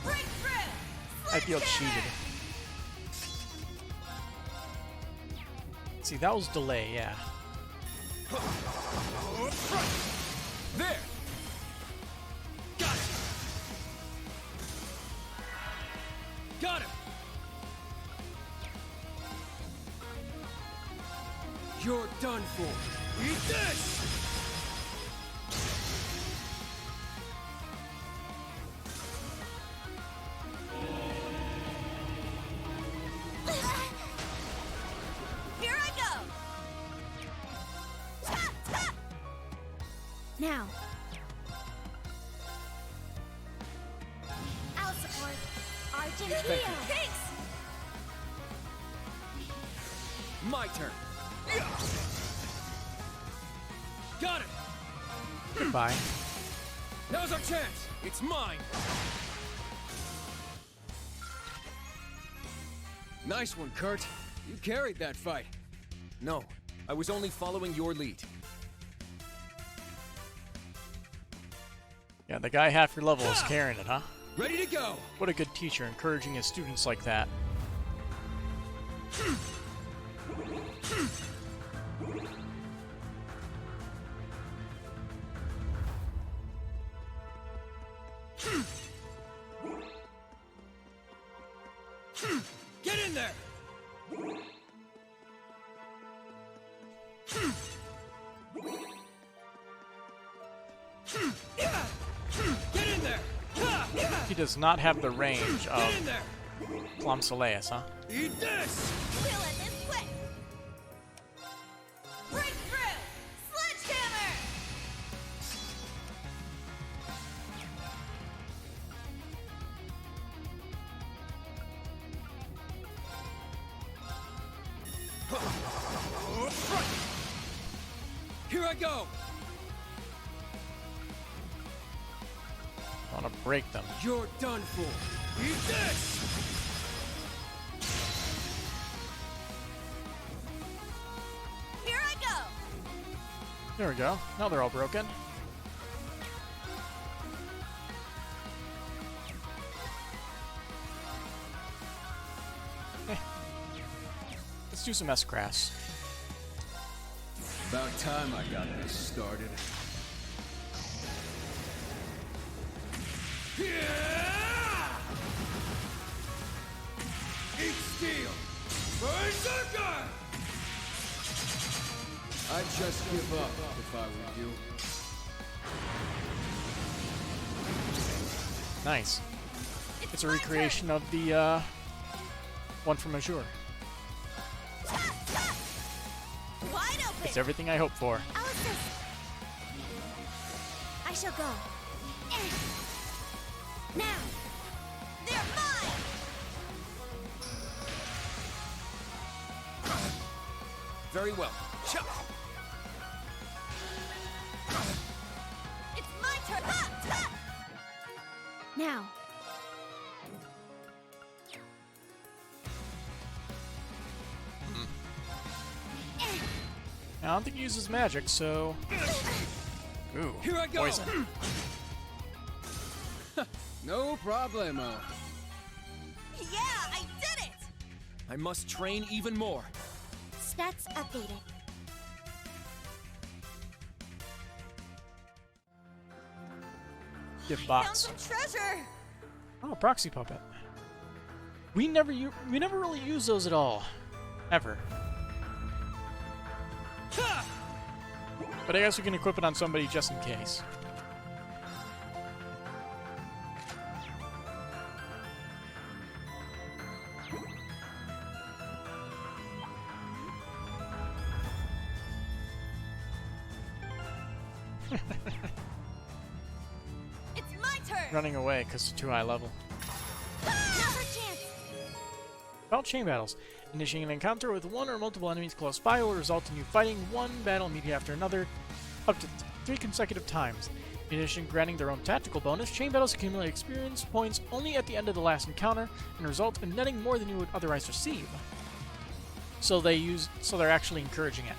Break through. I feel cheated. See, that was delay, yeah. There! Got it! Got him! You're done for. Eat this! Here I go! Ta, ta! Now. I'll support Argentina. Thanks! My turn. Got it! Goodbye. Now's our chance. It's mine. Nice one, Kurt. You carried that fight. No, I was only following your lead. Yeah, the guy half your level is carrying it, huh? Ready to go! What a good teacher, encouraging his students like that. Get in there! Get in there! He does not have the range Get of in there! Plumsoleus, huh? Eat this! Feel it this way! Breakthrough! Sledgehammer! Here I go! I want to break them. You're done for. Eat this! Here I go! There we go. Now they're all broken. Let's do some S-Grass. About time I got this started. Eat steel! Berserker! I'd just give up if I were you. Nice. It's a recreation of the one from Azure. Wide open! It's everything I hoped for. I'll assist. I shall go. Now! They're mine! Very well. Chop! It's my turn! Ha! Ha! Now. I don't think he uses magic, so... Ooh, Here I go! poison. No problemo. Yeah, I did it! I must train even more. Stats updated. Give Found box. some treasure! Oh, proxy puppet. We never really use those at all, ever. But I guess we can equip it on somebody just in case. It's my turn! Running away because it's too high level. Another chance! About chain battles. Initiating an encounter with one or multiple enemies close by will result in you fighting one battle immediately after another, up to 3 consecutive times. In addition, granting their own tactical bonus, chain battles accumulate experience points only at the end of the last encounter and result in netting more than you would otherwise receive. So they're actually encouraging it.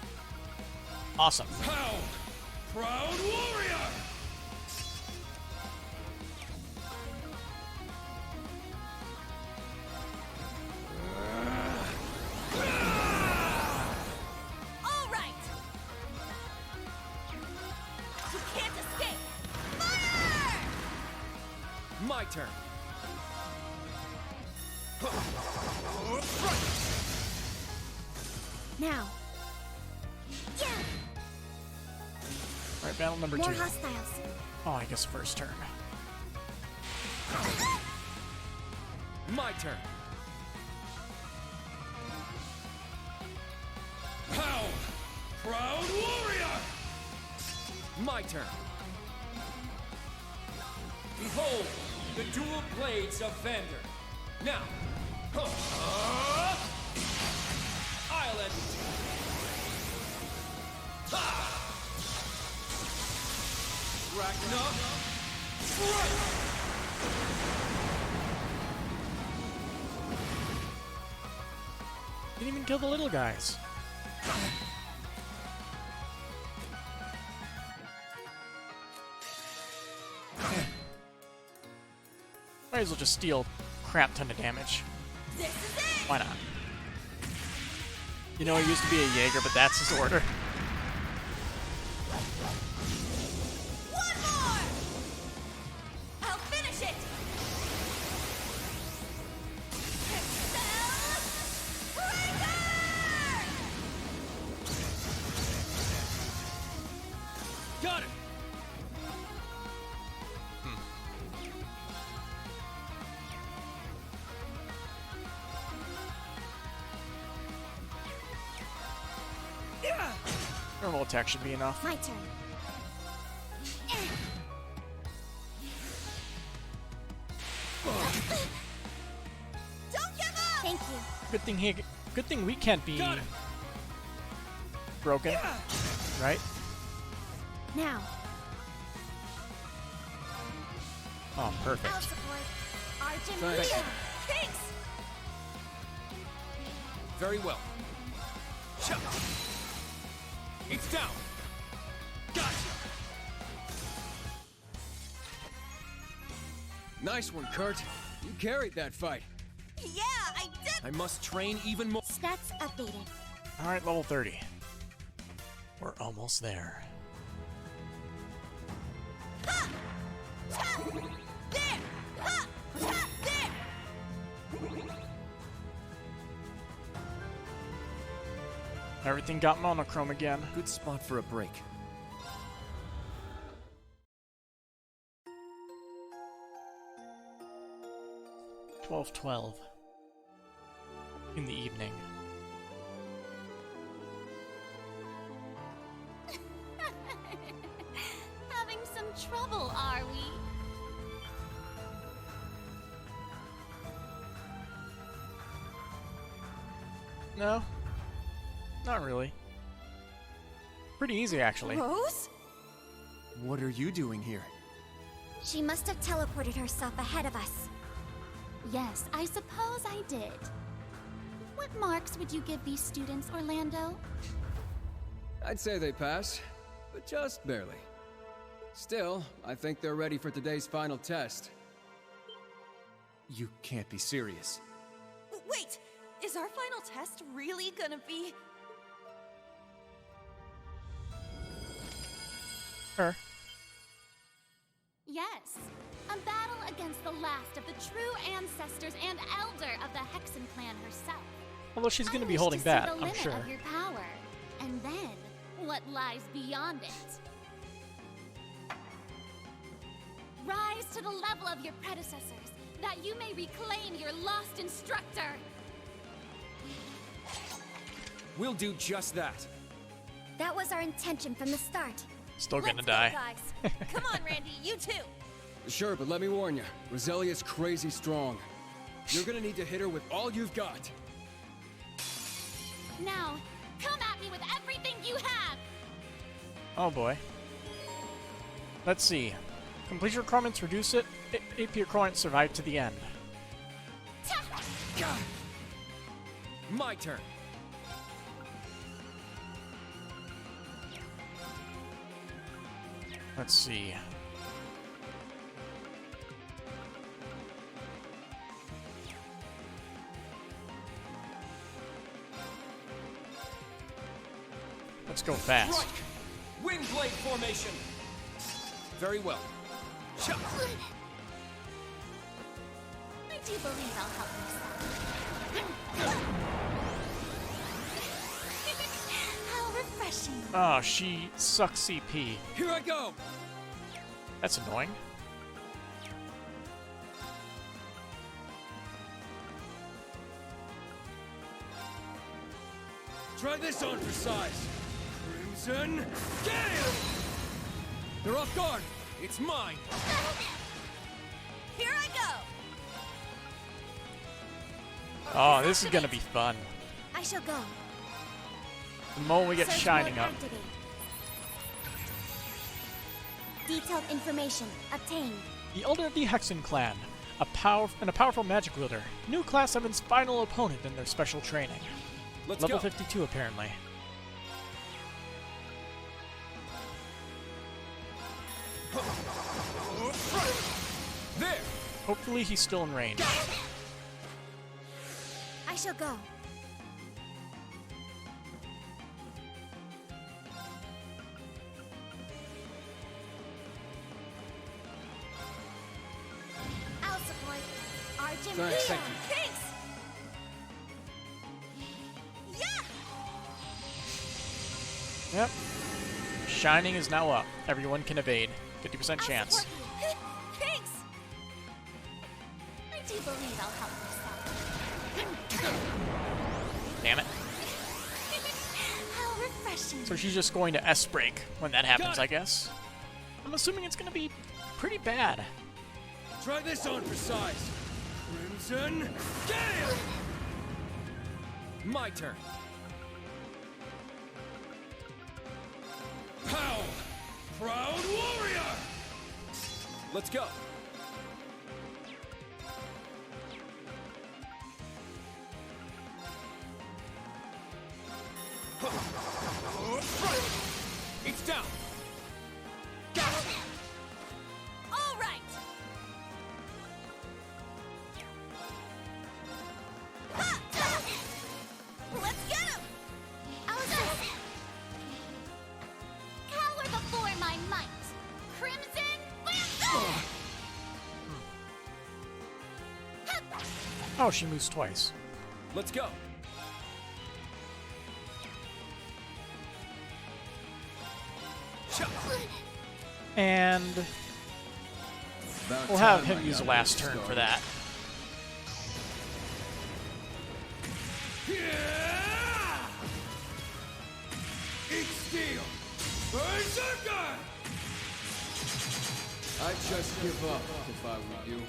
Awesome. How? Proud warrior! All right! My turn. Now. Yeah. Alright, battle number More 2. hostiles. Oh, I guess first turn. My turn. How? Proud warrior! My turn. Behold, the dual blades of Vander. Now. I'll end it. Ragnar. Didn't even kill the little guys. Might as well just steal a crap ton of damage. Why not? You know, I used to be a Jaeger, but that's his order. One more! I'll finish it! Got it! Normal attack should be enough. My turn. Don't give up! Thank you. Good thing we can't be broken, right? Now. Oh, perfect. I'll support Thanks. Argentina. Thanks! Very well. It's down. Gotcha. Nice one, Kurt. You carried that fight. Yeah, I did! I must train even more. Stats updated. Alright, level 30. We're almost there. Ha! Ha! There! Ha! Ha! There! Everything got monochrome again. Good spot for a break. $12:12 in the evening. Having some trouble, are we? No, not really. Pretty easy, actually. Rose? What are you doing here? She must have teleported herself ahead of us. Yes, I suppose I did. What marks would you give these students, Orlando? I'd say they pass, but just barely. Still, I think they're ready for today's final test. You can't be serious. Wait! Is our final test really gonna be... Her. Yes, a battle against the last of the true ancestors and elder of the Hexen clan herself. Although she's going to be wish holding to see that, the I'm limit sure. of your power, and then what lies beyond it. Rise to the level of your predecessors, that you may reclaim your lost instructor. We'll do just that. That was our intention from the start. Still gonna Let's die. go, guys. Come on, Randy, you too. Sure, but let me warn you, Roselia's crazy strong. You're gonna need to hit her with all you've got. Now, come at me with everything you have! Oh boy. Let's see. Complete your requirements, reduce it. AP requirements, survive to the end. My turn. Let's see. Let's go fast. Strike! Wind blade formation. Very well. do believe I'll help myself. How refreshing. Oh, she sucks CP. Here I go! That's annoying. Try this on for size. Crimson Gale! They're off guard! It's mine! Here I go! Oh, this is gonna be fun. I shall go. The moment we get Search Shining mode up. activate. Detailed information obtained. The Elder of the Hexen Clan, a powerful magic wielder. New Class 7's final opponent in their special training. Let's Level go. 52, apparently. There! Hopefully he's still in range. I shall go. I'll support. Argent Thanks, Leon. thank you. Thanks! Yeah! Yep. Shining is now up. Everyone can evade. 50% chance. Thanks! I do believe I'll help myself. Damn it. How refreshing. So she's just going to S-break when that happens, I guess. I'm assuming it's going to be pretty bad. Try this on for size. Crimson Gale! My turn. Pow! Proud Warrior! Let's go. It's down. All right! Let's get him! Cower before my might. Crimson Lance! Oh, she moves twice. Let's go. And About we'll have time him I use the got last this turn for started. that. Eat steel! Berserker! I'd just give up if I were you.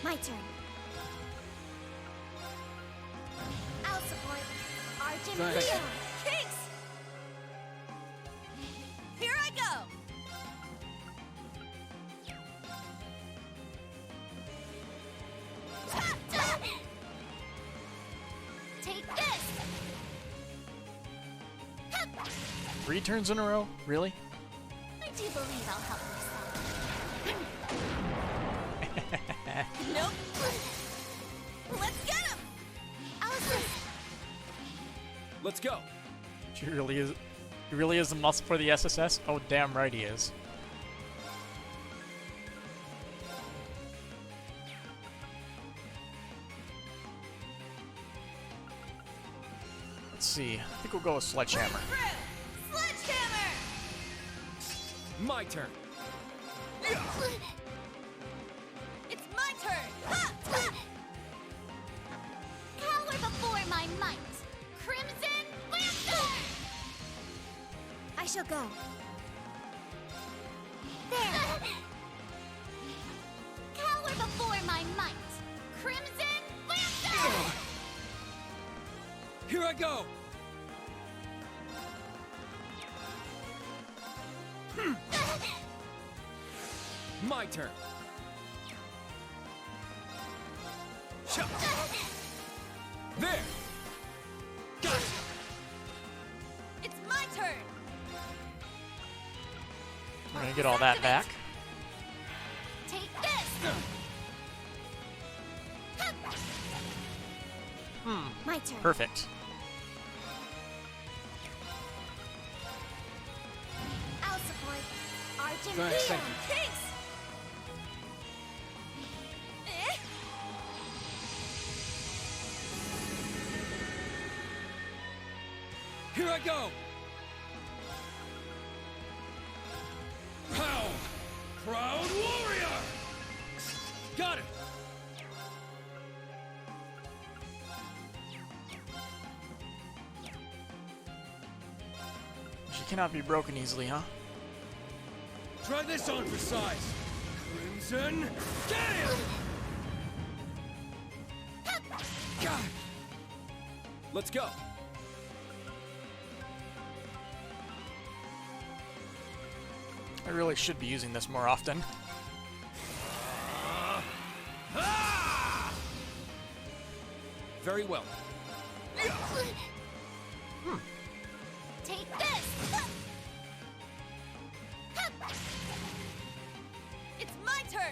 My turn. I'll support. Argent Thanks. Leon. Thanks! Here I go! Take this! 3 turns in a row? Really? I do believe I'll help myself. Nope! Let's get him! Let's go. She really is. He really is the muscle for the SSS? Oh, damn right he is. Let's see. I think we'll go with Sledgehammer. Sledgehammer! My turn. It's my turn! Cower before my might. Crimson Lancer! I shall go. There. Cower before my might. Crimson Lancer! Here I go! My turn. There. It's my turn! We're gonna get all that back. Take this! My turn. Perfect. I'll support. Thanks, thank you. Thanks! Here I go! How? Proud warrior! Got it! She cannot be broken easily, huh? Try this on for size. Crimson Gale! God. Let's go. I really should be using this more often. Very well. Take this! It's my turn!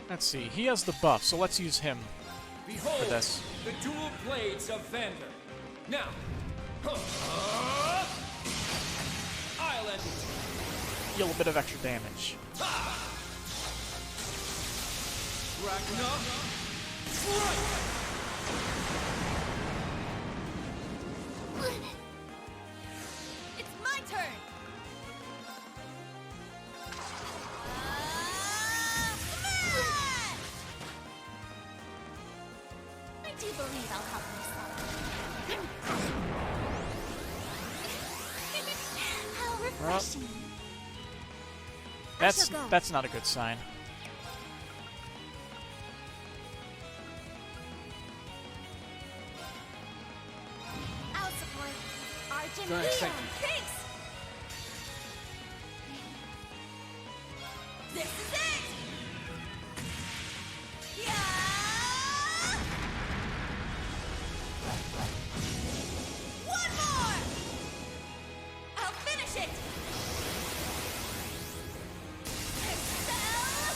Let's see. He has the buff, so let's use him Behold, for this. the dual blades of Vander. Now, I'll end it. Deal a bit of extra damage. Ragnar, It's my turn! I do believe I'll help myself. How refreshing. That's not a good sign. I'll support. Argent Thanks, Heel. thank you. Thanks! This is it! Yeah! One more! I'll finish it! Excel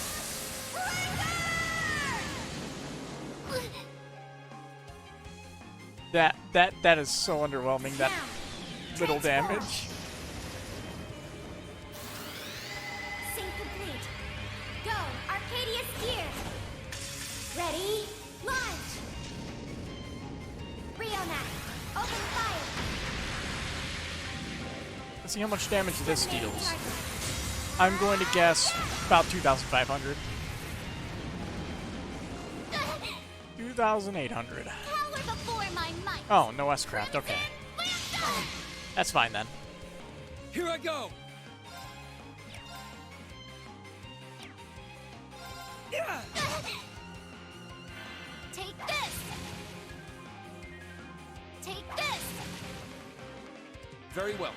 Breaker! That is so underwhelming. That little damage. Sync complete. Go, Arcadius gear. Ready, launch. Rionac, open fire. Let's see how much damage this deals. I'm going to guess about 2,500. 2,800. Power before my might. Oh, no S-Craft, okay. That's fine then. here I go! Take this. Take this. Very well.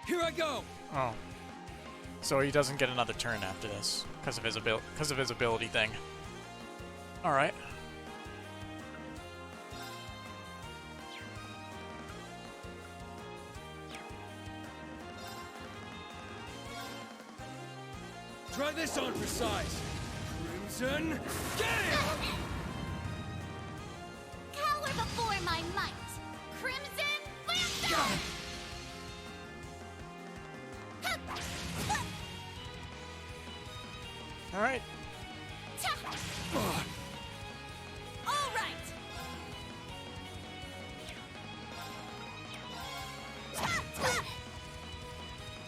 Here I go! Oh. So he doesn't get another turn after this because of his ability thing. All right. Try this on for size. Crimson Gale! Cower before my might. Crimson Lantern. All right. All right!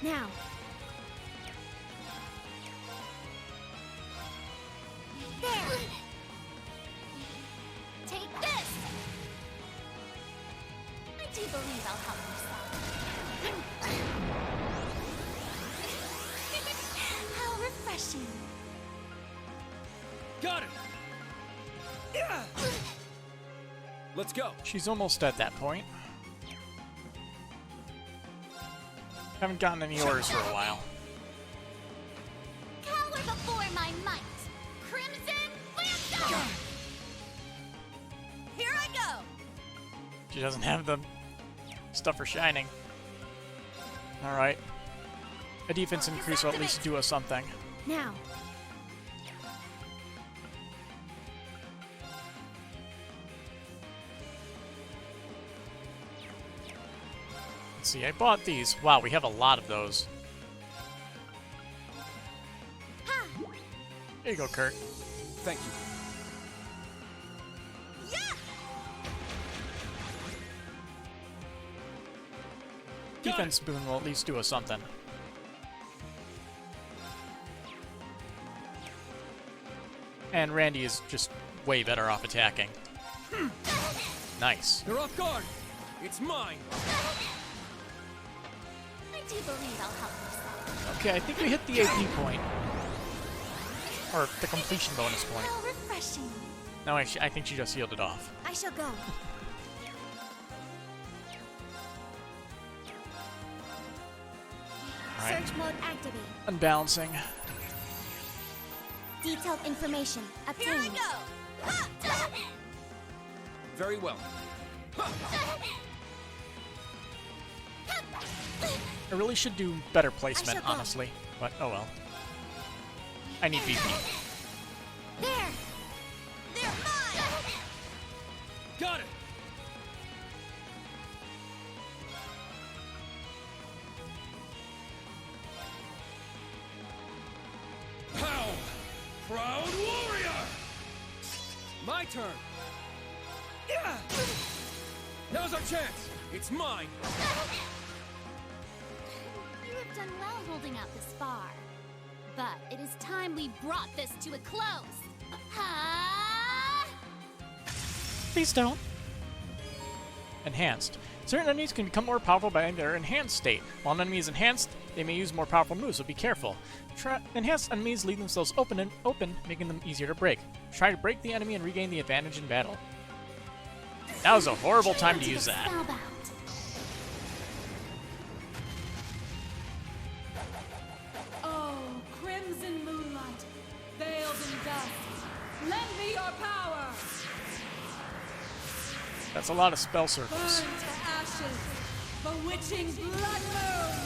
Now. There. Take this. I do believe I'll help myself. How refreshing. Got it! Yeah! Let's go. She's almost at that point. Haven't gotten any orders for a while. Cower before my might. Crimson Lantern. Here I go! She doesn't have the stuff for shining. All right. A defense increase will at least do us something. Now. Let's see, I bought these. Wow, we have a lot of those. There you go, Kurt. Thank you. Defense boon will at least do us something. And Randy is just way better off attacking. Nice. You're off guard. It's mine. I do believe I'll help myself. Okay, I think we hit the AP point. Or the completion bonus point. How refreshing. No, I think she just healed it off. I shall go. Alright. Search mode activate. Unbalancing. Detailed information obtained. Here I go. Very well. I really should do better placement, honestly. But, oh well. I need VP. There! They're mine! Got it! Pow! Proud warrior! My turn! Yeah! Now's our chance! It's mine! You have done well holding out this far. But it is time we brought this to a close. Ha! Please don't. Enhanced. Certain enemies can become more powerful by their enhanced state. While an enemy is enhanced, they may use more powerful moves, so be careful. Enhanced enemies leave themselves open, making them easier to break. Try to break the enemy and regain the advantage in battle. That was a horrible time to use that. Oh, crimson moonlight, veiled in dust, lend me your power! That's a lot of spell circles. Burn to ashes, bewitching blood moon!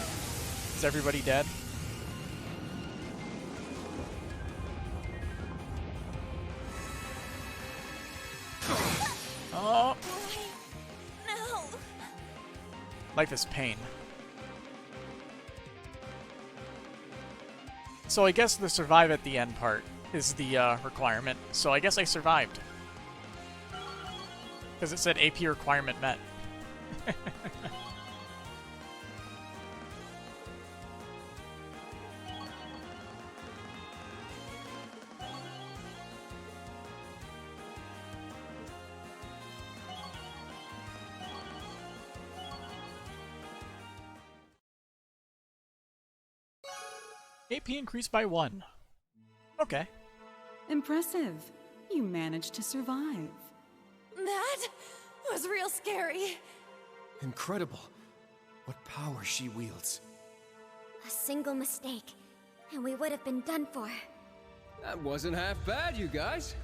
Is everybody dead? Oh! No! Life is pain. So I guess the survive at the end part is the requirement. So I guess I survived. Because it said AP requirement met. AP increased by 1. Okay. Impressive. You managed to survive. That was real scary. Incredible. What power she wields. A single mistake, and we would have been done for. That wasn't half bad, you guys.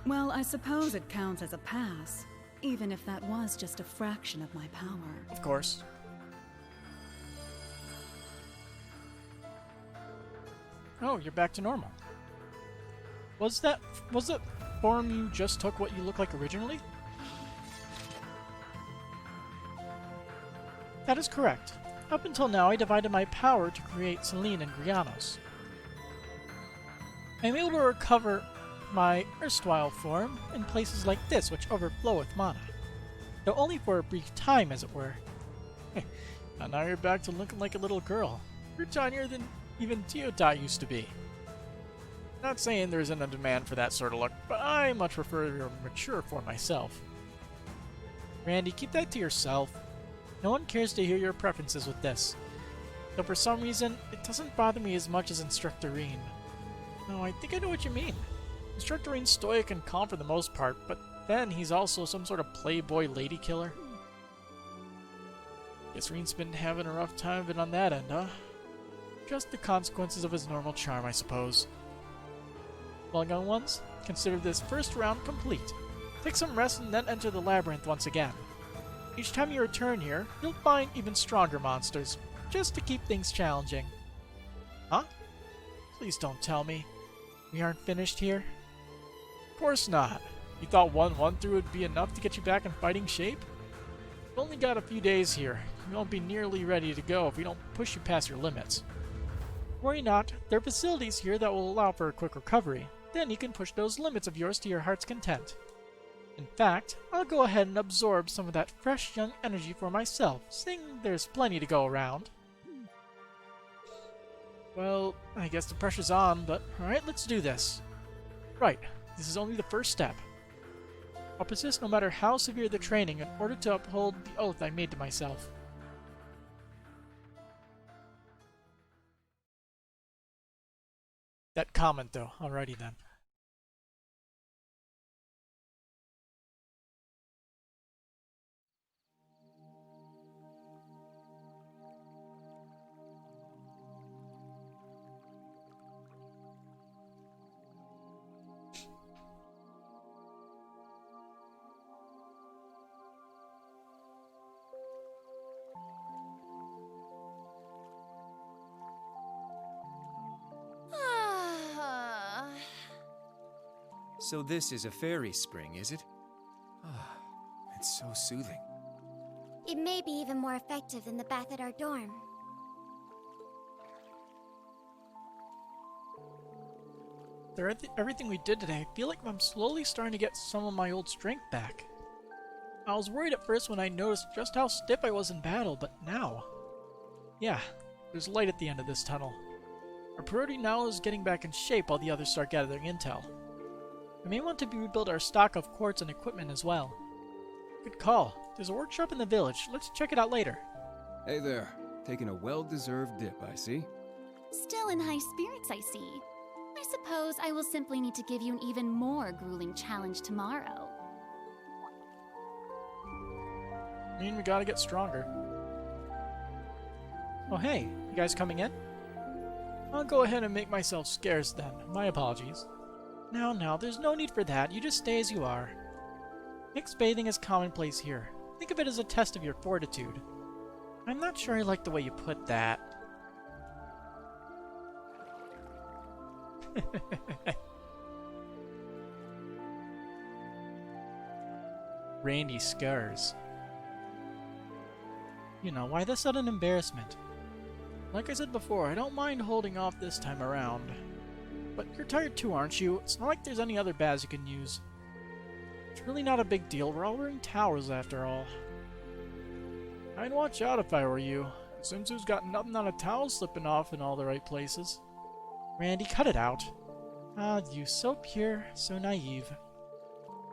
Well, I suppose it counts as a pass, even if that was just a fraction of my power. Of course. Oh, you're back to normal. Was that form you just took what you looked like originally? That is correct. Up until now, I divided my power to create Selene and Grianos. I am able to recover my erstwhile form in places like this, which overflow with mana. Though only for a brief time, as it were. And now you're back to looking like a little girl. You're tinier than even Teotai used to be. Not saying there isn't a demand for that sort of look, but I much prefer your mature form myself. Randy, keep that to yourself. No one cares to hear your preferences with this. Though for some reason, it doesn't bother me as much as Instructor Reen. No, I think I know what you mean. Instructor Reen's stoic and calm for the most part, but then he's also some sort of playboy lady killer. Guess Reen's been having a rough time of it on that end, huh? Just the consequences of his normal charm, I suppose. Well, young ones, consider this first round complete. Take some rest and then enter the labyrinth once again. Each time you return here, you'll find even stronger monsters. just to keep things challenging. Huh? Please don't tell me we aren't finished here. Of course not. You thought one run-through would be enough to get you back in fighting shape? We've only got a few days here. You won't be nearly ready to go if we don't push you past your limits. Worry not, there are facilities here that will allow for a quick recovery. Then you can push those limits of yours to your heart's content. In fact, I'll go ahead and absorb some of that fresh young energy for myself, seeing there's plenty to go around. Well, I guess the pressure's on, but alright, let's do this. Right, this is only the first step. I'll persist no matter how severe the training in order to uphold the oath I made to myself. That comment though, alrighty then. So this is a fairy spring, is it? Ah, it's so soothing. It may be even more effective than the bath at our dorm. After everything we did today, I feel like I'm slowly starting to get some of my old strength back. I was worried at first when I noticed just how stiff I was in battle, but now... Yeah, there's light at the end of this tunnel. Our priority now is getting back in shape while the others start gathering intel. We may want to rebuild our stock of quartz and equipment as well. Good call. There's a workshop in the village. Let's check it out later. Hey there. Taking a well-deserved dip, I see. Still in high spirits, I see. I suppose I will simply need to give you an even more grueling challenge tomorrow. I mean, we gotta get stronger. Oh hey, you guys coming in? I'll go ahead and make myself scarce then. My apologies. Now, there's no need for that. You just stay as you are. Mixed bathing is commonplace here. Think of it as a test of your fortitude. I'm not sure I like the way you put that. Randy scars. You know, why the sudden embarrassment? Like I said before, I don't mind holding off this time around. But you're tired too, aren't you? It's not like there's any other baths you can use. It's really not a big deal. We're all wearing towels after all. I'd watch out if I were you. Simsu's got nothing on a towel slipping off in all the right places. Randy, cut it out. Ah, you so pure, so naive.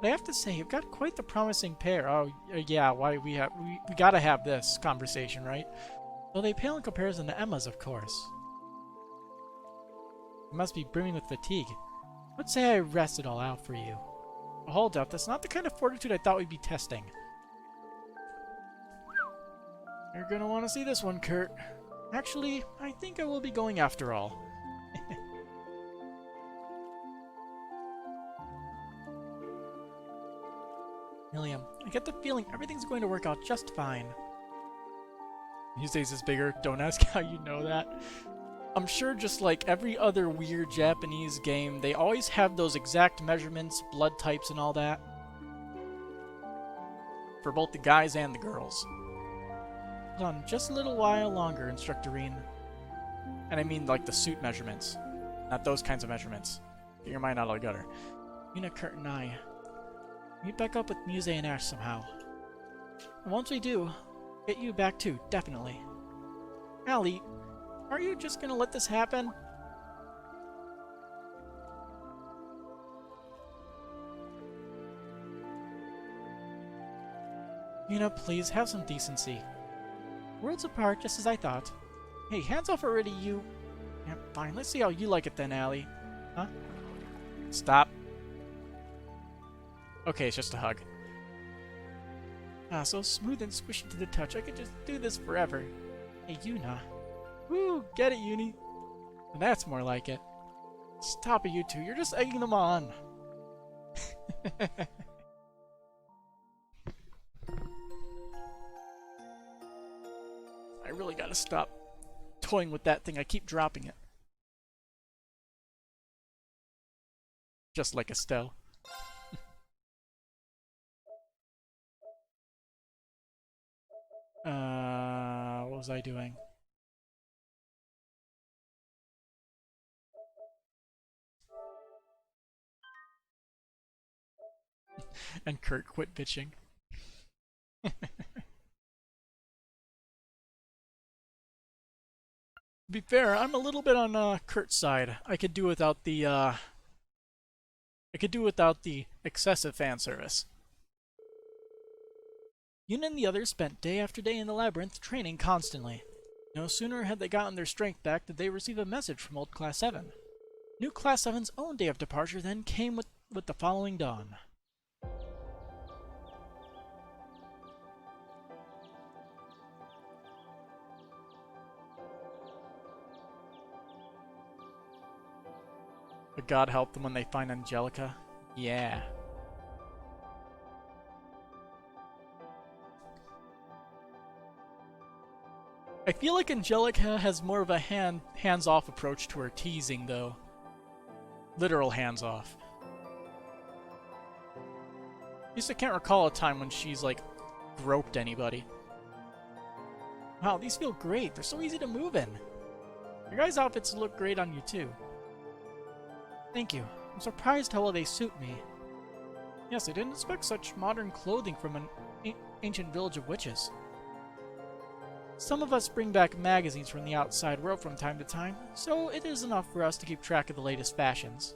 But I have to say, you've got quite the promising pair. Oh, yeah, why we gotta have this conversation, right? Though they pale in comparison to Emma's, of course. You must be brimming with fatigue. Let's say I rest it all out for you. But hold up, that's not the kind of fortitude I thought we'd be testing. You're gonna want to see this one, Kurt. Actually, I think I will be going after all. William, I get the feeling everything's going to work out just fine. These days is bigger. Don't ask how you know that. I'm sure just like every other weird Japanese game, they always have those exact measurements, blood types, and all that. For both the guys and the girls. Hold on just a little while longer, Instructor Reen. And I mean like the suit measurements. Not those kinds of measurements. Get your mind out of the gutter. Yuna, Kurt, and I meet back up with Muse and Ash somehow. And once we do, get you back too, definitely. Allie, are you just gonna let this happen? Yuna, please, have some decency. Worlds apart, just as I thought. Hey, hands off already, you... Yeah, fine, let's see how you like it then, Allie. Huh? Stop. Okay, it's just a hug. Ah, so smooth and squishy to the touch. I could just do this forever. Hey, Yuna. Woo, get it, Uni. That's more like it. Stop it, you two. You're just egging them on. I really gotta stop toying with that thing. I keep dropping it. Just like Estelle. What was I doing? And Kurt quit bitching. To be fair, I'm a little bit on Kurt's side. I could do without the excessive fan service. Yun and the others spent day after day in the labyrinth training constantly. No sooner had they gotten their strength back did they receive a message from old Class 7. New Class 7's own day of departure then came with the following dawn. But God help them when they find Angelica. Yeah. I feel like Angelica has more of a hands-off approach to her teasing, though. Literal hands-off. At least I can't recall a time when she's, like, groped anybody. Wow, these feel great. They're so easy to move in. Your guys' outfits look great on you, too. Thank you. I'm surprised how well they suit me. Yes, I didn't expect such modern clothing from an ancient village of witches. Some of us bring back magazines from the outside world from time to time, so it is enough for us to keep track of the latest fashions.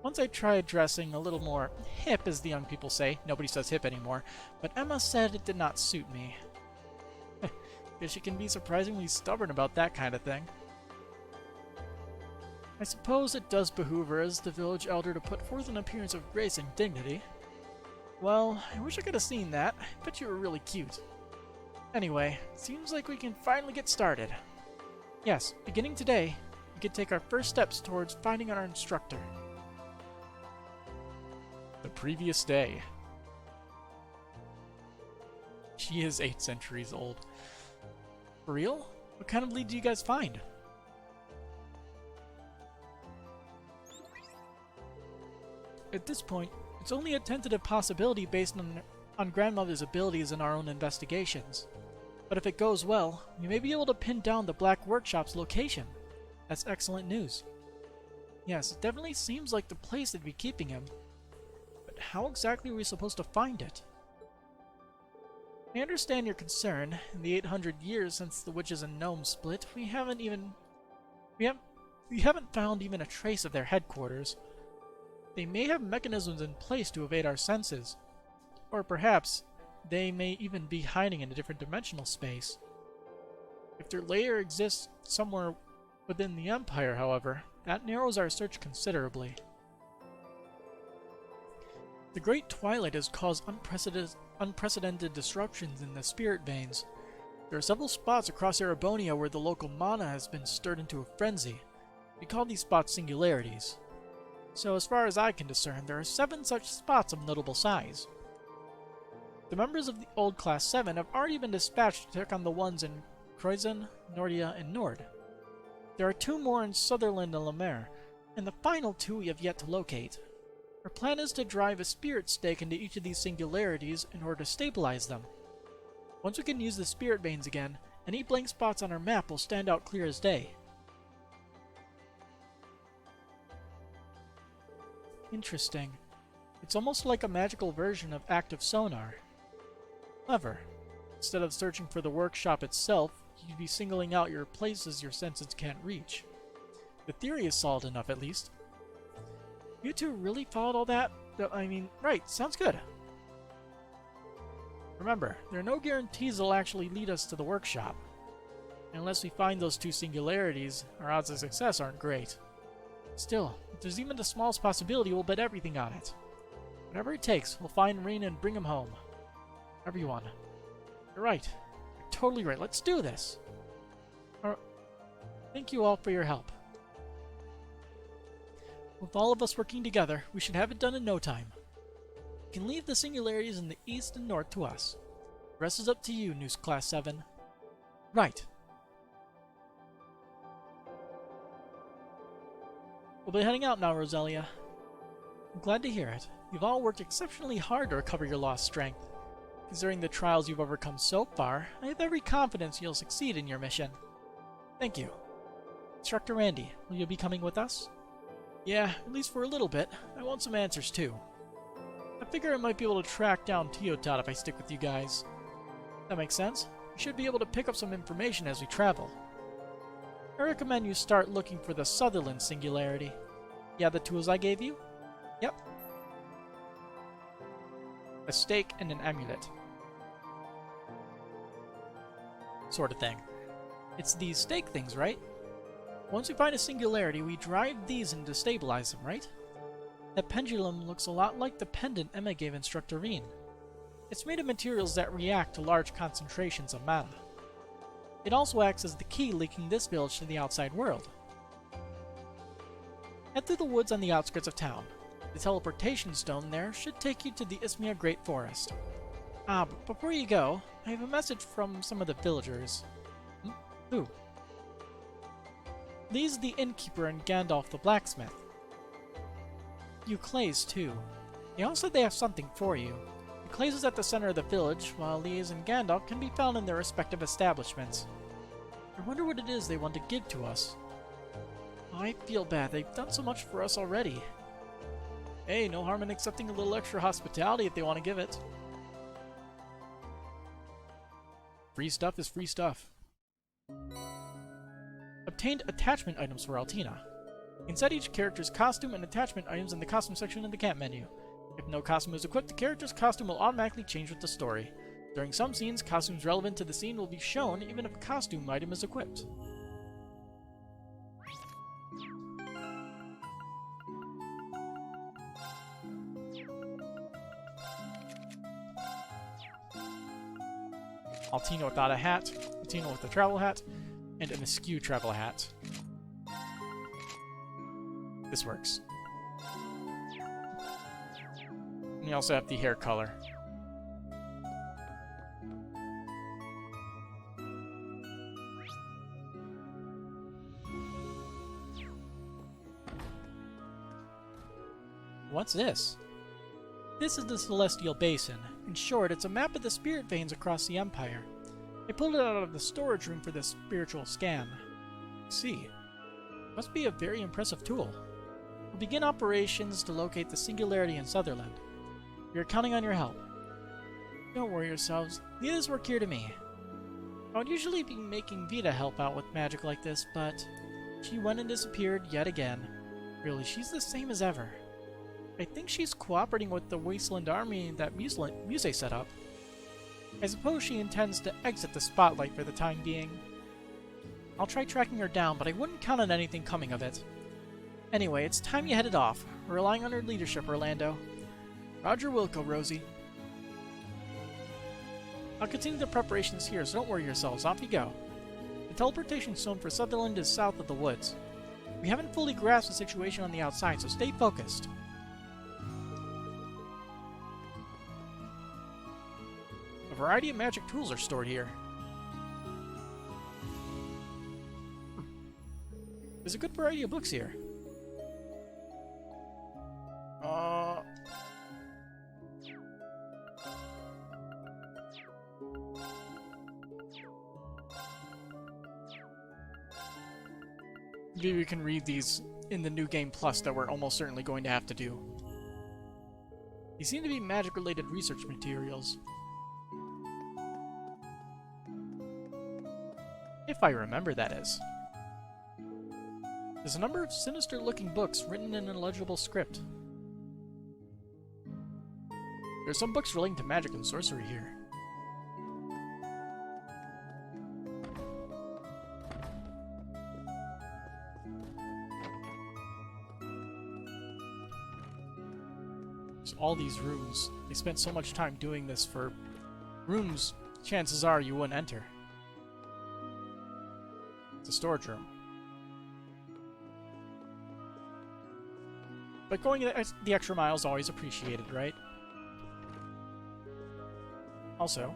Once I tried dressing a little more hip, as the young people say. Nobody says hip anymore, but Emma said it did not suit me. Guess she can be surprisingly stubborn about that kind of thing. I suppose it does behoove her as the village elder to put forth an appearance of grace and dignity. Well, I wish I could have seen that. I bet you were really cute. Anyway, seems like we can finally get started. Yes, beginning today, we can take our first steps towards finding our instructor. The previous day. She is 8 centuries old. For real? What kind of lead do you guys find? At this point, it's only a tentative possibility based on Grandmother's abilities and our own investigations. But if it goes well, we may be able to pin down the Black Workshop's location. That's excellent news. Yes, it definitely seems like the place they'd be keeping him. But how exactly are we supposed to find it? I understand your concern. In the 800 years since the witches and gnomes split, we haven't found even a trace of their headquarters. They may have mechanisms in place to evade our senses. Or perhaps, they may even be hiding in a different dimensional space. If their lair exists somewhere within the Empire, however, that narrows our search considerably. The Great Twilight has caused unprecedented disruptions in the spirit veins. There are several spots across Erebonia where the local mana has been stirred into a frenzy. We call these spots singularities. So as far as I can discern, there are 7 such spots of notable size. The members of the old Class 7 have already been dispatched to check on the ones in Croizen, Nordia, and Nord. There are 2 more in Sutherland and Lemaire, and the final 2 we have yet to locate. Our plan is to drive a spirit stake into each of these singularities in order to stabilize them. Once we can use the spirit veins again, any blank spots on our map will stand out clear as day. Interesting. It's almost like a magical version of active sonar. Clever. Instead of searching for the workshop itself, you'd be singling out your places your senses can't reach. The theory is solid enough, at least. You two really followed all that? Right, sounds good. Remember, there are no guarantees they'll actually lead us to the workshop. Unless we find those 2 singularities, our odds of success aren't great. Still, if there's even the smallest possibility, we'll bet everything on it. Whatever it takes, we'll find Rean and bring him home. Everyone. You're right. You're totally right. Let's do this. Thank you all for your help. With all of us working together, we should have it done in no time. You can leave the singularities in the east and north to us. The rest is up to you, New Class 7. Right. We'll be heading out now, Roselia. I'm glad to hear it. You've all worked exceptionally hard to recover your lost strength. Considering the trials you've overcome so far, I have every confidence you'll succeed in your mission. Thank you. Instructor Randy, will you be coming with us? Yeah, at least for a little bit. I want some answers too. I figure I might be able to track down Teotot if I stick with you guys. That makes sense. We should be able to pick up some information as we travel. I recommend you start looking for the Sutherland singularity. Yeah, the tools I gave you? Yep. A stake and an amulet. Sort of thing. It's these stake things, right? Once we find a singularity, we drive these in to stabilize them, right? That pendulum looks a lot like the pendant Emma gave Instructor Reen. It's made of materials that react to large concentrations of mana. It also acts as the key linking this village to the outside world. Head through the woods on the outskirts of town. The teleportation stone there should take you to the Ismia Great Forest. But before you go, I have a message from some of the villagers. Who? Lee's the innkeeper and Gandalf the blacksmith. You Clays, too. They all said they have something for you. The Clays is at the center of the village, while Lee's and Gandalf can be found in their respective establishments. I wonder what it is they want to give to us. I feel bad. They've done so much for us already. Hey, no harm in accepting a little extra hospitality if they want to give it. Free stuff is free stuff. Obtained attachment items for Altina. Inside each character's costume and attachment items in the costume section in the camp menu. If no costume is equipped, the character's costume will automatically change with the story. During some scenes, costumes relevant to the scene will be shown even if a costume item is equipped. Altina without a hat, Altina with a travel hat, and an askew travel hat. This works. And you also have the hair color. What's this? This is the Celestial Basin. In short, it's a map of the spirit veins across the Empire. I pulled it out of the storage room for this spiritual scan. See. Must be a very impressive tool. We'll begin operations to locate the singularity in Sutherland. We are counting on your help. Don't worry yourselves. Leave this work here to me. I would usually be making Vita help out with magic like this, but she went and disappeared yet again. Really, she's the same as ever. I think she's cooperating with the Wasteland Army that Muse set up. I suppose she intends to exit the spotlight for the time being. I'll try tracking her down, but I wouldn't count on anything coming of it. Anyway, it's time you headed off. We're relying on your leadership, Orlando. Roger Wilco, Rosie. I'll continue the preparations here, so don't worry yourselves. Off you go. The teleportation zone for Sutherland is south of the woods. We haven't fully grasped the situation on the outside, so stay focused. A variety of magic tools are stored here. There's a good variety of books here. Maybe we can read these in the New Game Plus that we're almost certainly going to have to do. These seem to be magic-related research materials. If I remember, that is. There's a number of sinister-looking books written in an illegible script. There's some books relating to magic and sorcery here. There's all these rooms. They spent so much time doing this for rooms, chances are you wouldn't enter. It's a storage room. But going the extra mile is always appreciated, right? Also,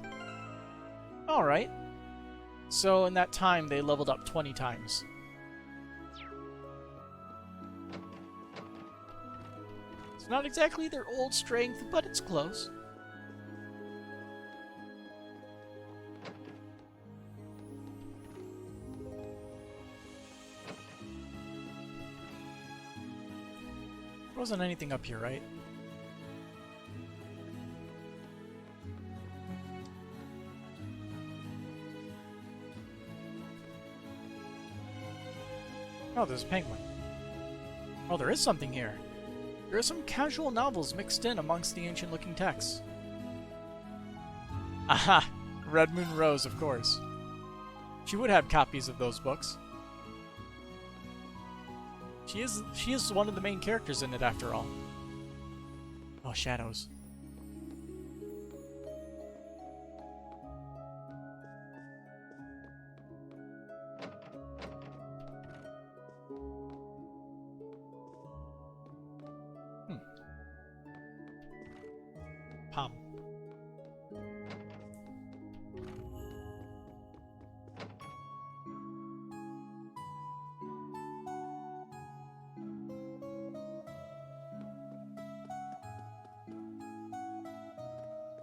alright. So in that time, they leveled up 20 times. It's not exactly their old strength, but it's close. There wasn't anything up here, right? Oh, there's a penguin. Oh, there is something here. There are some casual novels mixed in amongst the ancient-looking texts. Aha! Red Moon Rose, of course. She would have copies of those books. She is one of the main characters in it, after all. Oh, shadows. Palm.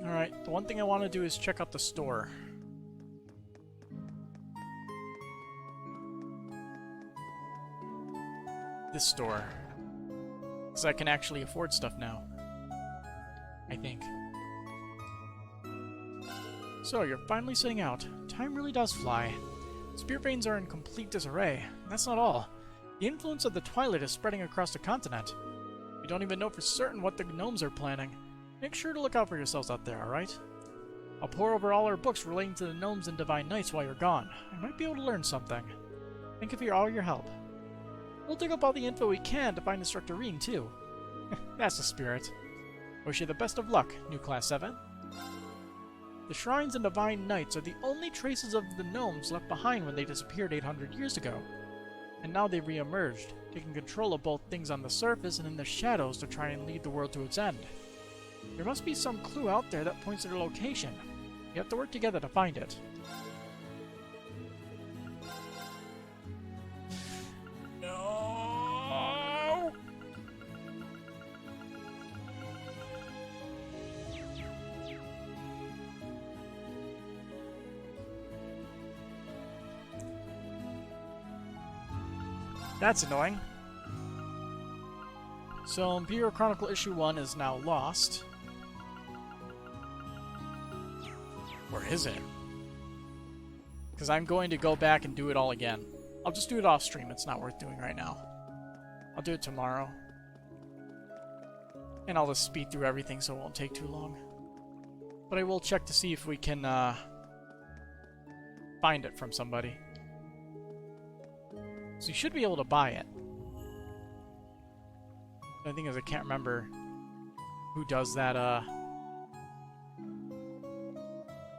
Alright, the one thing I want to do is check out the store. This store. Because I can actually afford stuff now. I think. So, you're finally setting out. Time really does fly. Spear veins are in complete disarray. And that's not all. The influence of the Twilight is spreading across the continent. We don't even know for certain what the gnomes are planning. Make sure to look out for yourselves out there, alright? I'll pour over all our books relating to the gnomes and divine knights while you're gone. I might be able to learn something. Thank you for all your help. We'll dig up all the info we can to find Instructor Reen, too. That's the spirit. Wish you the best of luck, new Class 7. The shrines and divine knights are the only traces of the gnomes left behind when they disappeared 800 years ago. And now they've re-emerged, taking control of both things on the surface and in the shadows to try and lead the world to its end. There must be some clue out there that points to their location. You have to work together to find it. No! That's annoying. So, Imperial Chronicle Issue 1 is now lost. Where is it? Because I'm going to go back and do it all again. I'll just do it off stream. It's not worth doing right now. I'll do it tomorrow. And I'll just speed through everything so it won't take too long. But I will check to see if we can find it from somebody. So you should be able to buy it. The thing is, I can't remember who does that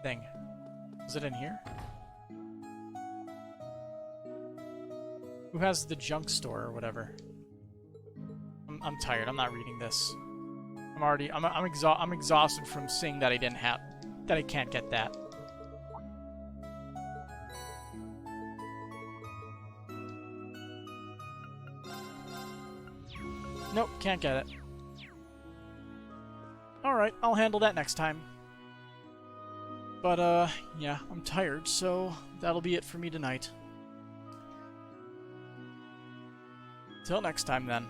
thing. Is it in here? Who has the junk store or whatever? I'm tired. I'm not reading this. I'm exhausted from seeing that I can't get that. Nope, can't get it. Alright, I'll handle that next time. But, yeah, I'm tired, so that'll be it for me tonight. Till next time, then.